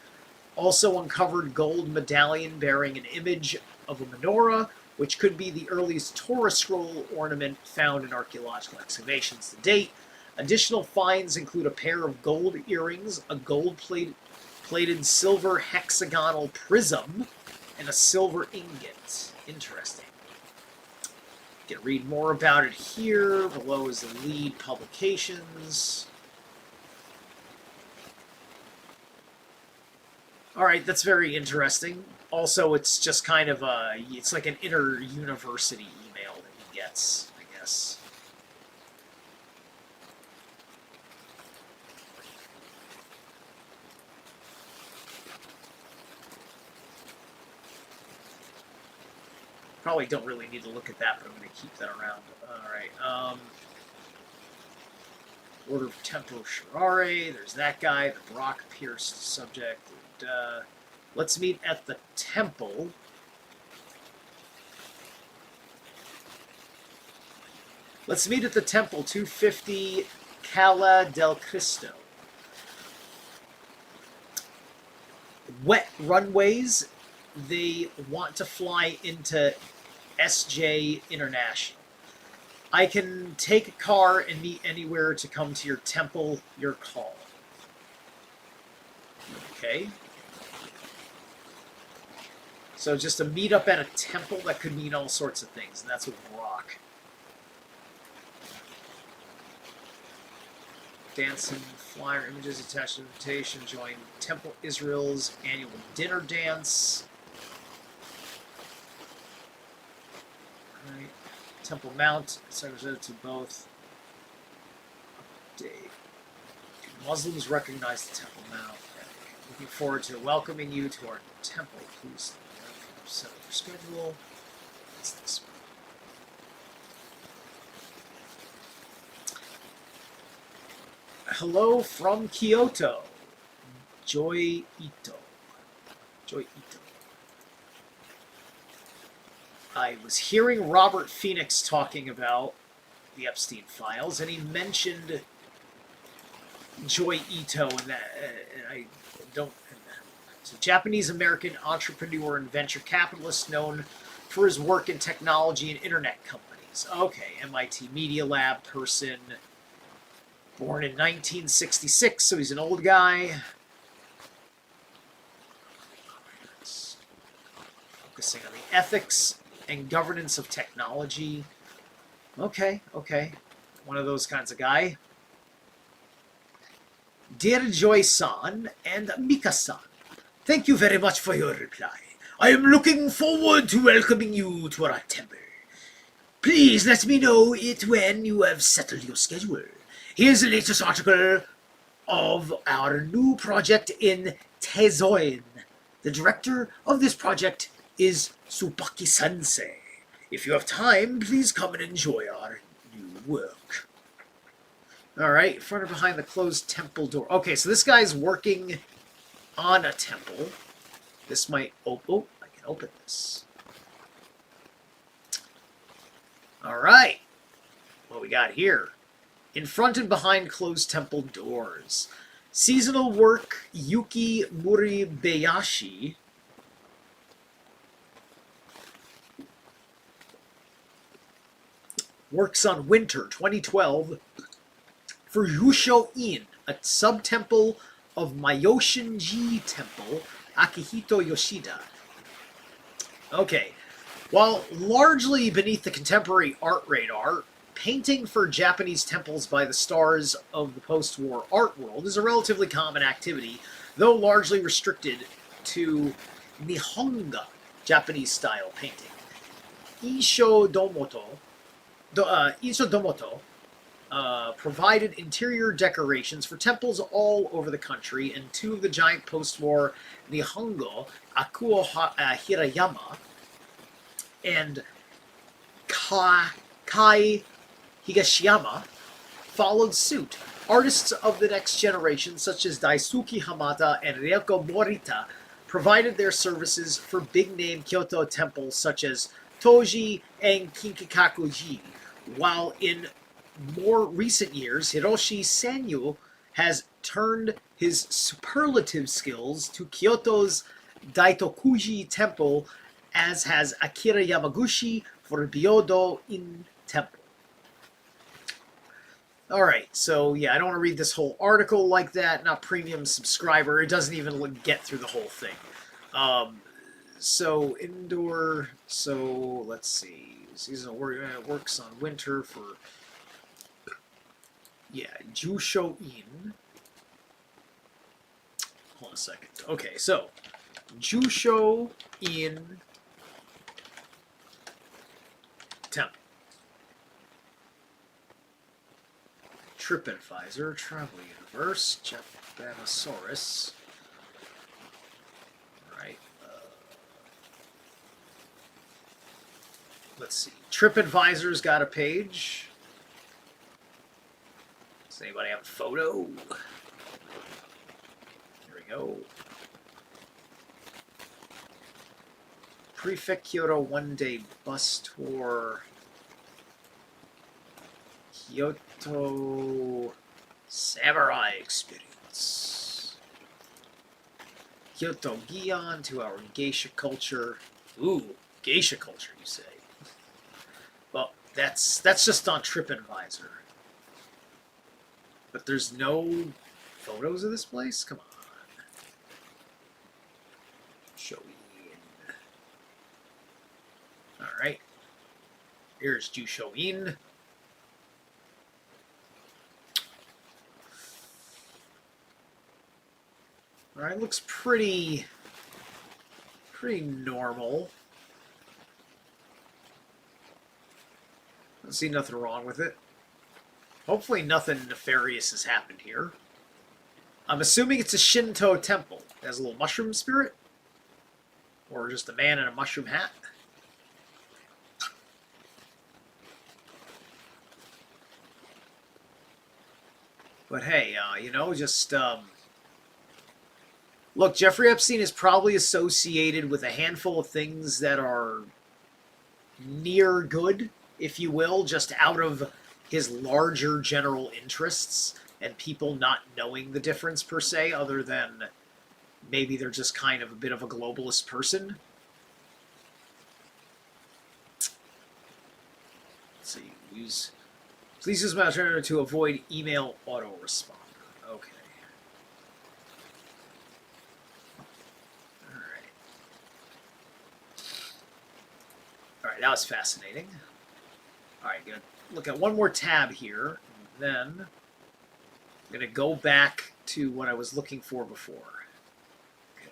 also uncovered gold medallion bearing an image of a menorah, which could be the earliest Torah scroll ornament found in archaeological excavations to date. Additional finds include a pair of gold earrings, a gold-plated silver hexagonal prism, and a silver ingot. Interesting. You can read more about it here. Below is the lead publications. All right, that's very interesting. Also, it's just kind of it's like an inter-university email that he gets, I guess. Probably don't really need to look at that, but I'm going to keep that around. All right. Order of Tempo Sharare. There's that guy, the rock-pierced subject. And, let's meet at the temple. Let's meet at the temple, 250 Cala del Cristo. Wet runways. They want to fly into SJ International. I can take a car and meet anywhere to come to your temple, your call. Okay. So just a meetup at a temple, that could mean all sorts of things, and that's with rock. Dancing, flyer, images attached to invitation, join Temple Israel's annual dinner dance. Right. Temple Mount, secretary to both. Update. Muslims recognize the Temple Mount. Looking forward to welcoming you to our temple. Please set up your schedule. What's this one? Hello from Kyoto. Joy Ito. I was hearing Robert Phoenix talking about the Epstein files, and he mentioned Joy Ito, and I don't. He's a Japanese-American entrepreneur and venture capitalist known for his work in technology and internet companies. Okay, MIT Media Lab person. Born in 1966, so he's an old guy. Focusing on the ethics and governance of technology. Okay. One of those kinds of guy. Dear Joy-san and Mika-san, thank you very much for your reply. I am looking forward to welcoming you to our temple. Please let me know it when you have settled your schedule. Here's the latest article of our new project in Tezoin. The director of this project is Tsubaki-sensei. If you have time, please come and enjoy our new work. Alright, in front or behind the closed temple door. Okay, so this guy's working on a temple. This might... Oh, I can open this. Alright. What we got here? In front and behind closed temple doors. Seasonal work, Yuki Muribayashi. Works on Winter 2012 for Yusho-in, a sub-temple of Myoshinji Temple, Akihito Yoshida. Okay, while largely beneath the contemporary art radar, painting for Japanese temples by the stars of the post-war art world is a relatively common activity, though largely restricted to Nihonga, Japanese-style painting. Isho Domoto provided interior decorations for temples all over the country, and two of the giant post-war Nihongo, Akuo Hirayama and Kai Higashiyama, followed suit. Artists of the next generation, such as Daisuke Hamada and Ryoko Morita, provided their services for big-name Kyoto temples such as Toji and Kinkikaku-ji, while in more recent years, Hiroshi Sanyu has turned his superlative skills to Kyoto's Daitokuji Temple, as has Akira Yamaguchi for Byodo-in Temple. Alright, so yeah, I don't want to read this whole article like that. Not premium subscriber. It doesn't even get through the whole thing. So, indoor... So, let's see. Seasonal works on winter for... Yeah, Jusho-in. Hold on a second. Okay, so, Jusho-in Temple. TripAdvisor, Travel Universe, Japanosaurus. Right. Let's see. TripAdvisor's got a page. Does anybody have a photo? Here we go. Prefect Kyoto one-day bus tour. Kyoto Samurai Experience. Kyoto Gion, 2-hour geisha culture. Ooh, geisha culture, you say? Well, that's just on TripAdvisor. But there's no photos of this place? Come on. Show in. Alright. Here's Jusho-in. Alright, looks pretty normal. Don't see nothing wrong with it. Hopefully nothing nefarious has happened here. I'm assuming it's a Shinto temple. It has a little mushroom spirit? Or just a man in a mushroom hat? But hey, you know, just... Look, Jeffrey Epstein is probably associated with a handful of things that are near good, if you will, just out of his larger general interests and people not knowing the difference per se, other than maybe they're just kind of a bit of a globalist person. Let's see. Please use my alternative to avoid email autoresponder. Okay. Alright. Alright, that was fascinating. Alright, gonna look at one more tab here, and then I'm gonna go back to what I was looking for before. Okay.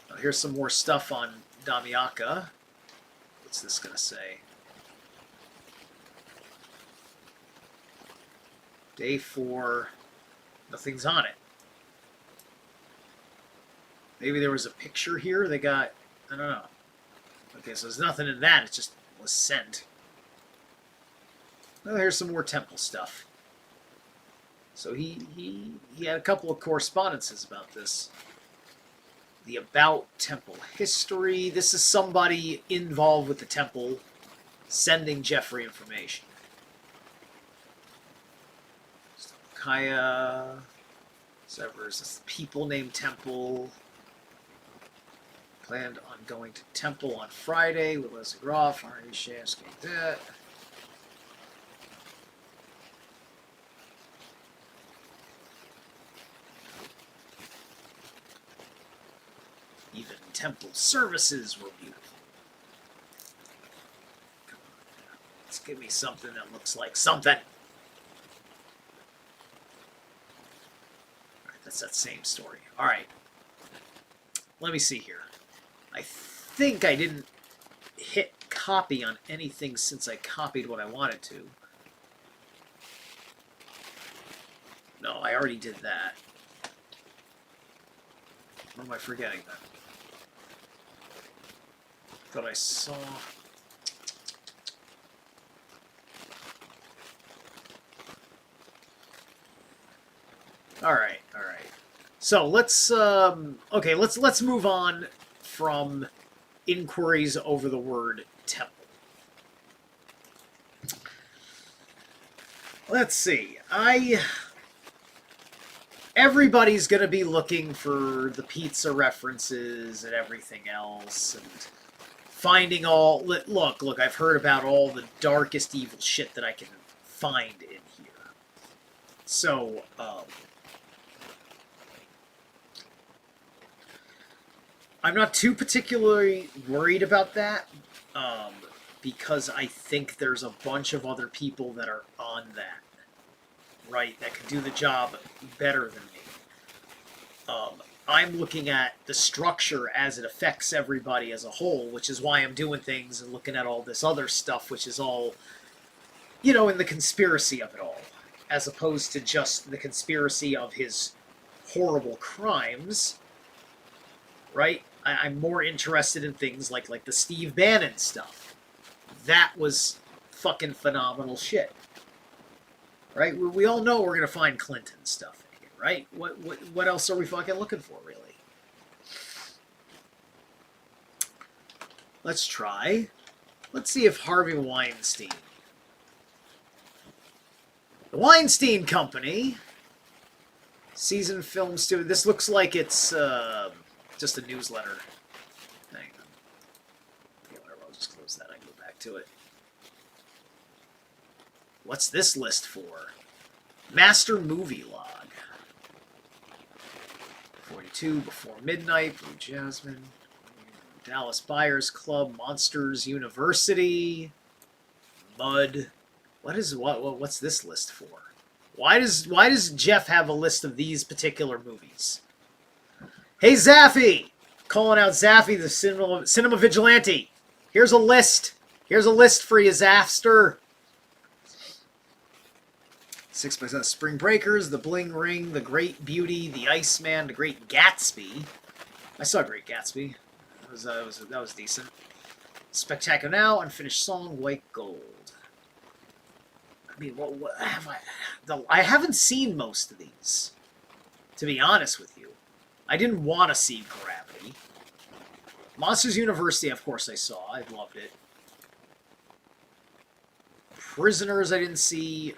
Now here's some more stuff on Damiaka. What's this gonna say? Day 4, nothing's on it. Maybe there was a picture here they got, I don't know. Okay, so there's nothing in that, it just was sent. Well, here's some more temple stuff. So he had a couple of correspondences about this. The about temple history. This is somebody involved with the temple sending Jeffrey information. Kaya, Severs, this people named Temple. Planned on going to Temple on Friday with Leslie Groff. Already asking that. Even Temple services were beautiful. Come on, let's give me something that looks like something. That's that same story. All right. Let me see here. I think I didn't hit copy on anything since I copied what I wanted to. No, I already did that. What am I forgetting then? Thought I saw... All right. So let's okay. Let's move on from inquiries over the word temple. Let's see. Everybody's gonna be looking for the pizza references and everything else, and finding all. Look. I've heard about all the darkest evil shit that I can find in here. So. I'm not too particularly worried about that, because I think there's a bunch of other people that are on that, right, that can do the job better than me. I'm looking at the structure as it affects everybody as a whole, which is why I'm doing things and looking at all this other stuff, which is all, in the conspiracy of it all, as opposed to just the conspiracy of his horrible crimes, right? I'm more interested in things like the Steve Bannon stuff. That was fucking phenomenal shit. Right? We all know we're going to find Clinton stuff in here, right? What else are we fucking looking for, really? Let's try. Let's see if Harvey Weinstein. The Weinstein Company. Season film studio. This looks like it's... just a newsletter. Hang on. Yeah, whatever, I'll just close that. I can go back to it. What's this list for? Master Movie Log. 42, Before Midnight, Blue Jasmine, Dallas Buyers Club, Monsters University, Mud. What's this list for? Why does Jeff have a list of these particular movies? Hey, Zaffy! Calling out Zaffy, the cinema vigilante. Here's a list. Here's a list for you, Zafster. 6x Spring Breakers, The Bling Ring, The Great Beauty, The Iceman, The Great Gatsby. I saw Great Gatsby. That was decent. Spectacular Now, Unfinished Song, White Gold. I mean, what have I haven't seen most of these, to be honest with you. I didn't want to see Gravity. Monsters University, of course I saw. I loved it. Prisoners I didn't see.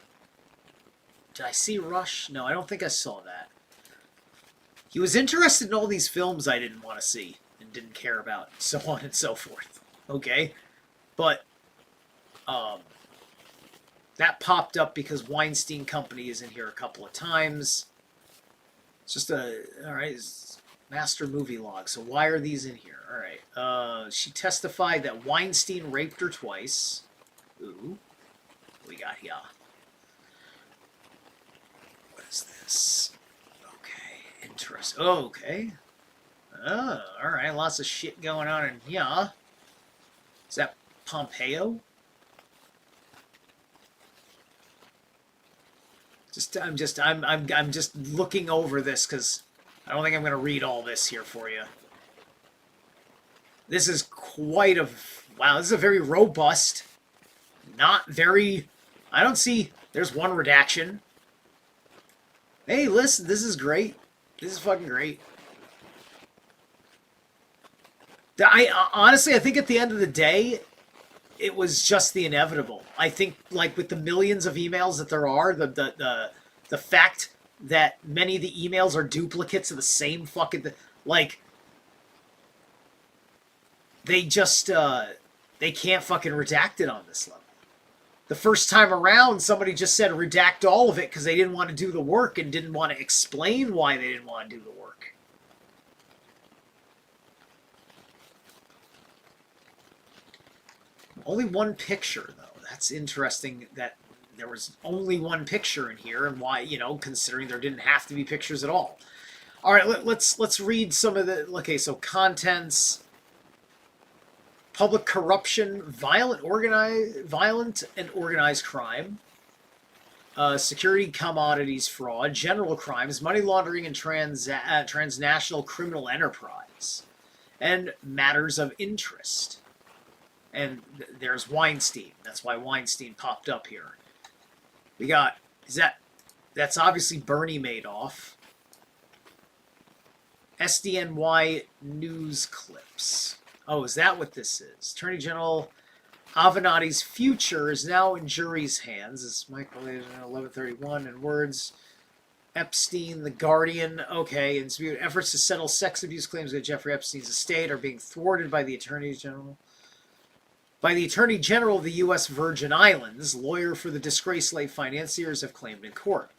Did I see Rush? No, I don't think I saw that. He was interested in all these films I didn't want to see and didn't care about, so on and so forth. Okay? But that popped up because Weinstein Company is in here a couple of times. It's just all right, it's master movie log. So why are these in here? All right. She testified that Weinstein raped her twice. Ooh. What we got here? What is this? Okay. Interesting. Oh, okay. Oh, all right. Lots of shit going on in here. Is that Pompeo? I'm just looking over this because I don't think I'm going to read all this here for you. This is quite a... Wow, this is a very robust, not very... I don't see... There's one redaction. Hey, listen, this is great. This is fucking great. Honestly, I think at the end of the day, it was just the inevitable. I think, like, with the millions of emails that there are, the fact that many of the emails are duplicates of the same fucking... Like, they just, they can't fucking redact it on this level. The first time around, somebody just said redact all of it because they didn't want to do the work and didn't want to explain why they didn't want to do the work. Only one picture, though. That's interesting that there was only one picture in here, and why, you know, considering there didn't have to be pictures at all. All right, let's read some of the... Okay, so contents... Public corruption, violent and organized crime, security commodities fraud, general crimes, money laundering and transnational criminal enterprise, and matters of interest. And there's Weinstein. That's why Weinstein popped up here. We got, that's obviously Bernie Madoff. SDNY news clips. Oh, is that what this is? Attorney General Avenatti's future is now in jury's hands. This is Michael 1131 in words. Epstein, The Guardian. Okay, in dispute, efforts to settle sex abuse claims against Jeffrey Epstein's estate are being thwarted by the Attorney General. By the Attorney General of the U.S. Virgin Islands, lawyer for the disgraced slave financiers have claimed in court.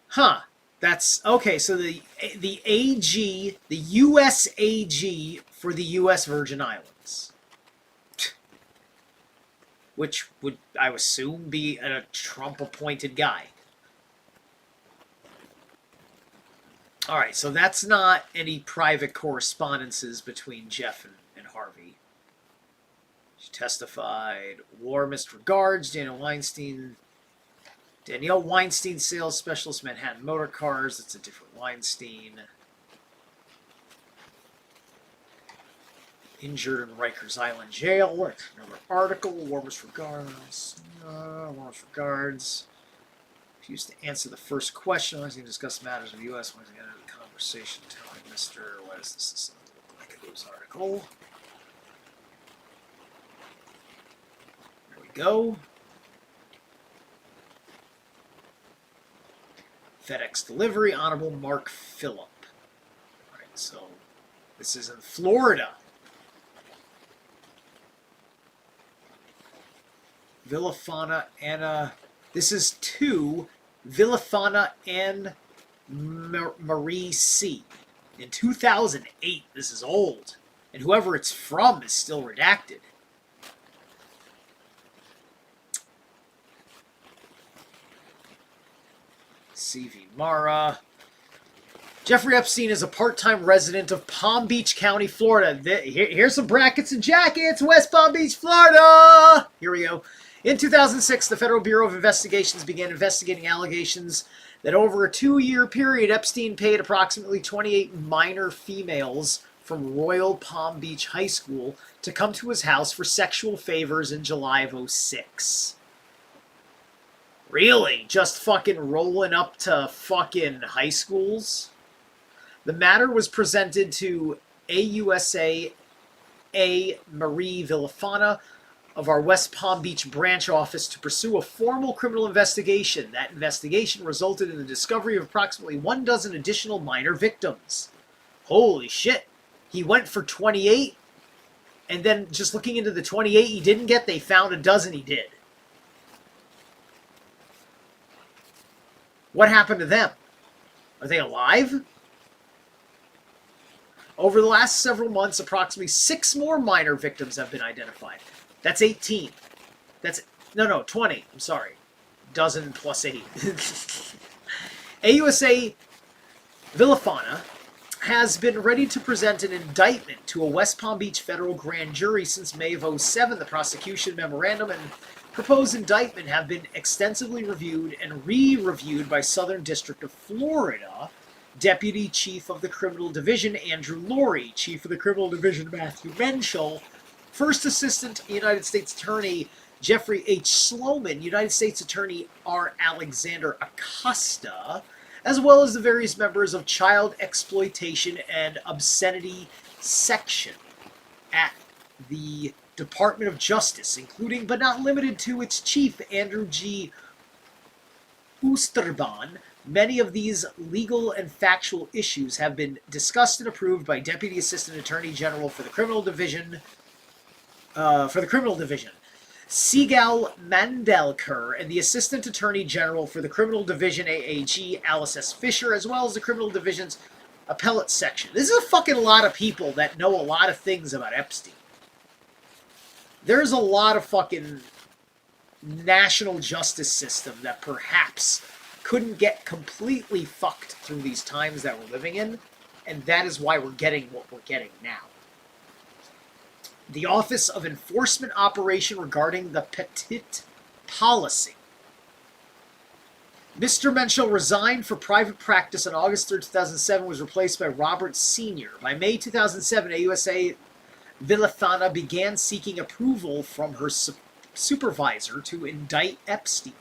Huh. That's okay. So the AG, the U.S. AG for the U.S. Virgin Islands, which would, I assume, be a Trump-appointed guy. All right, so that's not any private correspondences between Jeff and Harvey. She testified. Warmest regards, Danielle Weinstein, sales specialist, Manhattan Motor Cars. That's a different Weinstein. Injured in Rikers Island jail. Another article. Warmest regards. Warmest regards. Refused to answer the first question. Weinstein discuss matters of the U.S. Weinstein got into the conversation telling Mr. What is this? This doesn't look like a news article. There we go. FedEx delivery, Honorable Mark Phillip. All right, so this is in Florida. Villafana Anna. This is to Villafana and Marie C. In 2008. This is old. And whoever it's from is still redacted. C.V. Mara. Jeffrey Epstein is a part-time resident of Palm Beach County, Florida. Here's some brackets and jackets. West Palm Beach, Florida. Here we go. In 2006, the Federal Bureau of Investigations began investigating allegations that over a 2-year period, Epstein paid approximately 28 minor females from Royal Palm Beach High School to come to his house for sexual favors in July of 2006. Really? Just fucking rolling up to fucking high schools? The matter was presented to AUSA A. Marie Villafana of our West Palm Beach branch office to pursue a formal criminal investigation. That investigation resulted in the discovery of approximately 12 additional minor victims. Holy shit. He went for 28? And then just looking into the 28 he didn't get, they found a dozen he did. What happened to them? Are they alive? Over the last several months, approximately 6 more minor victims have been identified. That's 18. That's... No, 20. I'm sorry. Dozen plus 8. AUSA Villafana has been ready to present an indictment to a West Palm Beach federal grand jury since May of 2007. The prosecution memorandum and proposed indictment have been extensively reviewed and re-reviewed by Southern District of Florida Deputy Chief of the Criminal Division Andrew Laurie, Chief of the Criminal Division Matthew Menschel, First Assistant United States Attorney Jeffrey H. Sloman, United States Attorney R. Alexander Acosta, as well as the various members of Child Exploitation and Obscenity Section at the Department of Justice, including but not limited to its chief, Andrew G. Oosterban. Many of these legal and factual issues have been discussed and approved by Deputy Assistant Attorney General for the Criminal Division, Sigal Mandelker, and the Assistant Attorney General for the Criminal Division, AAG, Alice S. Fisher, as well as the Criminal Division's Appellate Section. This is a fucking lot of people that know a lot of things about Epstein. There's a lot of fucking national justice system that perhaps couldn't get completely fucked through these times that we're living in, and that is why we're getting what we're getting now. The Office of Enforcement Operation regarding the Petit Policy. Mr. Menschel resigned for private practice on August 3, 2007, was replaced by Robert Sr. By May 2007, AUSA Villafana began seeking approval from her supervisor to indict Epstein.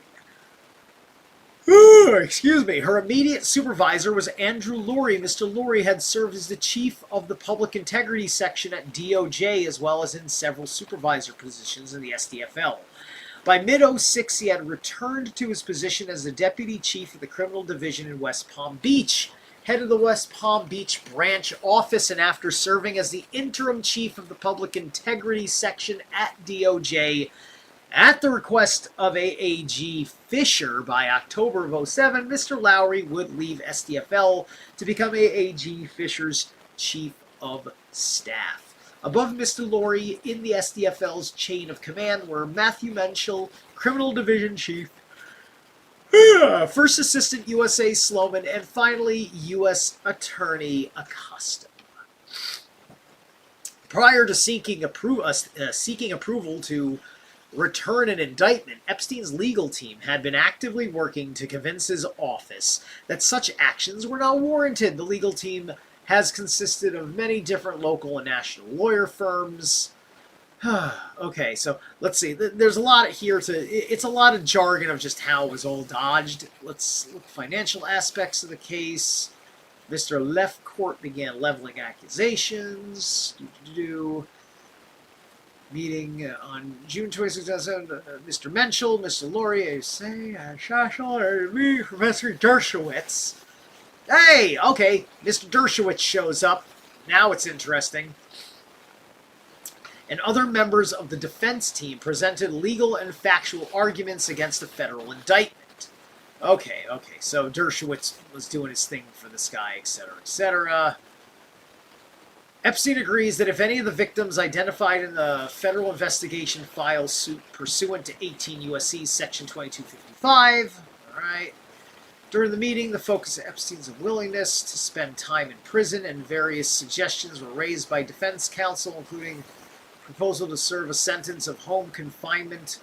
Excuse me. Her immediate supervisor was Andrew Laurie. Mr. Laurie had served as the chief of the Public Integrity Section at DOJ, as well as in several supervisor positions in the SDFL. By mid-06, he had returned to his position as the deputy chief of the Criminal Division in West Palm Beach, head of the West Palm Beach branch office, and after serving as the interim chief of the Public Integrity Section at DOJ, at the request of AAG Fisher, by October of 2007, Mr. Lowry would leave SDFL to become AAG Fisher's chief of staff. Above Mr. Lowry in the SDFL's chain of command were Matthew Menschel, Criminal Division Chief, First Assistant USA Sloman, and finally U.S. Attorney Acosta. Prior to seeking approval to return an indictment, Epstein's legal team had been actively working to convince his office that such actions were not warranted. The legal team has consisted of many different local and national lawyer firms. Okay, so let's see. There's a lot here it's a lot of jargon of just how it was all dodged. Let's look at financial aspects of the case. Mr. Lefcourt began leveling accusations. Meeting on June 26, 2007, Mr. Menschel, Mr. Laurie, me, Professor Dershowitz. Hey, okay, Mr. Dershowitz shows up. Now it's interesting. And other members of the defense team presented legal and factual arguments against the federal indictment. Okay, so Dershowitz was doing his thing for this guy, etc., etc. Epstein agrees that if any of the victims identified in the federal investigation files suit pursuant to 18 U.S.C. Section 2255, all right. During the meeting, the focus of Epstein's willingness to spend time in prison, and various suggestions were raised by defense counsel, including proposal to serve a sentence of home confinement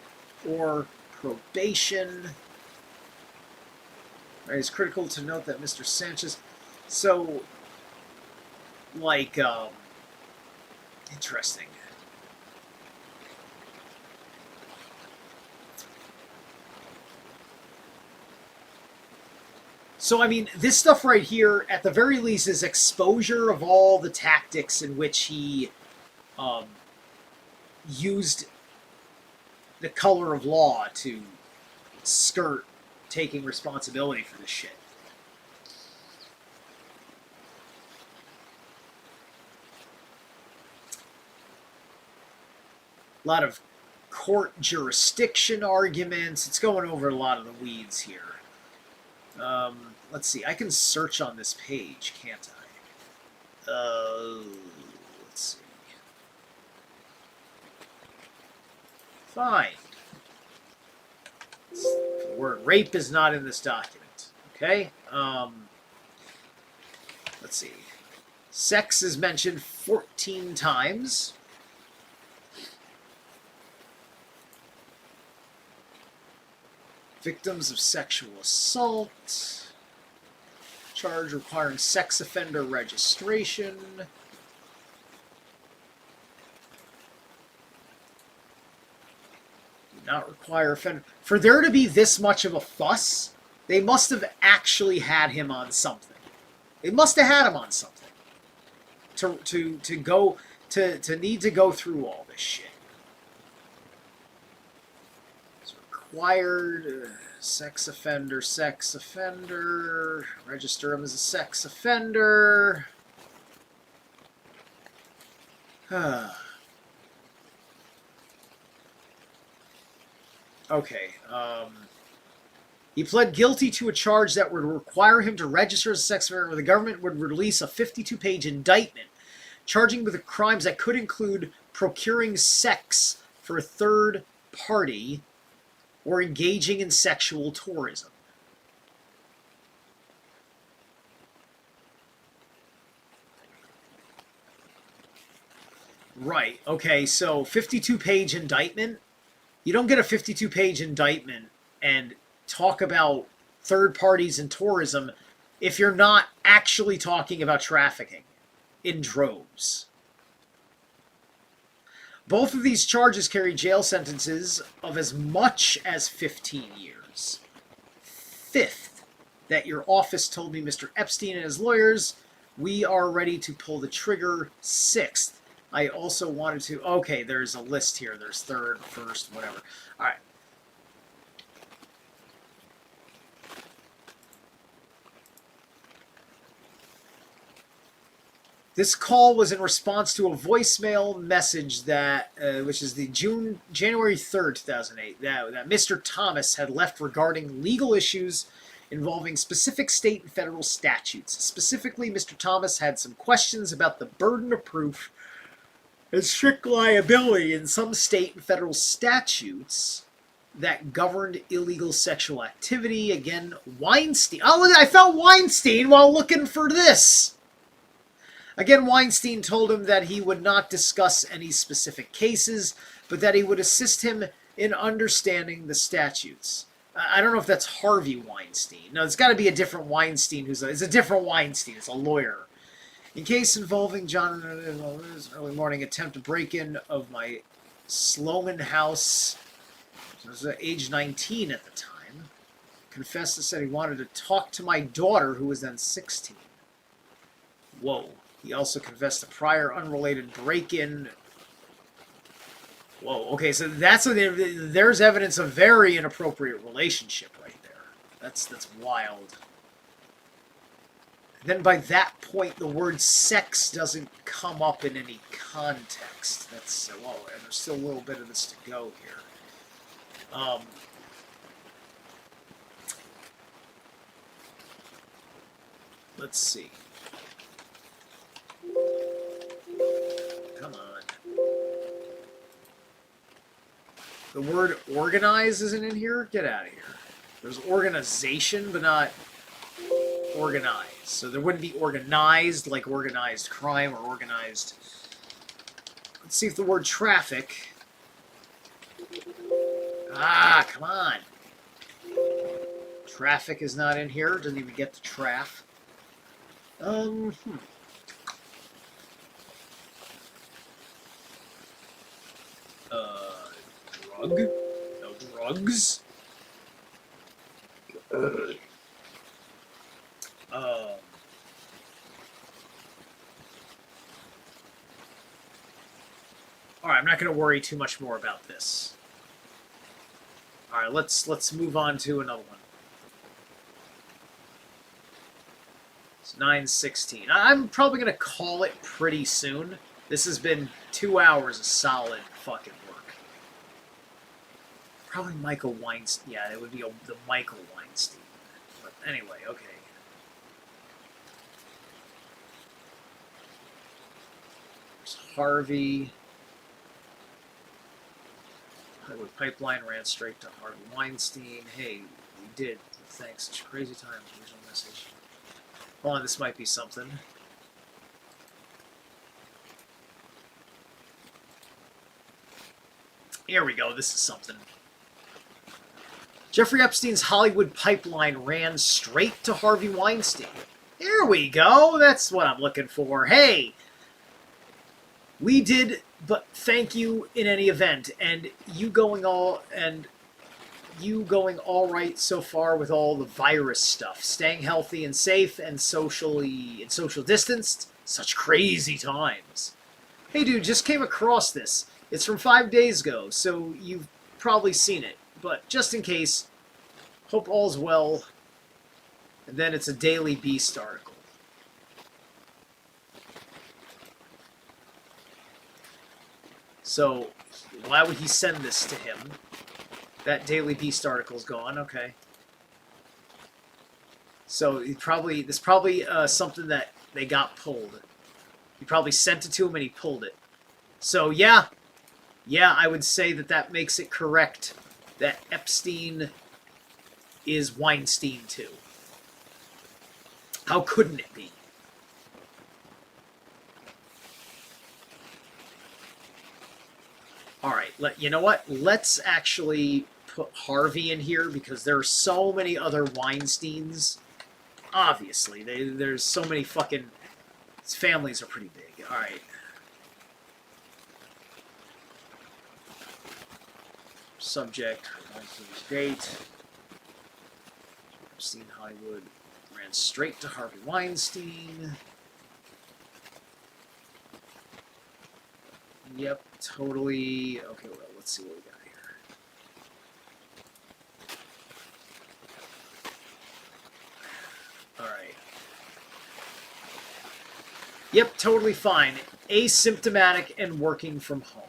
or probation. Right, it's critical to note that Mr. Sanchez... So... interesting. So, I mean, this stuff right here, at the very least, is exposure of all the tactics in which he used the color of law to skirt taking responsibility for this shit. A lot of court jurisdiction arguments. It's going over a lot of the weeds here. Let's see. I can search on this page, can't I? Let's see. Fine. The word rape is not in this document. Okay? Let's see. Sex is mentioned 14 times. Victims of sexual assault. Charge requiring sex offender registration. Do not require offender. For there to be this much of a fuss, they must have actually had him on something. They must have had him on something. To need to go through all this shit. It's required sex offender, register him as a sex offender. Okay. He pled guilty to a charge that would require him to register as a sex offender, where the government would release a 52-page indictment charging with the crimes that could include procuring sex for a third party or engaging in sexual tourism. Right. Okay, so 52-page indictment. You don't get a 52-page indictment and talk about third parties and tourism if you're not actually talking about trafficking in droves. Both of these charges carry jail sentences of as much as 15 years. Fifth, that your office told me Mr. Epstein and his lawyers, we are ready to pull the trigger. Sixth, I also wanted to... Okay, there's a list here. There's third, first, whatever. All right. This call was in response to a voicemail message that, which is the January 3rd, 2008, that Mr. Thomas had left regarding legal issues involving specific state and federal statutes. Specifically, Mr. Thomas had some questions about the burden of proof and strict liability in some state and federal statutes that governed illegal sexual activity. Again, Weinstein. Oh, I found Weinstein while looking for this. Again, Weinstein told him that he would not discuss any specific cases, but that he would assist him in understanding the statutes. I don't know if that's Harvey Weinstein. No, it's got to be a different Weinstein. It's a different Weinstein. It's a lawyer. In case involving John early morning attempt to break in of my Sloman house, I was age 19 at the time, confessed and said he wanted to talk to my daughter, who was then 16. Whoa. He also confessed to prior unrelated break-in. Whoa, okay, so there's evidence of very inappropriate relationship right there. That's wild. Then by that point, the word sex doesn't come up in any context. That's, whoa, and there's still a little bit of this to go here. Let's see. Come on. The word organize isn't in here? Get out of here. There's organization, but not organized. So there wouldn't be organized like organized crime or organized... Let's see if the word traffic... Ah, come on. Traffic is not in here. Doesn't even get the traff. Drug? No drugs? Alright, I'm not going to worry too much more about this. Alright, let's move on to another one. It's 9:16. I'm probably going to call it pretty soon. This has been 2 hours of solid fucking work. Probably Michael Weinstein. Yeah, it would be the Michael Weinstein. But anyway, okay. There's Harvey. Hollywood Pipeline ran straight to Harvey Weinstein. Hey, we did. Thanks. Such a crazy time. Original message. Hold on, this might be something. Here we go. This is something. Jeffrey Epstein's Hollywood Pipeline ran straight to Harvey Weinstein. Here we go. That's what I'm looking for. Hey, we did, but thank you in any event. And you going all right so far with all the virus stuff, staying healthy and safe and social distanced. Such crazy times. Hey, dude, just came across this. It's from 5 days ago, so you've probably seen it. But just in case, hope all's well. And then it's a Daily Beast article. So, why would he send this to him? That Daily Beast article's gone. Okay. So this probably something that they got pulled. He probably sent it to him and he pulled it. So yeah, I would say that makes it correct that Epstein is Weinstein too. How couldn't it be? All right, you know what? Let's actually put Harvey in here because there are so many other Weinsteins. Obviously, there's so many fucking... His families are pretty big. All right. Subject, date. Epstein Hollywood ran straight to Harvey Weinstein. Yep, totally. Okay, well, let's see what we got here. All right. Yep, totally fine. Asymptomatic and working from home.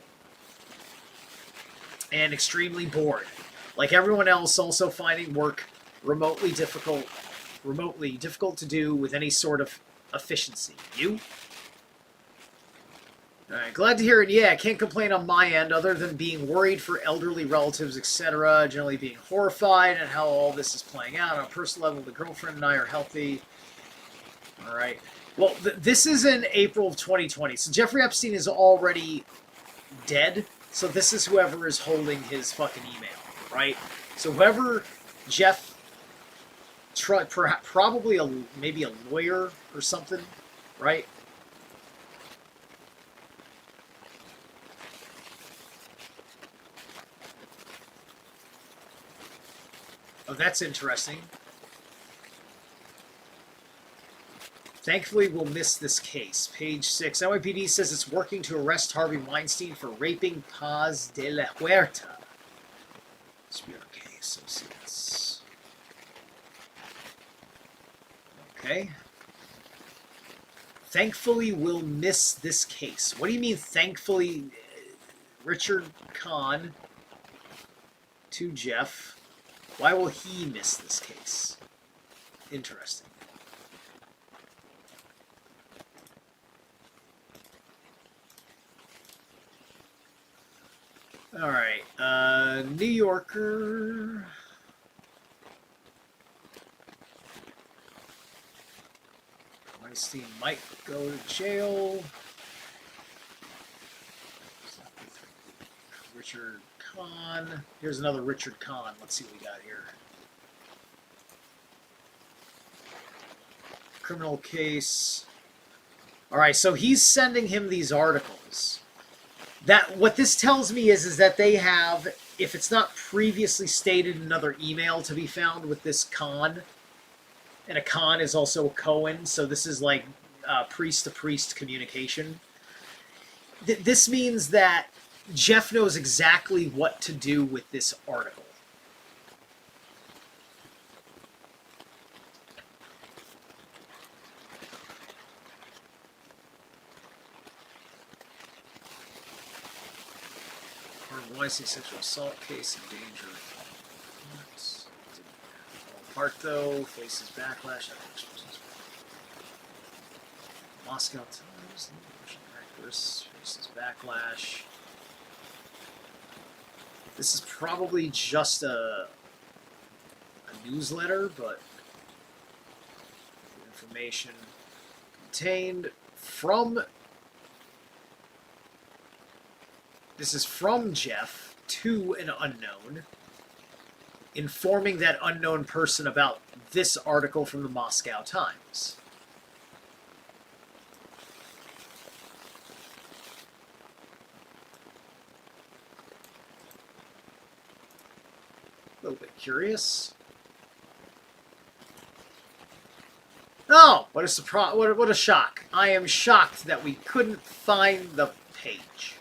And extremely bored. Like everyone else, also finding work remotely difficult to do with any sort of efficiency. You? Alright, glad to hear it. Yeah, I can't complain on my end other than being worried for elderly relatives, etc. Generally being horrified at how all this is playing out. On a personal level, the girlfriend and I are healthy. Alright. Well, this is in April of 2020. So Jeffrey Epstein is already dead. So this is whoever is holding his fucking email, right? So whoever Jeff, probably maybe a lawyer or something, right? Oh, that's interesting. Thankfully, we'll miss this case. Page 6. NYPD says it's working to arrest Harvey Weinstein for raping Paz de la Huerta. SBRK Associates. Okay. Thankfully, we'll miss this case. What do you mean, thankfully? Richard Kahn to Jeff. Why will he miss this case? Interesting. All right, New Yorker. Weinstein might go to jail. Richard Kahn. Here's another Richard Kahn. Let's see what we got here. Criminal case. All right, so he's sending him these articles. What this tells me is that they have, if it's not previously stated, another email to be found with this Khan. And a Khan is also a Cohen, so this is like priest-to-priest communication. This means that Jeff knows exactly what to do with this article. Weinstein sexual assault case in danger. Apart though, faces backlash. Moscow Times, actress faces backlash. This is probably just a newsletter, but information contained from. This is from Jeff to an unknown, informing that unknown person about this article from the Moscow Times. A little bit curious. Oh, what a surprise! What a shock! I am shocked that we couldn't find the page.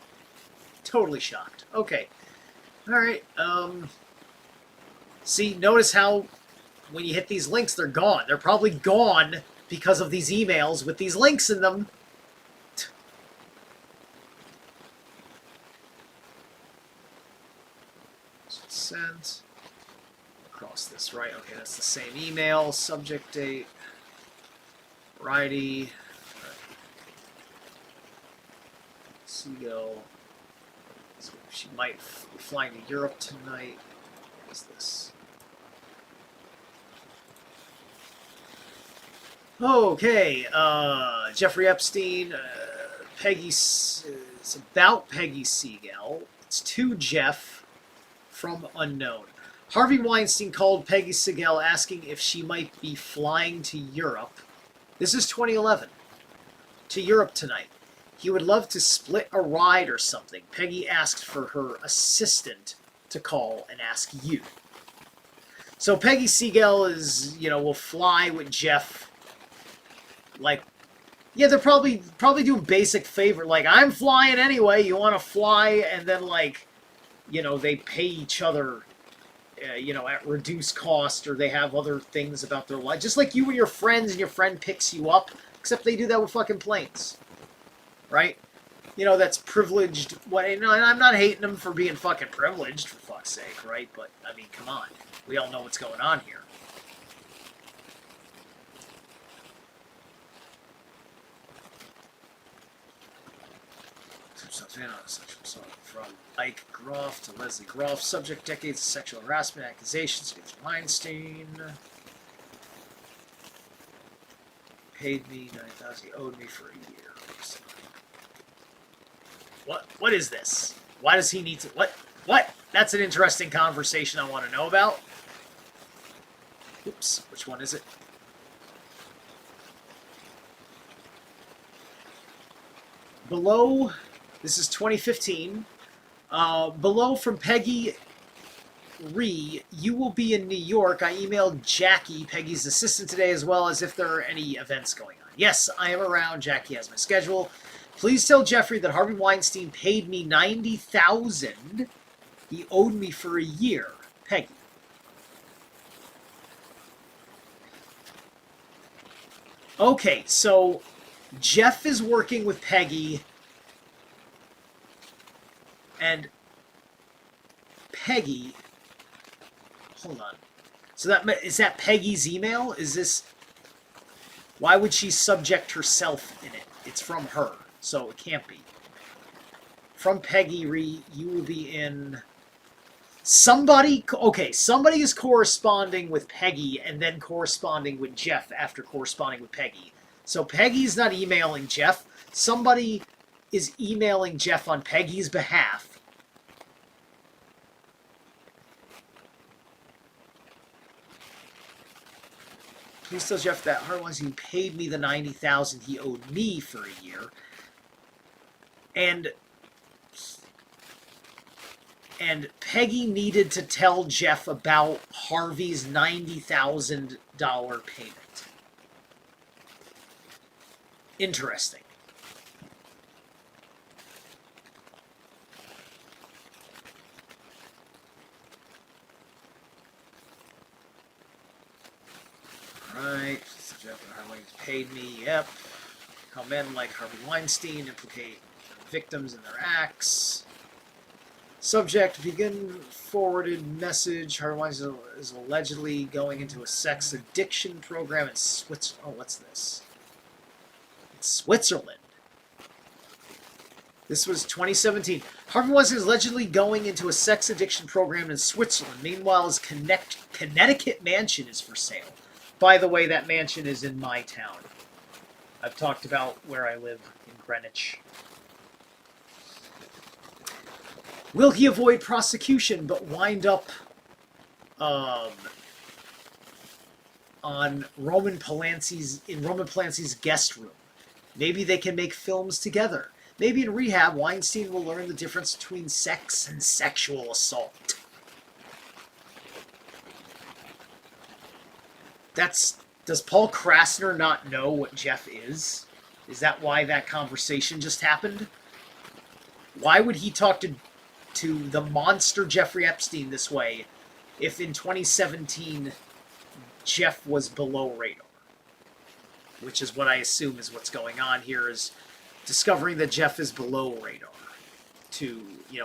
Totally shocked. Okay. Alright, see, notice how when you hit these links, they're gone. They're probably gone because of these emails with these links in them. Sent. Across this, right? Okay, that's the same email. Subject date. Variety. Seagull. So she might be flying to Europe tonight. What is this? Okay, Jeffrey Epstein, Peggy. It's about Peggy Seagull. It's to Jeff from unknown. Harvey Weinstein called Peggy Seagull asking if she might be flying to Europe. This is 2011. To Europe tonight. He would love to split a ride or something. Peggy asked for her assistant to call and ask you. So Peggy Seagull is, will fly with Jeff. Like, yeah, they're probably doing basic favor. Like, I'm flying anyway. You want to fly? And then, like, they pay each other, at reduced cost, or they have other things about their life. Just like you and your friends, and your friend picks you up. Except they do that with fucking planes. Right? That's privileged. And I'm not hating them for being fucking privileged, for fuck's sake, right? But, I mean, come on. We all know what's going on here. From Ike Groff to Leslie Groff. Subject: decades of sexual harassment accusations against Weinstein. Paid me $9,000. He owed me for a year. What is this? Why does he need to... What? That's an interesting conversation I want to know about. Oops. Which one is it? Below... This is 2015. Below from Peggy Ree, you will be in New York. I emailed Jackie, Peggy's assistant, today, as well as if there are any events going on. Yes, I am around. Jackie has my schedule. Please tell Jeffrey that Harvey Weinstein paid me $90,000. He owed me for a year. Peggy. Okay, so Jeff is working with Peggy, and Peggy... Hold on. So is that Peggy's email? Is this... Why would she subject herself in it? It's from her, so it can't be. From Peggy Ree, you will be in... Somebody is corresponding with Peggy and then corresponding with Jeff after corresponding with Peggy. So Peggy's not emailing Jeff. Somebody is emailing Jeff on Peggy's behalf. Please tell Jeff that Harvey Weinstein paid me the $90,000 he owed me for a year. And Peggy needed to tell Jeff about Harvey's $90,000 payment. Interesting. Alright, Jeff and Harvey paid me, yep. How men like Harvey Weinstein implicate victims in their acts. Subject, begin forwarded message. Harvey Weinstein is allegedly going into a sex addiction program in Switzerland. Oh, what's this? It's Switzerland. This was 2017. Harvey Weinstein is allegedly going into a sex addiction program in Switzerland. Meanwhile, his Connecticut mansion is for sale. By the way, that mansion is in my town. I've talked about where I live in Greenwich. Will he avoid prosecution but wind up on Roman Polanski's guest room? Maybe they can make films together. Maybe in rehab, Weinstein will learn the difference between sex and sexual assault. Does Paul Krasner not know what Jeff is? Is that why that conversation just happened? Why would he talk to the monster Jeffrey Epstein this way if in 2017 Jeff was below radar? Which is what I assume is what's going on here, is discovering that Jeff is below radar.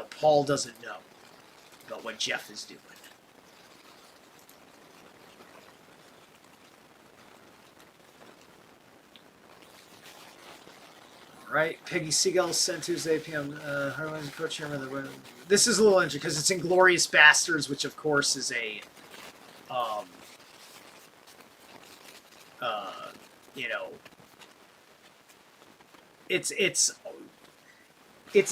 Paul doesn't know about what Jeff is doing. Right, Peggy Seagull sent Tuesday p.m. Harlan's co-chairman of the. This is a little interesting because it's Inglorious Bastards, which of course is a, it's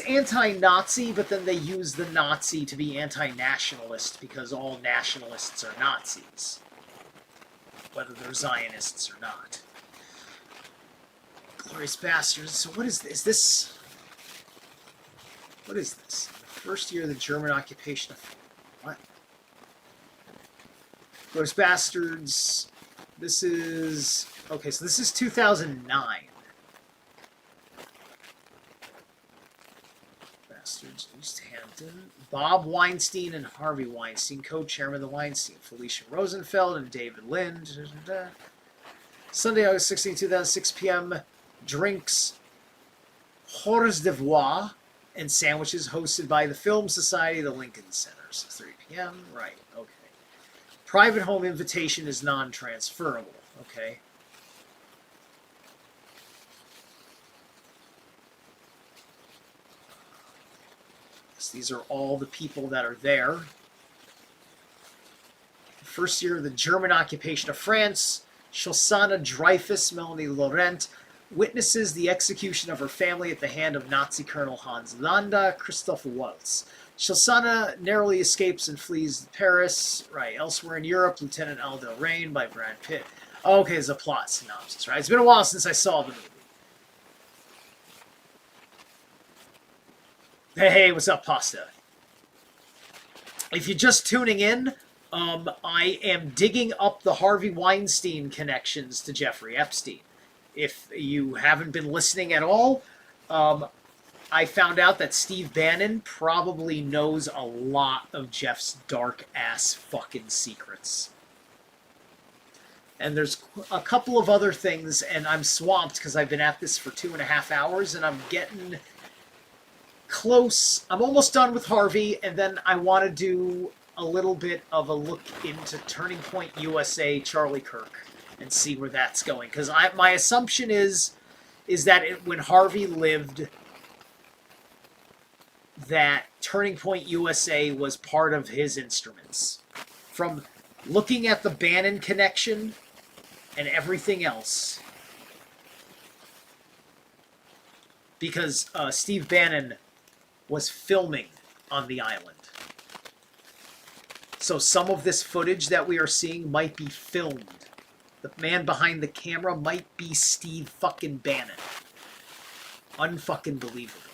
anti-Nazi, but then they use the Nazi to be anti-nationalist because all nationalists are Nazis, whether they're Zionists or not. Glorious Bastards. So what is this? What is this? First year of the German occupation of... What? Glorious Bastards. This is... Okay, so this is 2009. Bastards. East Hampton. Bob Weinstein and Harvey Weinstein, co-chairman of the Weinstein. Felicia Rosenfeld and David Lind. Sunday, August 16, 2006 p.m. Drinks, hors d'oeuvre, and sandwiches hosted by the Film Society of the Lincoln Center. So 3 p.m. Right, okay. Private home invitation is non-transferable. Okay. So these are all the people that are there. First year of the German occupation of France, Shoshana Dreyfus, Melanie Laurent, witnesses the execution of her family at the hand of Nazi Colonel Hans Landa, Christoph Waltz. Shoshana narrowly escapes and flees Paris. Right, elsewhere in Europe, Lieutenant Aldo Rain by Brad Pitt. Okay, there's a plot synopsis, right? It's been a while since I saw the movie. Hey, what's up, Pasta? If you're just tuning in, I am digging up the Harvey Weinstein connections to Jeffrey Epstein. If you haven't been listening at all, I found out that Steve Bannon probably knows a lot of Jeff's dark-ass fucking secrets. And there's a couple of other things, and I'm swamped because I've been at this for 2.5 hours, and I'm getting close. I'm almost done with Harvey, and then I want to do a little bit of a look into Turning Point USA, Charlie Kirk, and see where that's going. Because my assumption is that when Harvey lived, that Turning Point USA was part of his instruments. From looking at the Bannon connection and everything else. Because Steve Bannon was filming on the island. So some of this footage that we are seeing might be filmed. The man behind the camera might be Steve fucking Bannon. Unfucking believable.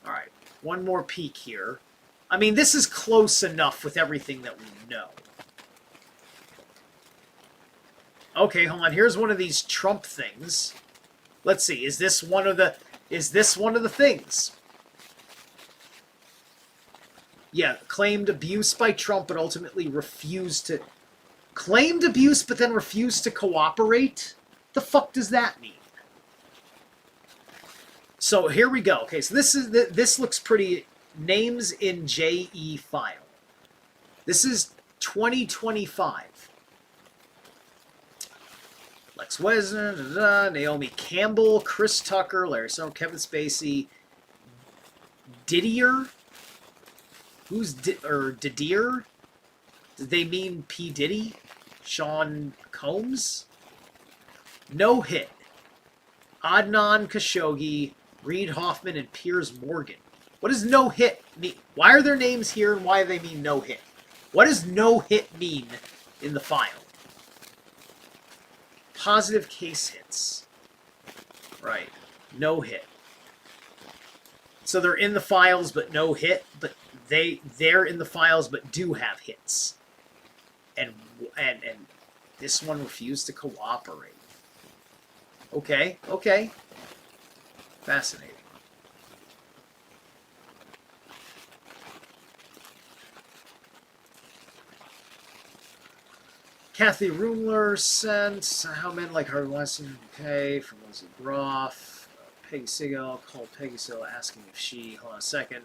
Alright, one more peek here. I mean, this is close enough with everything that we know. Okay, hold on. Here's one of these Trump things. Let's see. Is this one of the things? Yeah, claimed abuse by Trump, but ultimately refused to... Claimed abuse, but then refused to cooperate? The fuck does that mean? So here we go. Okay, so this looks pretty. Names in JE file. This is 2025. Lex Wesner, Naomi Campbell, Chris Tucker, Larry Summer, Kevin Spacey, Didier. Who's Didier? Did they mean P. Diddy? Sean Combs? No Hit. Adnan Khashoggi, Reed Hoffman, and Piers Morgan. What does no hit mean? Why are their names here and why do they mean no hit? What does no hit mean in the file? Positive case hits. Right. No hit. So they're in the files but no hit, but they're in the files but do have hits. And this one refused to cooperate. Okay, okay. Fascinating. Kathy Rumler sent How Men Like Harvey Weinstein, okay, from Lindsay Groff. Peggy Segal called Peggy Segal asking if she, hold on a second.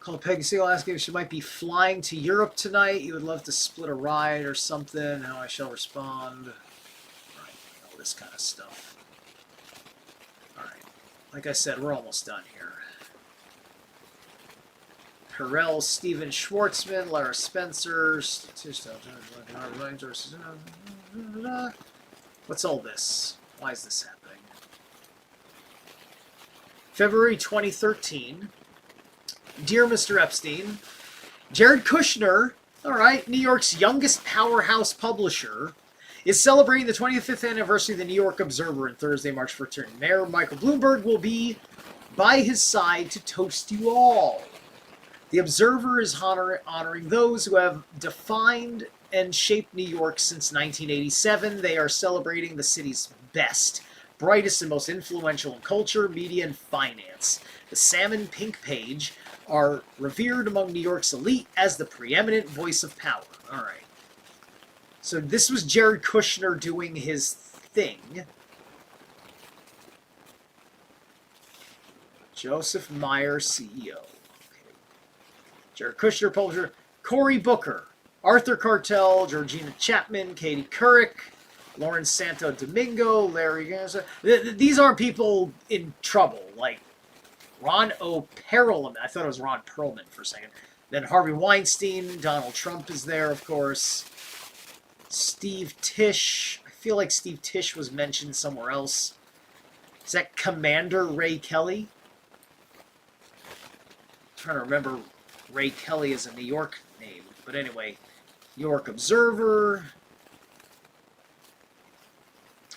Called Peggy Segal asking if she might be flying to Europe tonight. You would love to split a ride or something. How I shall respond. Right, all this kind of stuff. Alright, like I said, we're almost done here. Carell, Steven Schwartzman, Lara Spencer, what's all this? Why is this happening? February 2013. Dear Mr. Epstein, Jared Kushner, all right, New York's youngest powerhouse publisher, is celebrating the 25th anniversary of the New York Observer on Thursday, March 14th. Mayor Michael Bloomberg will be by his side to toast you all. The Observer is honoring those who have defined and shaped New York since 1987. They are celebrating the city's best, brightest, and most influential in culture, media, and finance. The salmon pink page are revered among New York's elite as the preeminent voice of power. All right. So this was Jared Kushner doing his thing. Joseph Meyer, CEO. Jared Kushner, publisher, Cory Booker, Arthur Cartel, Georgina Chapman, Katie Couric, Lawrence Santo Domingo, Larry Garza. These aren't people in trouble, like Ron O'Perelman. I thought it was Ron Perlman for a second. Then Harvey Weinstein, Donald Trump is there, of course. Steve Tisch. I feel like Steve Tisch was mentioned somewhere else. Is that Commander Ray Kelly? I'm trying to remember. Ray Kelly is a New York name. But anyway, New York Observer.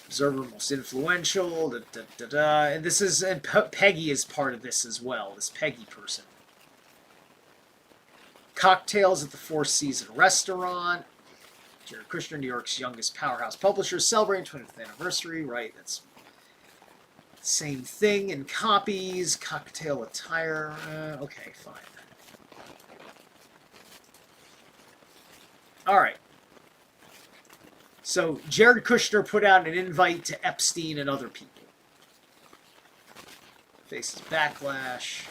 Observer most influential. And this is, and Peggy is part of this as well. This Peggy person. Cocktails at the Four Seasons Restaurant. Jared Kushner, New York's youngest powerhouse publisher, celebrating 25th anniversary. Right, that's same thing in copies. Cocktail attire. Okay, fine. All right. So Jared Kushner put out an invite to Epstein and other people. Faces backlash.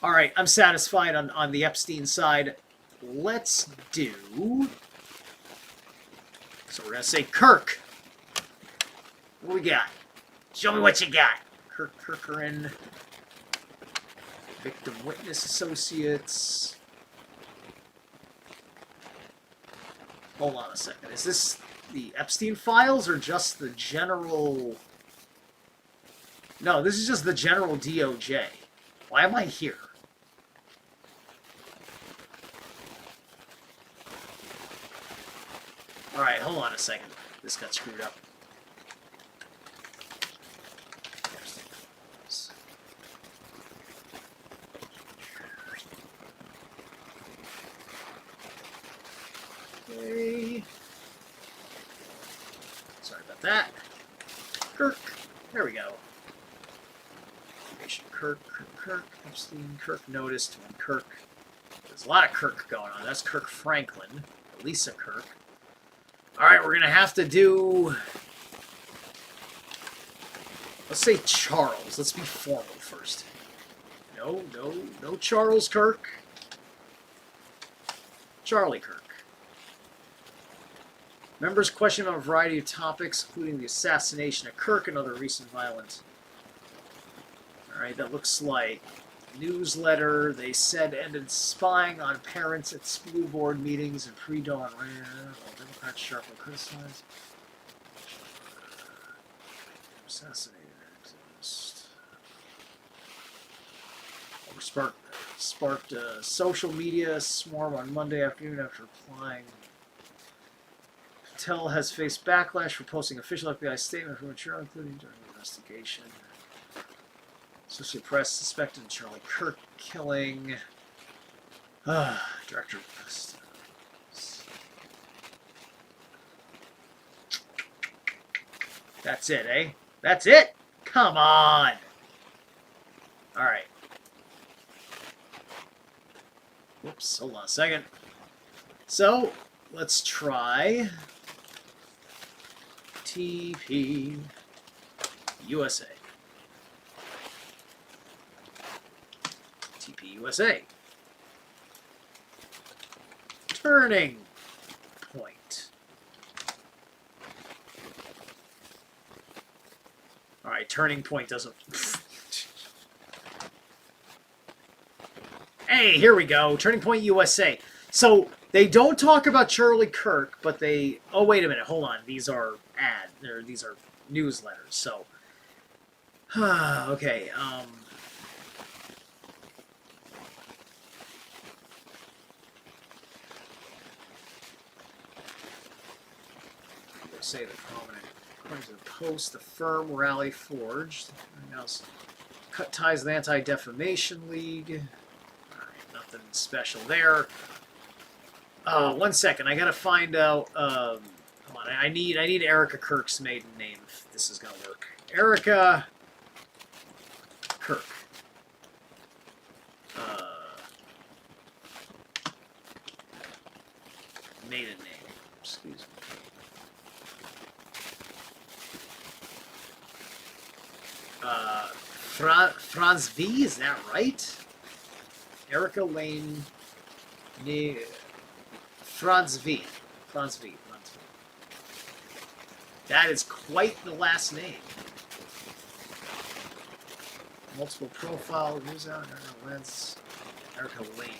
All right, I'm satisfied on the Epstein side. Let's do... So we're going to say Kirk. What we got? Show me what you got. Kirk Kerkerin. Victim Witness Associates. Hold on a second. Is this the Epstein files or just the general... No, this is just the general DOJ. Why am I here? Alright, hold on a second. This got screwed up. Okay. Sorry about that. Kirk. There we go. Kirk, Epstein, Kirk noticed when Kirk. There's a lot of Kirk going on. That's Kirk Franklin. Lisa Kirk. Alright, right, we're gonna have to do. Let's say Charles. Let's be formal first. No Charles Kirk. Charlie Kirk. Members question on a variety of topics, including the assassination of Kirk and other recent violent. Alright, that looks like newsletter. They said ended spying on parents at school board meetings and pre-dawn while Democrats sharply criticized. Assassinated activist. Sparked a social media swarm on Monday afternoon after applying. Patel has faced backlash for posting official FBI statement from mature, including during the investigation. Associated Press suspected Charlie Kirk killing. Director of Customs. That's it, eh? That's it? Come on! Alright. Whoops, hold on a second. So, let's try TP USA. TP USA. Turning point. Alright, turning point doesn't... Hey, here we go. Turning Point USA. So, they don't talk about Charlie Kirk, but they... Oh, wait a minute. Hold on. These are these are newsletters, so... okay, say the prominent. According to the Post, the firm Rally forged. Announced cut ties with the Anti-Defamation League. Nothing special there. 1 second. I gotta find out. Come on. I need Erica Kirk's maiden name if this is gonna work. Erica Kirk. Maiden name. Excuse me. Franz V. Is that right? Erica Lane, Franz V. Franz V. That is quite the last name. Multiple profile, news out, Erica Lentz, Erica Lane.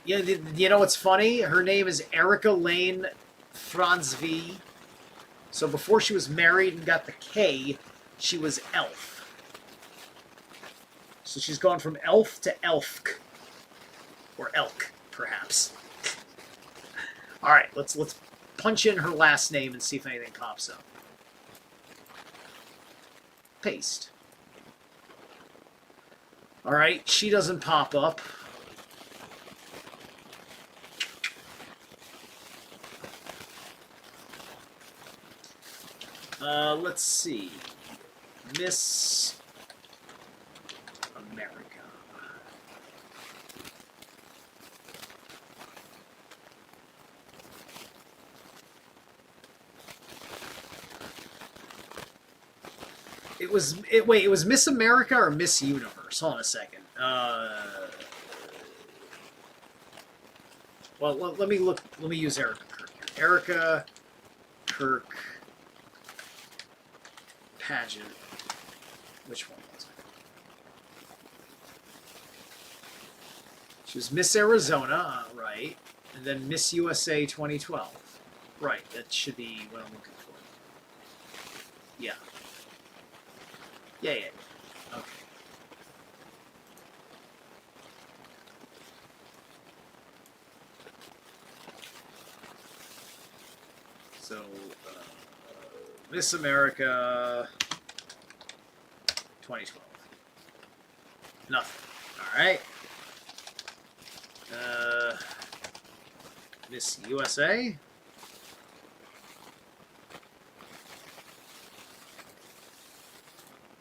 Yeah, you know what's funny? Her name is Erica Lane Franz V. So before she was married and got the K, she was Elf. So she's gone from Elf to Elfk. Or Elk, perhaps. Alright, let's punch in her last name and see if anything pops up. Paste. Alright, she doesn't pop up. Let's see. Miss America. It was Miss America or Miss Universe? Hold on a second. Well, let me look. Let me use Erica Kirk here. Erica Kirk pageant. Which one was it? She was Miss Arizona, right? And then Miss USA 2012. Right, that should be what I'm looking for. Yeah. Yeah. Okay. So, Miss America 2012. Nothing. Alright. Miss USA.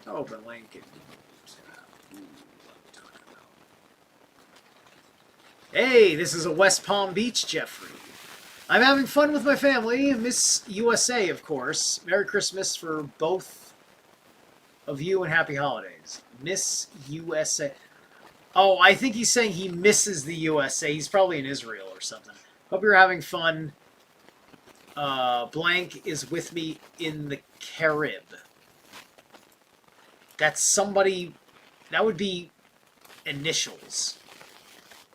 Open link. Ooh, what I'm talking about. Hey, this is a West Palm Beach, Jeffrey. I'm having fun with my family. Miss USA, of course. Merry Christmas for both of you and happy holidays. Miss USA. Oh, I think he's saying he misses the USA. He's probably in Israel or something. Hope you're having fun. Blank is with me in the Carib. That's somebody... That would be initials.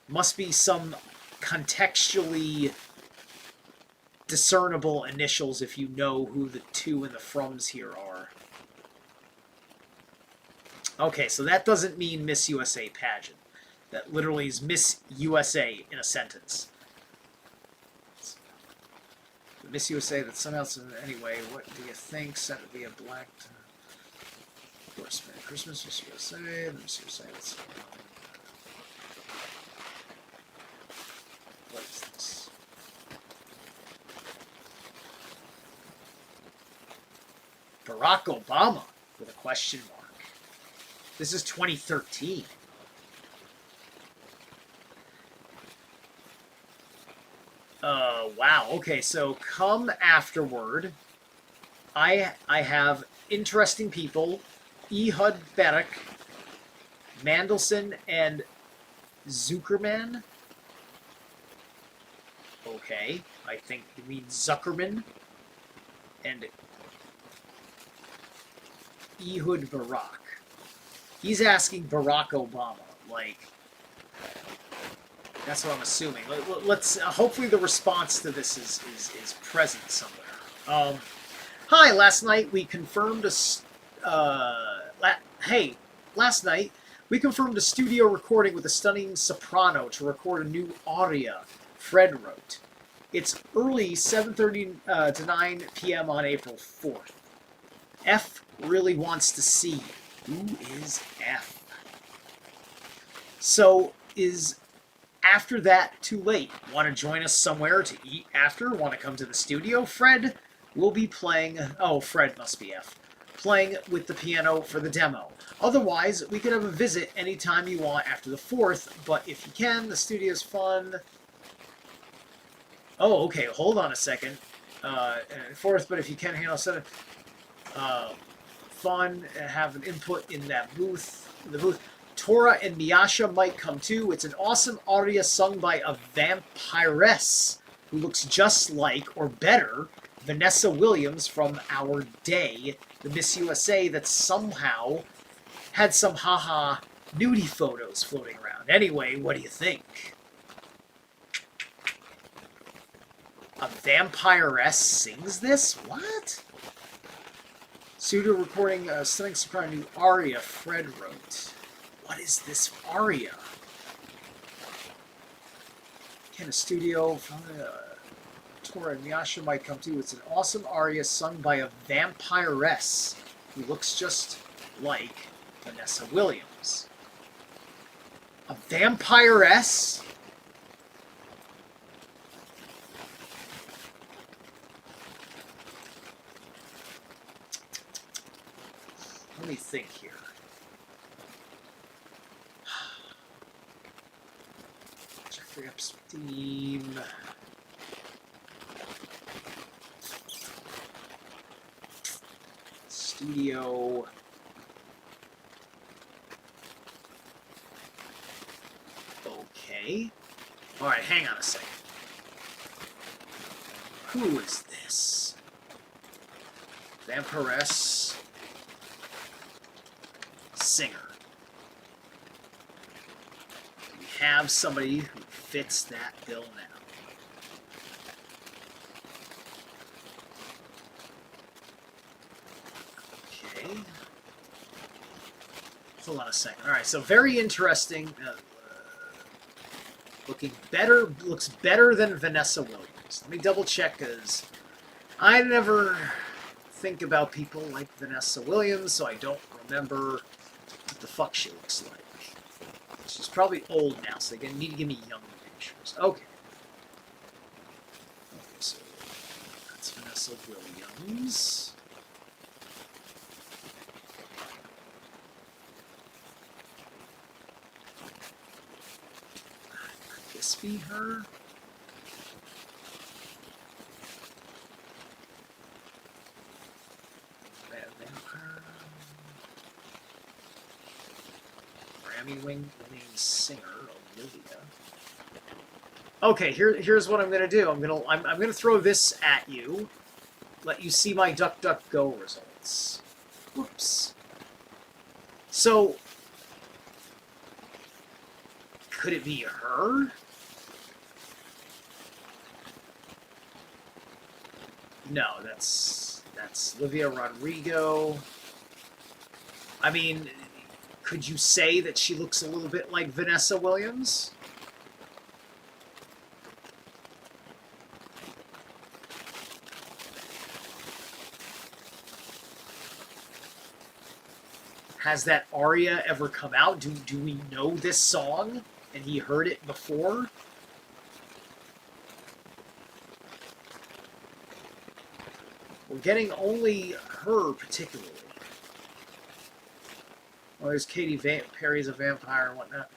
Must be some contextually discernible initials if you know who the to and the froms here are. Okay, so that doesn't mean Miss USA pageant. That literally is Miss USA in a sentence. The Miss USA that somehow... Anyway, what do you think? Sent it via black... Of course, Merry Christmas, Miss USA. Miss USA, let's see. What is this? Barack Obama with a question mark. This is 2013. Wow. Okay, so come afterward. I have interesting people. Ehud Barak, Mandelson, and Zuckerman. Okay, I think you mean Zuckerman. And Ehud Barak. He's asking Barack Obama, like... That's what I'm assuming. Let's hopefully the response to this is present somewhere. Hi, last night we confirmed last night we confirmed a studio recording with a stunning soprano to record a new aria Fred wrote. It's early 7:30 to 9 p.m. on April 4th. F really wants to see you. Who is F? So is after that too late? Want to join us somewhere to eat after? Want to come to the studio? Fred will be playing... Oh, Fred must be F. Playing with the piano for the demo. Otherwise, we could have a visit anytime you want after the 4th, but if you can, the studio's fun. Oh, okay, hold on a second. 4th, but if you can handle 7th. Fun, have an input in that booth. The booth. Tora and Miyasha might come too. It's an awesome aria sung by a vampiress who looks just like, or better, Vanessa Williams from our day, the Miss USA that somehow had some haha nudie photos floating around. Anyway, what do you think? A vampiress sings this? What? Studio recording a stunning soprano new aria Fred wrote. What is this aria? Can a studio from Tora and Miyasha might come to? It's an awesome aria sung by a vampiress who looks just like Vanessa Williams. A vampiress? Let me think here. Jeffrey Epstein. Studio. Okay. Alright, hang on a second. Who is this? Vampiress. Singer. We have somebody who fits that bill now. Okay. Hold on a second. Alright, so very interesting. Looks better than Vanessa Williams. Let me double check, because I never think about people like Vanessa Williams, so I don't remember what the fuck she looks like. She's probably old now, so they need to give me young pictures. Okay. Okay, so that's Vanessa Williams. I this be her? Grammy-winning singer Olivia. Okay, here's what I'm gonna do. I'm gonna throw this at you. Let you see my DuckDuckGo results. Whoops. So, could it be her? No, that's Olivia Rodrigo. I mean, could you say that she looks a little bit like Vanessa Williams? Has that aria ever come out? Do we know this song? And he heard it before? We're getting only her particularly. Well, there's Katy Perry's a vampire and whatnot.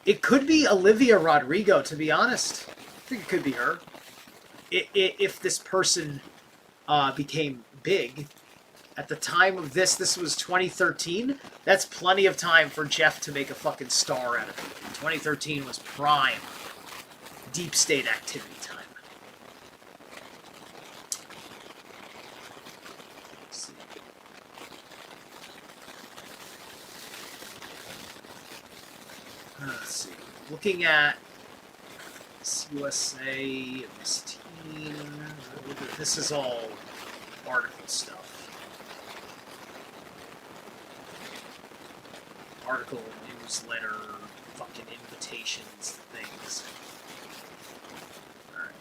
It could be Olivia Rodrigo, to be honest. I think it could be her. If this person became big. At the time of this was 2013. That's plenty of time for Jeff to make a fucking star out of it. 2013 was prime deep state activity time. Let's see. Looking at USA, Miss Teen. This is all article stuff. Article, newsletter, fucking invitations, things. Alright.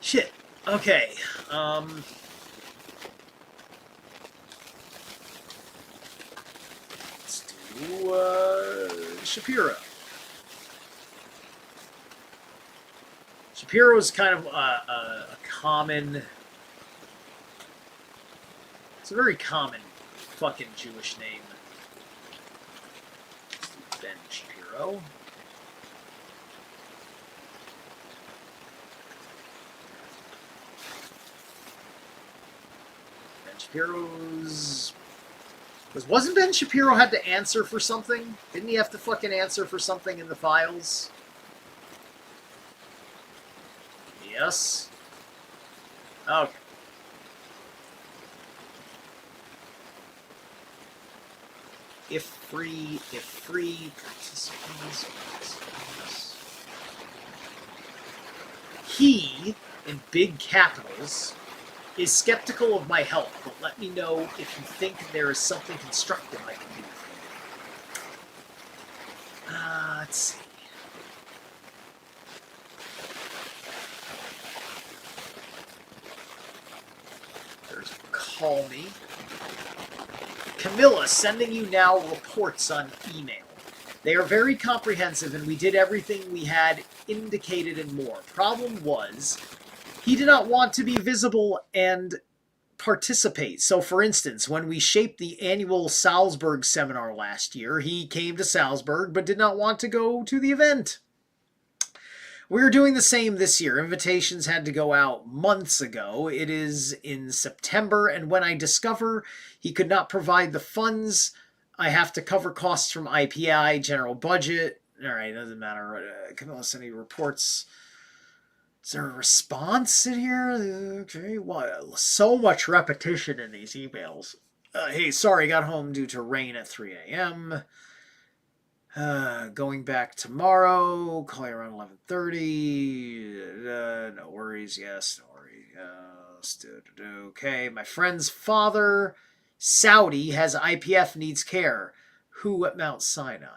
Shit. Okay. Let's do Shapiro. Shapiro is kind of a common. It's a very common fucking Jewish name. Ben Shapiro. Ben Shapiro's... Wasn't Ben Shapiro had to answer for something? Didn't he have to fucking answer for something in the files? Yes. Okay. If free, participants. He, in big capitals, is skeptical of my help, but let me know if you think there is something constructive I can do for you. Let's see. There's call me. Camilla, sending you now reports on email. They are very comprehensive, and we did everything we had indicated and more. Problem was, he did not want to be visible and participate. So, for instance, when we shaped the annual Salzburg seminar last year, he came to Salzburg but did not want to go to the event. We're doing the same this year. Invitations had to go out months ago. It is in September, and when I discover he could not provide the funds, I have to cover costs from IPI, general budget. All right, doesn't matter. Camilla sent any reports. Is there a response in here? Okay, what? So much repetition in these emails. Hey, sorry, got home due to rain at 3 a.m. Going back tomorrow. Call you around 11:30. No worries. Yes, no worries. Okay, my friend's father, Saudi, has IPF, needs care. Who at Mount Sinai?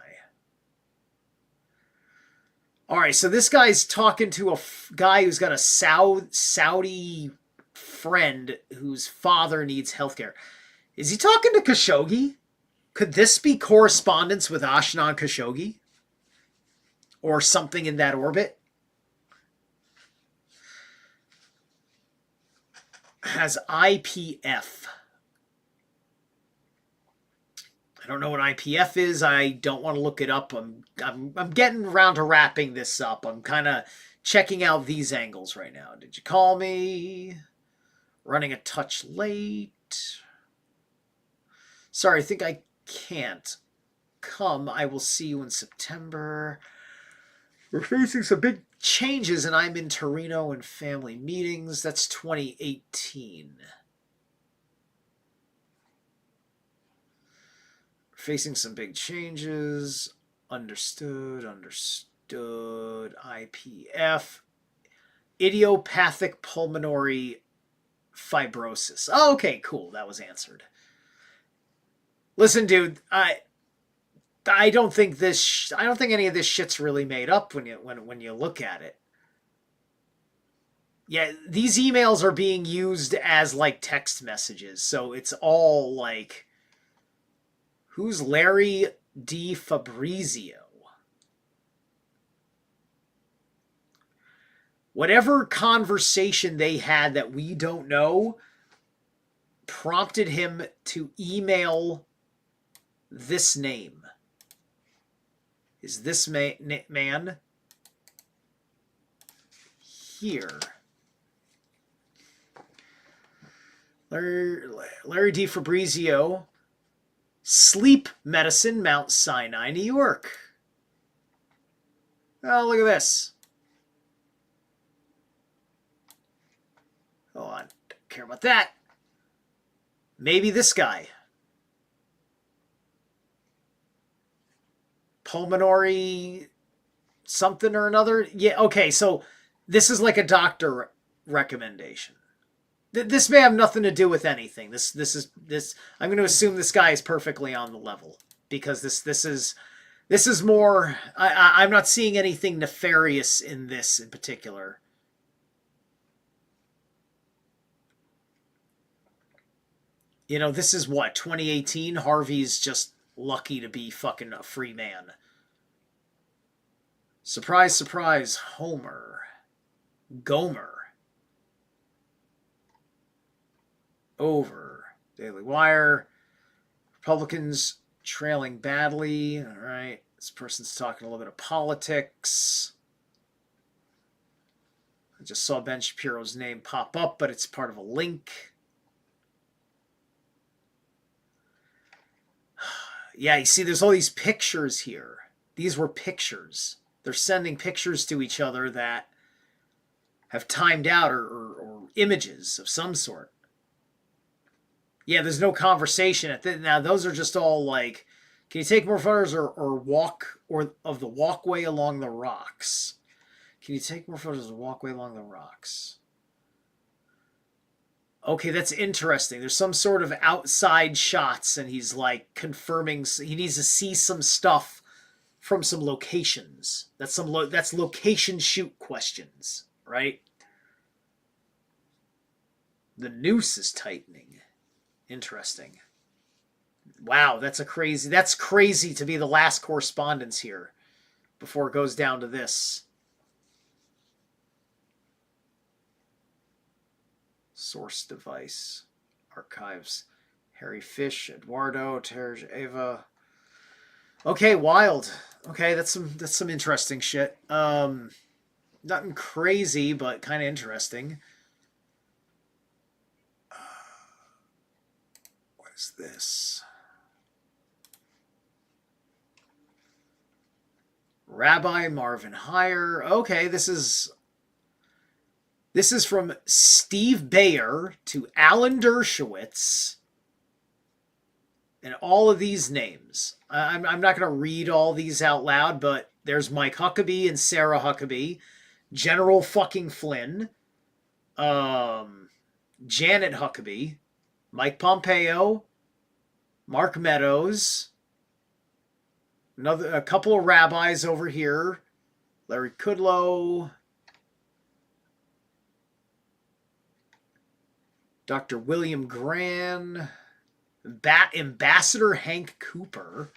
All right, so this guy's talking to a guy who's got a Saudi friend whose father needs healthcare. Is he talking to Khashoggi? Could this be correspondence with Ashnan Khashoggi? Or something in that orbit? Has IPF. I don't know what IPF is. I don't want to look it up. I'm getting around to wrapping this up. I'm kind of checking out these angles right now. Did you call me? Running a touch late. Sorry, I think I can't come. I will see you in September. We're facing some big changes, and I'm in Torino and family meetings. That's 2018. Facing some big changes. Understood. IPF. Idiopathic pulmonary fibrosis. Oh, okay, cool. That was answered. Listen, dude, I don't think I don't think any of this shit's really made up when you look at it. Yeah, these emails are being used as like text messages, so it's all like, who's Larry D. Fabrizio? Whatever conversation they had that we don't know prompted him to email this name. Is this man here? Larry D. Fabrizio, Sleep Medicine, Mount Sinai, New York. Oh, look at this. Hold on, don't care about that. Maybe this guy. Pulmonary something or another. Yeah, okay, so this is like a doctor recommendation. This may have nothing to do with anything. This I'm going to assume this guy is perfectly on the level, because this is more, I'm not seeing anything nefarious in this in particular. You know, this is what, 2018? Harvey's just lucky to be fucking a free man. Surprise, surprise, Homer. Gomer. Over. Daily Wire. Republicans trailing badly. All right. This person's talking a little bit of politics. I just saw Ben Shapiro's name pop up, but it's part of a link. Yeah, you see, there's all these pictures here. These were pictures. They're sending pictures to each other that have timed out, or images of some sort. Yeah, there's no conversation. Now, those are just all like, can you take more photos or walk, or of the walkway along the rocks? Can you take more photos of the walkway along the rocks? Okay, that's interesting. There's some sort of outside shots, and he's like confirming he needs to see some stuff from some locations. That's location shoot questions, right? The noose is tightening. Interesting. Wow, that's crazy to be the last correspondence here before it goes down to this. Source device, archives, Harry Fish, Eduardo, Terj, Ava. Okay, wild. Okay, that's some interesting shit. Nothing crazy, but kind of interesting. What is this? Rabbi Marvin Heyer. Okay, this is from Steve Bayer to Alan Dershowitz, and all of these names. I'm not going to read all these out loud, but there's Mike Huckabee and Sarah Huckabee, General fucking Flynn, Janet Huckabee, Mike Pompeo, Mark Meadows, a couple of rabbis over here, Larry Kudlow, Dr. William Gran, Ambassador Hank Cooper,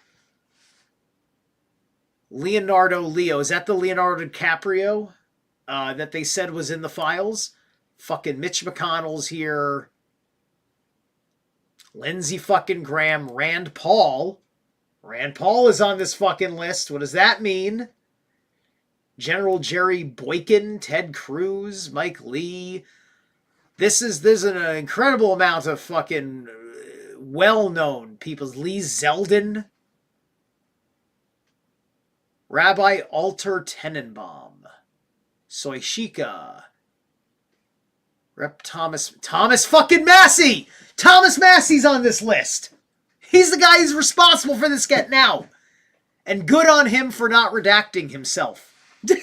Leonardo Leo. Is that the Leonardo DiCaprio that they said was in the files? Fucking Mitch McConnell's here. Lindsey fucking Graham, Rand Paul. Rand Paul is on this fucking list. What does that mean? General Jerry Boykin, Ted Cruz, Mike Lee. There's an incredible amount of fucking well-known people. Lee Zeldin. Rabbi Alter Tenenbaum. Soishika. Rep Thomas fucking Massey! Thomas Massey's on this list! He's the guy who's responsible for this get now. And good on him for not redacting himself. Jim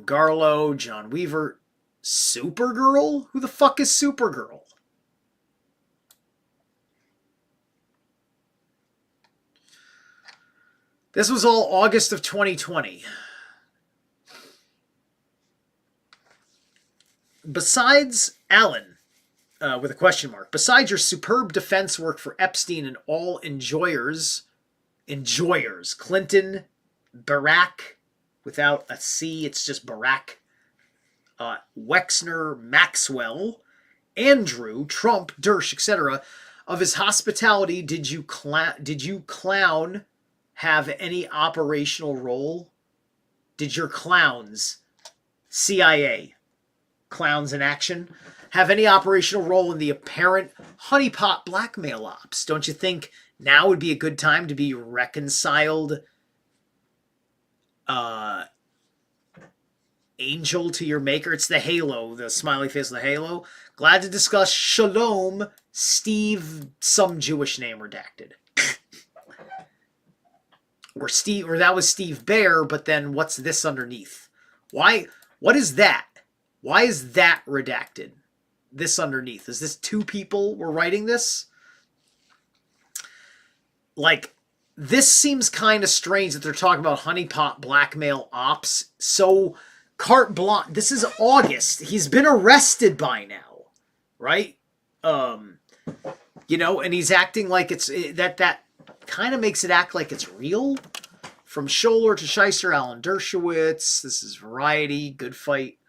Garlow, John Weaver, Supergirl? Who the fuck is Supergirl? This was all August of 2020. Besides Alan, with a question mark, besides your superb defense work for Epstein and all enjoyers, Clinton, Barack, without a C, it's just Barack, Wexner, Maxwell, Andrew, Trump, Dersh, etc., of his hospitality, did you clown have any operational role? Did your clowns, CIA, clowns in action, have any operational role in the apparent honeypot blackmail ops? Don't you think now would be a good time to be reconciled angel to your maker? It's the halo, the smiley face of the halo. Glad to discuss Shalom, Steve, some Jewish name redacted. Or that was Steve Bear, but then what's this underneath? What is that? Why is that redacted? This underneath. Is this two people were writing this? Like, this seems kind of strange that they're talking about honeypot blackmail ops. So, carte blanche. This is August. He's been arrested by now. Right? And he's acting like it's... That kind of makes it act like it's real. From Scholler to Scheister, Alan Dershowitz. This is Variety. Good fight.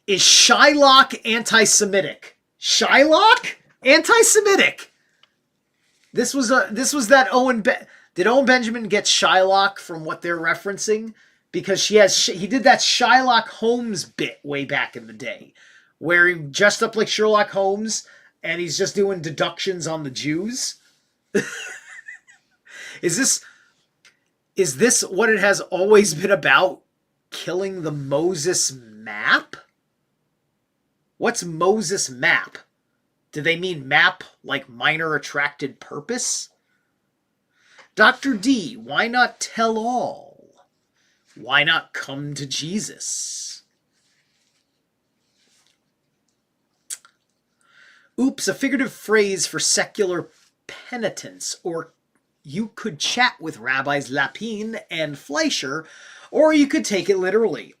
Is Shylock anti-Semitic? Shylock? Anti-Semitic. This was that Owen... Did Owen Benjamin get Shylock from what they're referencing? Because he did that Shylock Holmes bit way back in the day. Where he dressed up like Sherlock Holmes and he's just doing deductions on the Jews. Is this what it has always been about? Killing the Moses map? What's Moses map? Do they mean map like minor attracted purpose? Dr. D, why not tell all? Why not come to Jesus? Oops, a figurative phrase for secular penitence, or you could chat with Rabbis Lapine and Fleischer, or you could take it literally.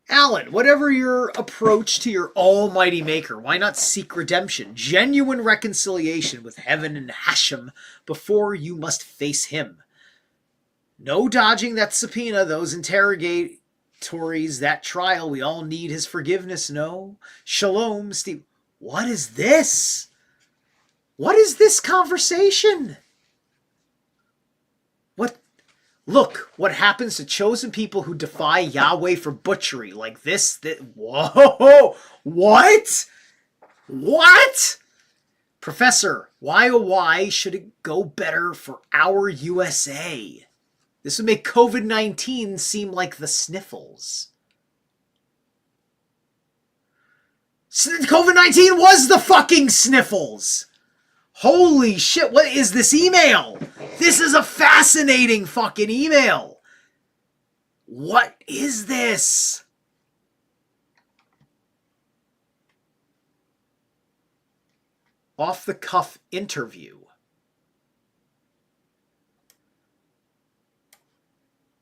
Alan, whatever your approach to your almighty maker, why not seek redemption, genuine reconciliation with heaven and Hashem before you must face him? No dodging that subpoena, those interrogatories, that trial, we all need his forgiveness, no? Shalom, Steve. What is this? What is this conversation? What? Look, what happens to chosen people who defy Yahweh for butchery like this? Whoa! What? What? Professor, why oh why should it go better for our USA? This would make COVID-19 seem like the sniffles. COVID-19 was the fucking sniffles! Holy shit, what is this email? This is a fascinating fucking email. What is this? Off-the-cuff interview.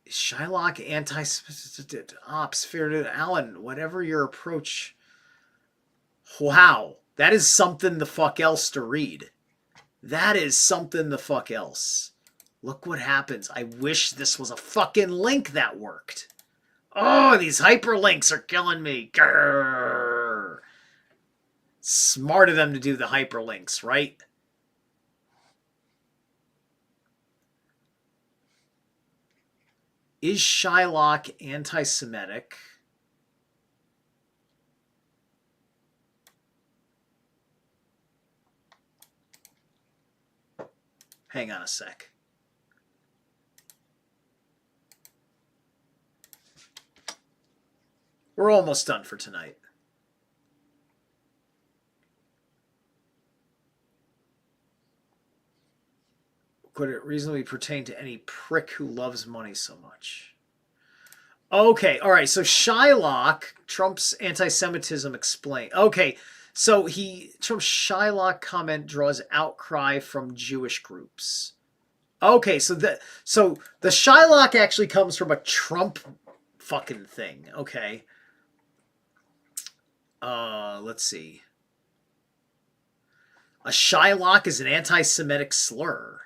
Shylock anti-ops, fair Alan, whatever your approach. Wow, that is something the fuck else to read. That is something the fuck else. Look what happens. I wish this was a fucking link that worked. Oh, these hyperlinks are killing me. Grrr. Smart of them to do the hyperlinks, right? Is Shylock anti-Semitic? Hang on a sec. We're almost done for tonight. Could it reasonably pertain to any prick who loves money so much? Okay, all right. So Shylock, Trump's anti-Semitism explained. Okay, so Trump's Shylock comment draws outcry from Jewish groups. Okay, so the Shylock actually comes from a Trump fucking thing. Okay. Let's see. A Shylock is an anti-Semitic slur.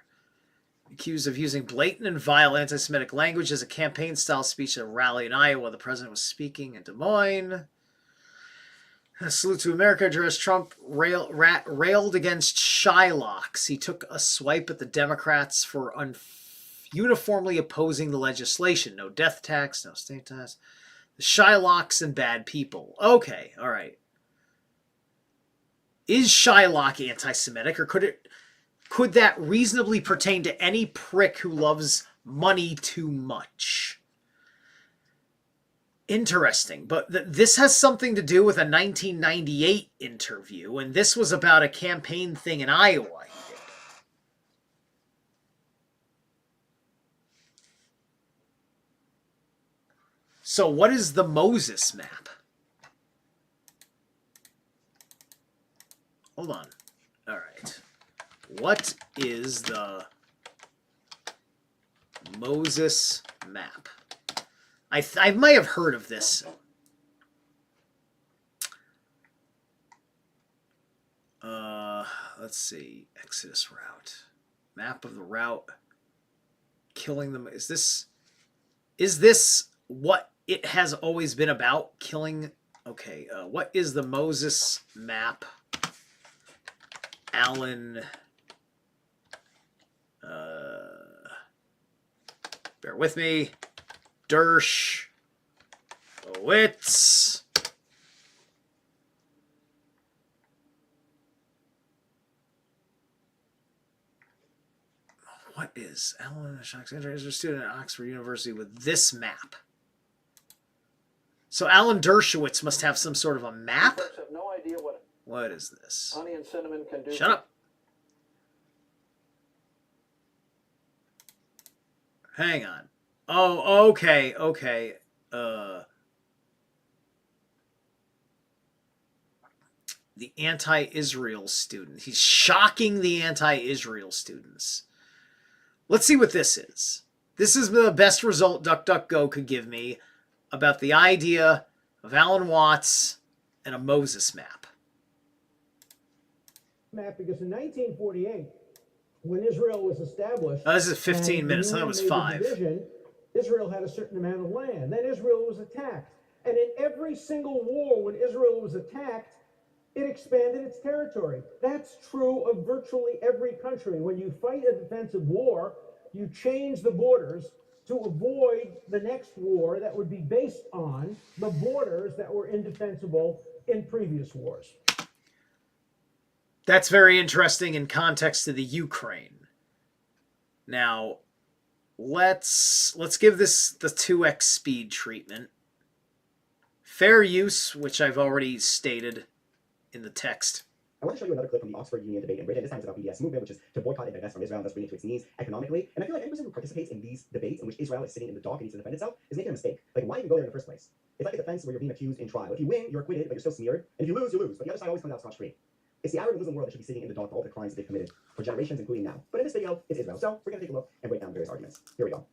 Accused of using blatant and vile anti-Semitic language as a campaign-style speech at a rally in Iowa. The president was speaking in Des Moines. A salute to America address. Trump railed against Shylocks. He took a swipe at the Democrats for uniformly opposing the legislation. No death tax, no state tax. The Shylocks and bad people. Okay, all right. Is Shylock anti-Semitic, or could that reasonably pertain to any prick who loves money too much? Interesting, but this has something to do with a 1998 interview, and this was about a campaign thing in Iowa he did. So what is the Moses map? Hold on. All right. What is the Moses map? I might have heard of this. Let's see. Exodus route. Map of the route. Killing them. Is this what it has always been about? Killing. Okay. What is the Moses map? Alan. Bear with me. Dershowitz. What is Alan Alexander is a student at Oxford University with this map? So Alan Dershowitz must have some sort of a map? Have no idea what is this? honey and cinnamon can do. Shut up. Hang on. Oh, okay. The anti-Israel student. He's shocking the anti-Israel students. Let's see what this is. This is the best result DuckDuckGo could give me about the idea of Alan Watts and a Moses map. Because in 1948, when Israel was established, This is 15 minutes. I thought it was 5. Division, Israel had a certain amount of land. Then Israel was attacked. And in every single war, when Israel was attacked, it expanded its territory. That's true of virtually every country. When you fight a defensive war, you change the borders to avoid the next war that would be based on the borders that were indefensible in previous wars. That's very interesting in context to the Ukraine. Now, let's give this the 2x speed treatment. Fair use, which I've already stated in the text. I want to show you another clip from the Oxford Union debate in Britain. This time it's about BDS movement, which is to boycott and divest from Israel and thus bring it to its knees economically. And I feel like any person who participates in these debates in which Israel is sitting in the dock and needs to defend itself is making a mistake. Like, why even go there in the first place? It's like a defense where you're being accused in trial. If you win, you're acquitted, but you're still smeared. And if you lose, you lose. But the other side always comes out scot-free. It's the Arab Muslim world that should be sitting in the dock for all the crimes that they've committed for generations, including now. But in this video, it's Israel. So we're going to take a look and break down various arguments. Here we go.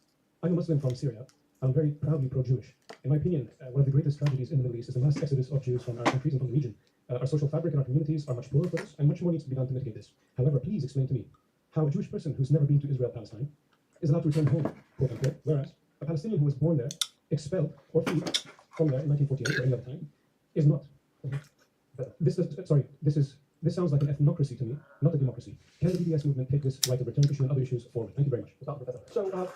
I'm a Muslim from Syria. I'm very proudly pro-Jewish. In my opinion, one of the greatest tragedies in the Middle East is the mass exodus of Jews from our countries and from the region. Our social fabric and our communities are much poorer for this, and much more needs to be done to mitigate this. However, please explain to me how a Jewish person who's never been to Israel, Palestine, is allowed to return home, quote unquote, whereas a Palestinian who was born there, expelled or freed from there in 1948 or any other time, is not. This sounds like an ethnocracy to me, not a democracy. Can the BDS movement take this right of return issue and other issues forward? Thank you very much. So,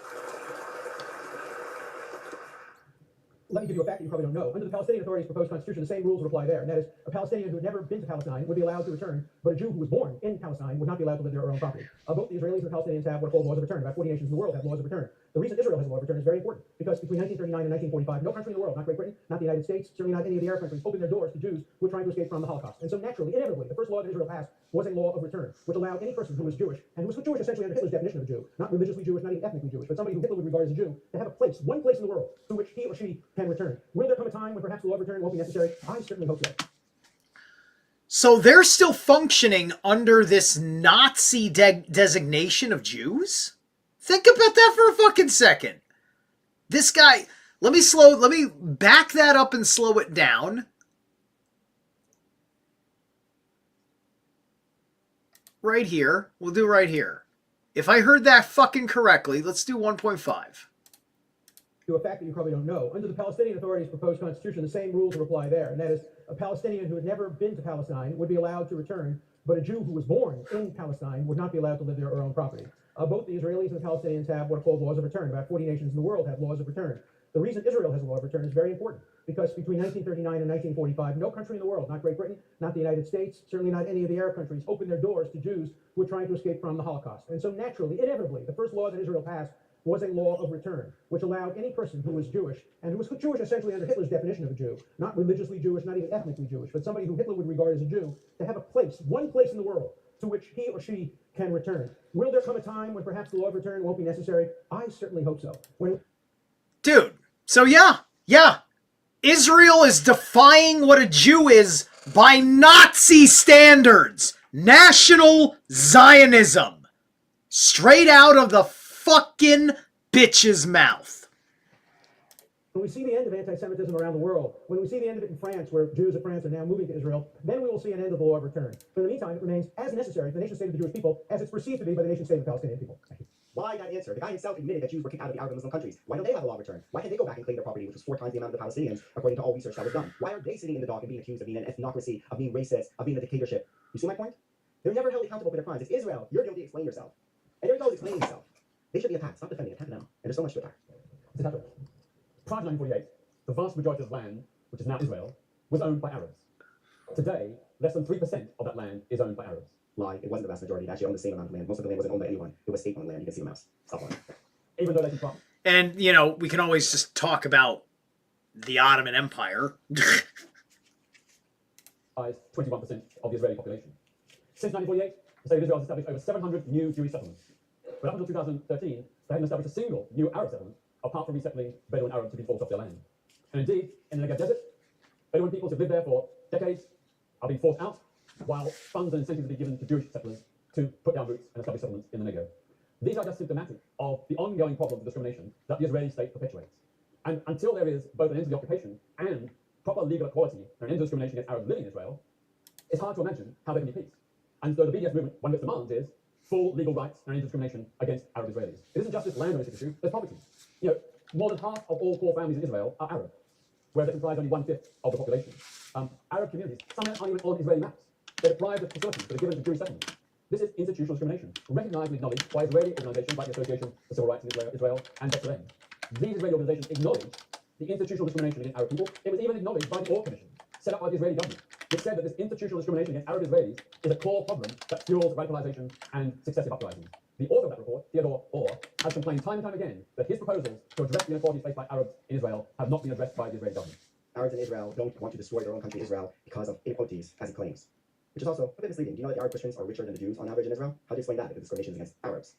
let me give you a fact that you probably don't know. Under the Palestinian Authority's proposed constitution, the same rules would apply there, and that is a Palestinian who had never been to Palestine would be allowed to return, but a Jew who was born in Palestine would not be allowed to live there or own property. Both the Israelis and the Palestinians have what are called laws of return. About 40 nations in the world have laws of return. The reason Israel has a law of return is very important, because between 1939 and 1945, no country in the world, not Great Britain, not the United States, certainly not any of the Arab countries, opened their doors to Jews who were trying to escape from the Holocaust. And so naturally, inevitably, the first law that Israel passed was a law of return, which allowed any person who was Jewish, and who was Jewish essentially under Hitler's definition of a Jew, not religiously Jewish, not even ethnically Jewish, but somebody who Hitler would regard as a Jew, to have a place, one place in the world, to which he or she can return. Will there come a time when perhaps the law of return won't be necessary? I certainly hope so. So they're still functioning under this Nazi designation of Jews? Think about that for a fucking second. This guy, let me back that up and slow it down. Right here. We'll do right here. If I heard that fucking correctly, let's do 1.5. To a fact that you probably don't know. Under the Palestinian Authority's proposed constitution, the same rules would apply there, and that is a Palestinian who had never been to Palestine would be allowed to return, but a Jew who was born in Palestine would not be allowed to live there or own property. Both the Israelis and the Palestinians have what are called laws of return. About 40 nations in the world have laws of return. The reason Israel has a law of return is very important, because between 1939 and 1945, no country in the world, not Great Britain, not the United States, certainly not any of the Arab countries, opened their doors to Jews who were trying to escape from the Holocaust. And so naturally, inevitably, the first law that Israel passed was a law of return, which allowed any person who was Jewish, and who was Jewish essentially under Hitler's definition of a Jew, not religiously Jewish, not even ethnically Jewish, but somebody who Hitler would regard as a Jew, to have a place, one place in the world, to which he or she can return. Will there come a time when perhaps the law of return won't be necessary? I certainly hope so. Dude, so yeah. Israel is defying what a Jew is by Nazi standards. National Zionism. Straight out of the fucking bitch's mouth. When we see the end of anti-Semitism around the world, when we see the end of it in France, where Jews of France are now moving to Israel, then we will see an end of the law of return. But in the meantime, it remains as necessary for the nation state of the Jewish people as it's perceived to be by the nation state of the Palestinian people. Why that answer? The guy himself admitted that Jews were kicked out of the Arab and Muslim countries. Why don't they have a law of return? Why can't they go back and claim their property, which was 4 times the amount of the Palestinians, according to all research that was done? Why are they sitting in the dock and being accused of being an ethnocracy, of being racist, of being a dictatorship? You see my point? They're never held accountable for their crimes. It's Israel. You're guilty. Explain yourself. And they're always explaining himself. They should be attacked. Stop defending. Attack them. And there's so much to attack. Prior to 1948, the vast majority of land, which is now Israel, was owned by Arabs. Today, less than 3% of that land is owned by Arabs. Lie. It wasn't the vast majority. They actually owned the same amount of land. Most of the land wasn't owned by anyone. It was state-owned land. You can see the mouse. Stop lying. Even though they can And, we can always just talk about the Ottoman Empire. 21% of the Israeli population. Since 1948, the state of Israel has established over 700 new Jewish settlements. But up until 2013, they hadn't established a single new Arab settlement, apart from resettling Bedouin Arabs who've been forced off their land. And indeed, in the Negev desert, Bedouin peoples who've lived there for decades are being forced out, while funds and incentives are being given to Jewish settlers to put down roots and establish settlements in the Negev. These are just symptomatic of the ongoing problems of discrimination that the Israeli state perpetuates. And until there is both an end to the occupation and proper legal equality and an end to discrimination against Arabs living in Israel, it's hard to imagine how there can be peace. And so the BDS movement, one of its demands is full legal rights and end to discrimination against Arab Israelis. It isn't just this land ownership issue, there's poverty. More than half of all poor families in Israel are Arab, whereas they comprise only 1/5 of the population. Arab communities, some aren't even on Israeli maps. They're deprived of facilities that are given to Jewish settlements. This is institutional discrimination, recognized and acknowledged by Israeli organizations like the Association for Civil Rights in Israel and B'Tselem. These Israeli organizations acknowledge the institutional discrimination against Arab people. It was even acknowledged by the Orr Commission, set up by the Israeli government, which said that this institutional discrimination against Arab Israelis is a core problem that fuels radicalization and successive uprisings. The author of that report, Theodore Orr, has complained time and time again that his proposals to address the inequalities faced by Arabs in Israel have not been addressed by the Israeli government. Arabs in Israel don't want to destroy their own country, Israel, because of inequalities, as he claims. Which is also a bit misleading. Do you know that the Arab Christians are richer than the Jews on average in Israel? How do you explain that if the discrimination is against Arabs?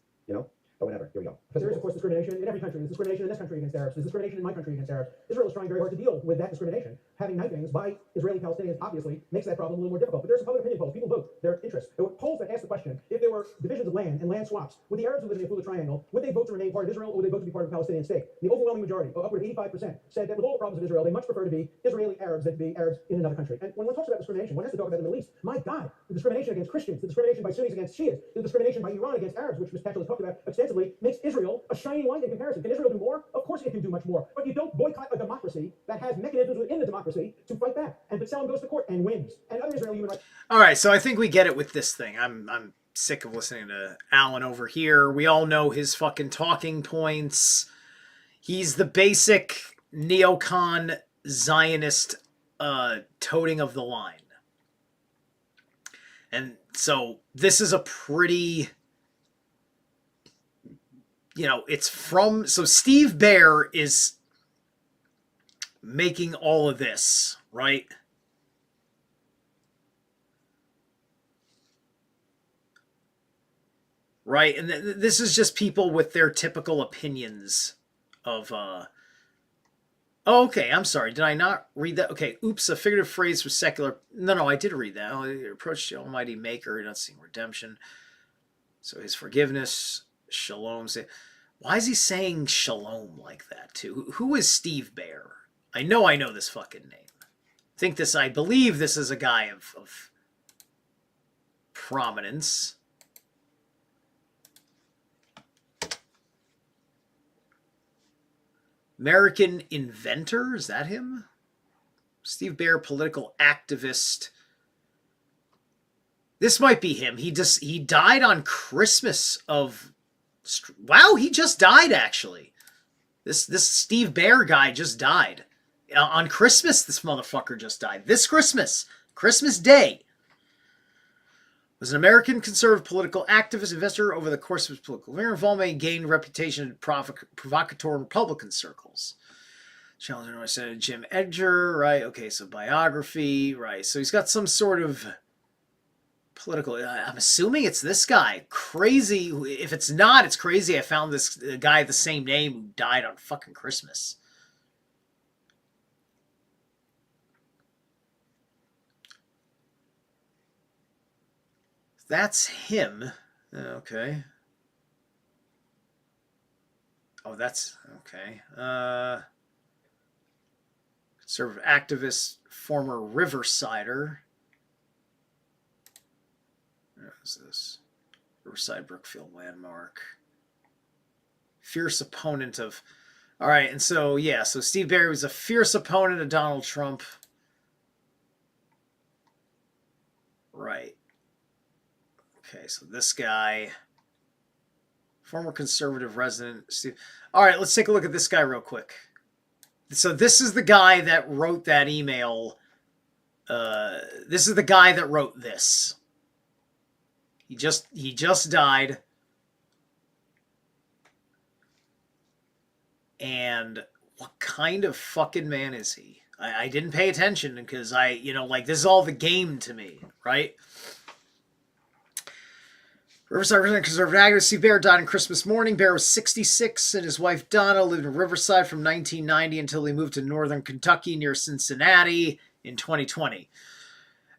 But whatever, here we go. But there is, of course, discrimination in every country. There's discrimination in this country against Arabs. There's discrimination in my country against Arabs. Israel is trying very hard to deal with that discrimination. Having knifings by Israeli Palestinians obviously makes that problem a little more difficult. But there's some public opinion polls. People vote their interests. There were polls that asked the question, if there were divisions of land and land swaps, would the Arabs who live in the Afula Triangle, would they vote to remain part of Israel, or would they vote to be part of a Palestinian state? The overwhelming majority, upward of 85%, said that with all the problems of Israel, they much prefer to be Israeli Arabs than to be Arabs in another country. And when one talks about discrimination, one has to talk about the Middle East. My God, the discrimination against Christians, the discrimination by Sunnis against Shias, the discrimination by Iran against Arabs, which Ms. Patchell has talked about extensively, makes Israel a shining light in comparison. Can Israel do more? Of course it can do much more. But you don't boycott a democracy democracy that has mechanisms within the democracy to fight back. And B'Tselem goes to court and wins. And other Israeli human rights. All right, so I think we get it with this thing. I'm sick of listening to Alan over here. We all know his fucking talking points. He's the basic neocon Zionist toting of the line. And so this is a pretty, it's from, so Steve Baer is making all of this, right? Right, and this is just people with their typical opinions of, oh, okay, I'm sorry, did I not read that? Okay, oops, a figurative phrase for secular, no, I did read that. Approach the Almighty Maker, not seeing redemption. So his forgiveness, shalom. Why is he saying shalom like that, too? Who is Steve Baer? I know this fucking name. I believe this is a guy of prominence. American inventor, is that him? Steve Baer, political activist. This might be him. He died on Christmas of... Wow, he just died, actually. This Steve Baer guy just died. On Christmas, this motherfucker just died. This Christmas Day. Was an American conservative political activist, investor over the course of his political career. Volme gained reputation in provocateur Republican circles. Challenger, I said Jim Edgar, right? Okay, so biography, right? So he's got some sort of political. I'm assuming it's this guy. Crazy. If it's not, it's crazy. I found this guy the same name who died on fucking Christmas. That's him. Okay. Oh, that's okay. Conservative activist, former Riversider. Where is this? Riverside Brookfield landmark. Fierce opponent of... All right, and so, yeah, so Steve Baer was a fierce opponent of Donald Trump. Right. Okay, so this guy, former conservative resident. All right, let's take a look at this guy real quick. So this is the guy that wrote that email. This is the guy that wrote this. He just died. And what kind of fucking man is he? I didn't pay attention because this is all the game to me, right? Riverside resident conservative activist Steve Baer died on Christmas morning. Baer was 66, and his wife Donna lived in Riverside from 1990 until he moved to northern Kentucky near Cincinnati in 2020.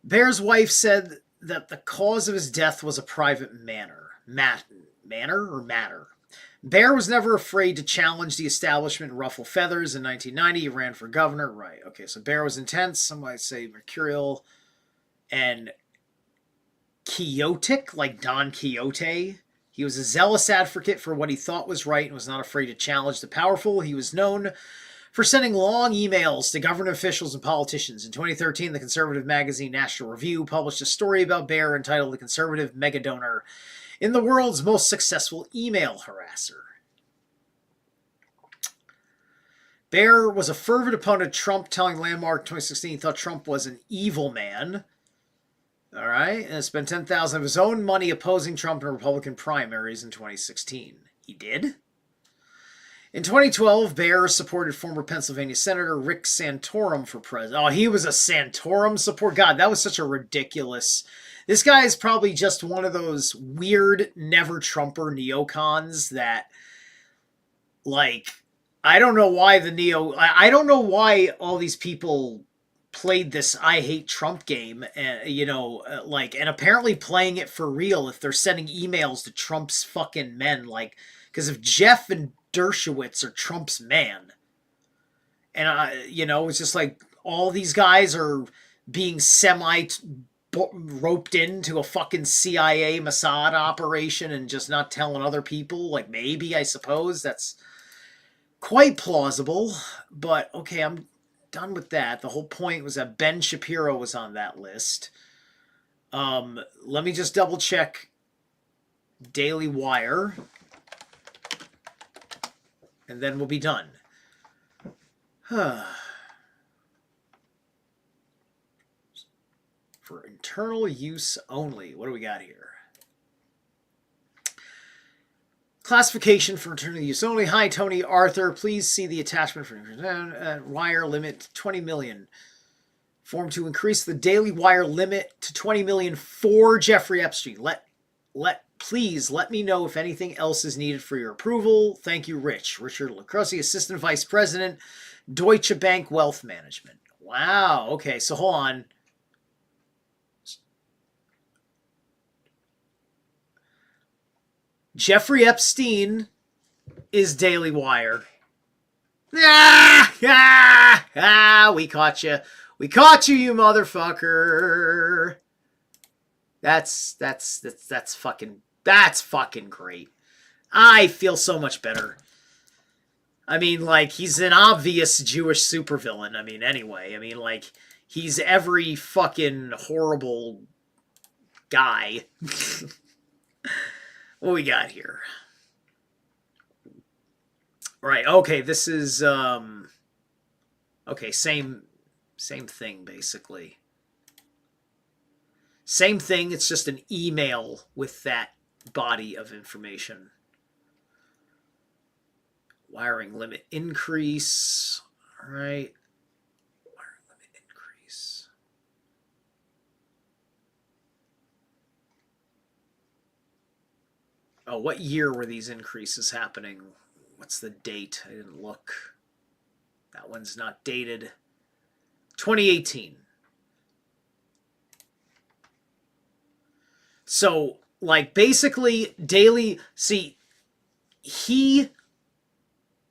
Baer's wife said that the cause of his death was a private matter. Baer was never afraid to challenge the establishment and ruffle feathers. In 1990, he ran for governor. Right, okay, so Baer was intense, some might say mercurial, and quixotic, like Don Quixote. He was a zealous advocate for what he thought was right and was not afraid to challenge the powerful. He was known for sending long emails to government officials and politicians. In 2013, the conservative magazine National Review published a story about Baer entitled "The Conservative Megadonor in the World's Most Successful Email Harasser." Baer was a fervent opponent of Trump, telling Landmark in 2016 he thought Trump was an evil man. All right, and spent $10,000 of his own money opposing Trump in Republican primaries in 2016. He did? In 2012, Baer supported former Pennsylvania Senator Rick Santorum for president. Oh, he was a Santorum support. God, that was such a ridiculous... This guy is probably just one of those weird never-Trumper neocons that, like, I don't know why I don't know why all these people played this I hate Trump game, and and apparently playing it for real if they're sending emails to Trump's fucking men, like, because if Jeff and Dershowitz are Trump's man, and it's just like all these guys are being roped into a fucking CIA Mossad operation and just not telling other people, like, maybe, I suppose that's quite plausible, but okay, I'm done with that. The whole point was that Ben Shapiro was on that list. Let me just double check Daily Wire, and then we'll be done. For internal use only. What do we got here? Classification for internal use only. Hi, Tony Arthur. Please see the attachment for wire limit 20 million. Form to increase the daily wire limit to 20 million for Jeffrey Epstein. Please let me know if anything else is needed for your approval. Thank you, Rich. Richard Lacrosse, Assistant Vice President, Deutsche Bank Wealth Management. Wow. Okay, so hold on. Jeffrey Epstein is Daily Wire. We caught you. We caught you, you motherfucker. That's fucking great. I feel so much better. I mean, like, he's an obvious Jewish supervillain. I mean, anyway. I mean, like, he's every fucking horrible guy. What we got here? Right, okay, this is, okay, same thing, basically. Same thing, it's just an email with that body of information. Wiring limit increase. All right. Wiring limit increase. Oh, what year were these increases happening? What's the date? I didn't look. That one's not dated. 2018. So, like, basically, daily... See,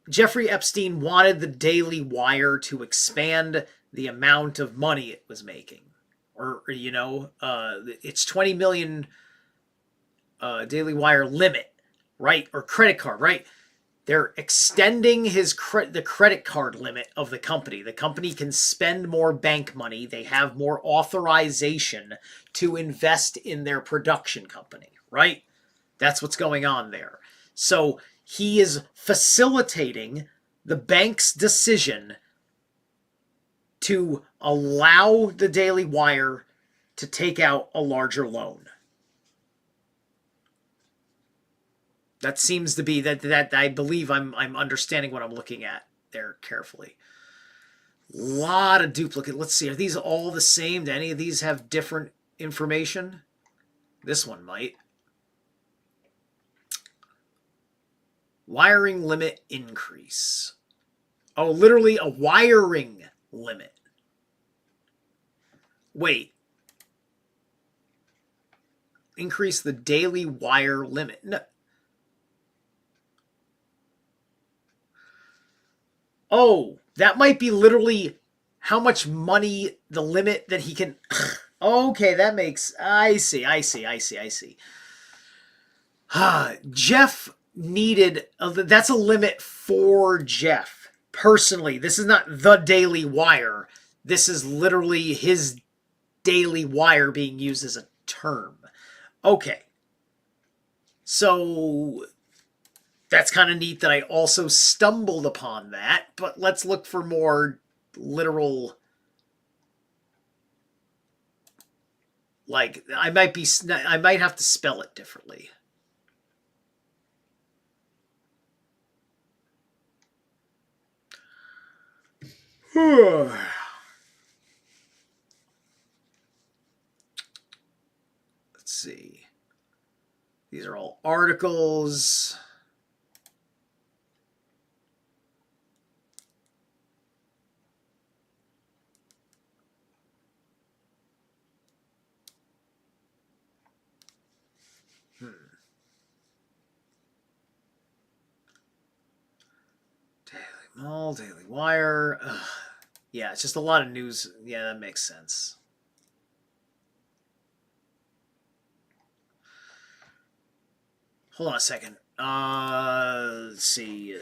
Jeffrey Epstein wanted the Daily Wire to expand the amount of money it was making. Or, you know, it's 20 million Daily Wire limit, right? Or credit card, right? They're extending the credit card limit of the company. The company can spend more bank money. They have more authorization to invest in their production company, right? That's what's going on there. So he is facilitating the bank's decision to allow the Daily Wire to take out a larger loan. That seems to be that I believe I'm understanding what I'm looking at there carefully. A lot of duplicate. Let's see. Are these all the same? Do any of these have different information? This one might. Wiring limit increase. Oh, literally a wiring limit. Wait. Increase the daily wire limit. No. Oh, that might be literally how much money, the limit that he can... Okay, that makes... I see. Jeff needed... That's a limit for Jeff. Personally, this is not the Daily Wire. This is literally his Daily Wire being used as a term. Okay. So... That's kind of neat that I also stumbled upon that, but let's look for more literal... Like, I might have to spell it differently. Let's see. These are all articles. Daily Wire. Ugh. Yeah, it's just a lot of news. Yeah, that makes sense. Hold on a second. Let's see.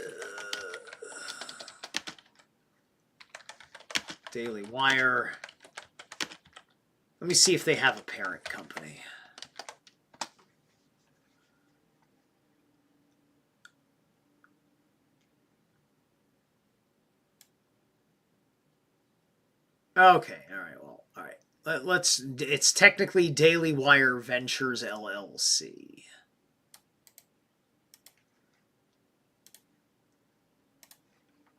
Daily Wire. Let me see if they have a parent company. Okay, all right, well, all right. It's technically Daily Wire Ventures LLC.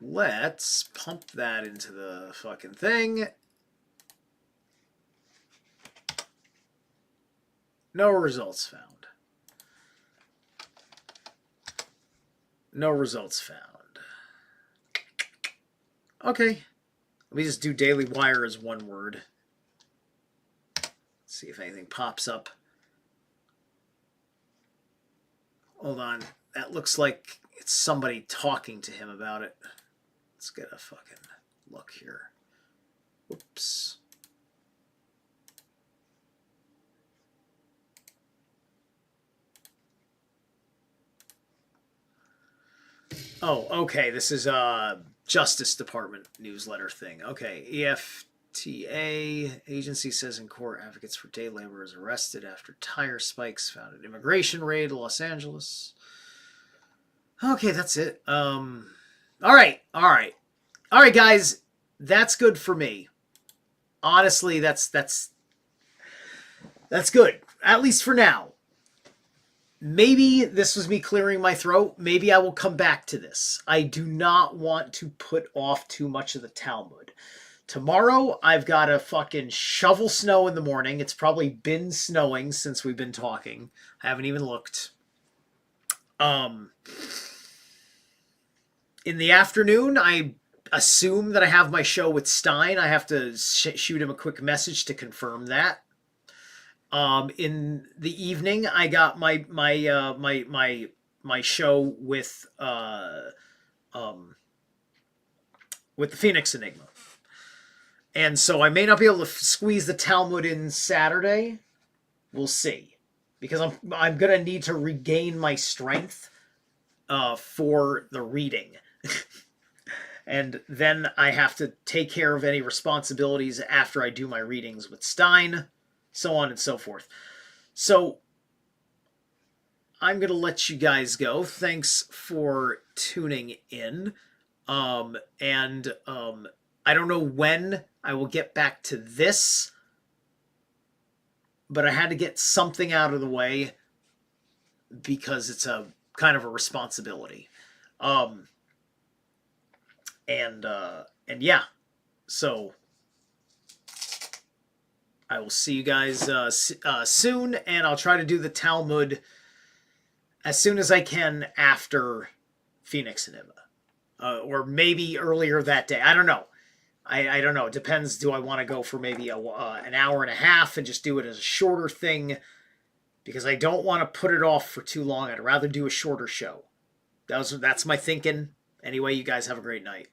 Let's pump that into the fucking thing. No results found. No results found. Okay. Let me just do Daily Wire as one word. See if anything pops up. Hold on. That looks like it's somebody talking to him about it. Let's get a fucking look here. Oops. Oh, okay. This is a Justice Department newsletter thing. Okay. EFTA agency says in court advocates for day laborers arrested after tire spikes found at immigration raid Los Angeles. Okay, that's it. All right, guys. That's good for me. Honestly, that's good. At least for now. Maybe this was me clearing my throat. Maybe I will come back to this. I do not want to put off too much of the Talmud. Tomorrow, I've got to fucking shovel snow in the morning. It's probably been snowing since we've been talking. I haven't even looked. In the afternoon, I assume that I have my show with Stein. I have to shoot him a quick message to confirm that. In the evening, I got my show with the Phoenix Enigma, and so I may not be able to squeeze the Talmud in Saturday. We'll see, because I'm gonna need to regain my strength for the reading, and then I have to take care of any responsibilities after I do my readings with Stein. So on and so forth. So I'm going to let you guys go. Thanks for tuning in. I don't know when I will get back to this, but I had to get something out of the way because it's a kind of a responsibility. And yeah, so I will see you guys soon, and I'll try to do the Talmud as soon as I can after Phoenix Enigma. Or maybe earlier that day. I don't know. I don't know. It depends. Do I want to go for maybe an hour and a half and just do it as a shorter thing? Because I don't want to put it off for too long. I'd rather do a shorter show. That's my thinking. Anyway, you guys have a great night.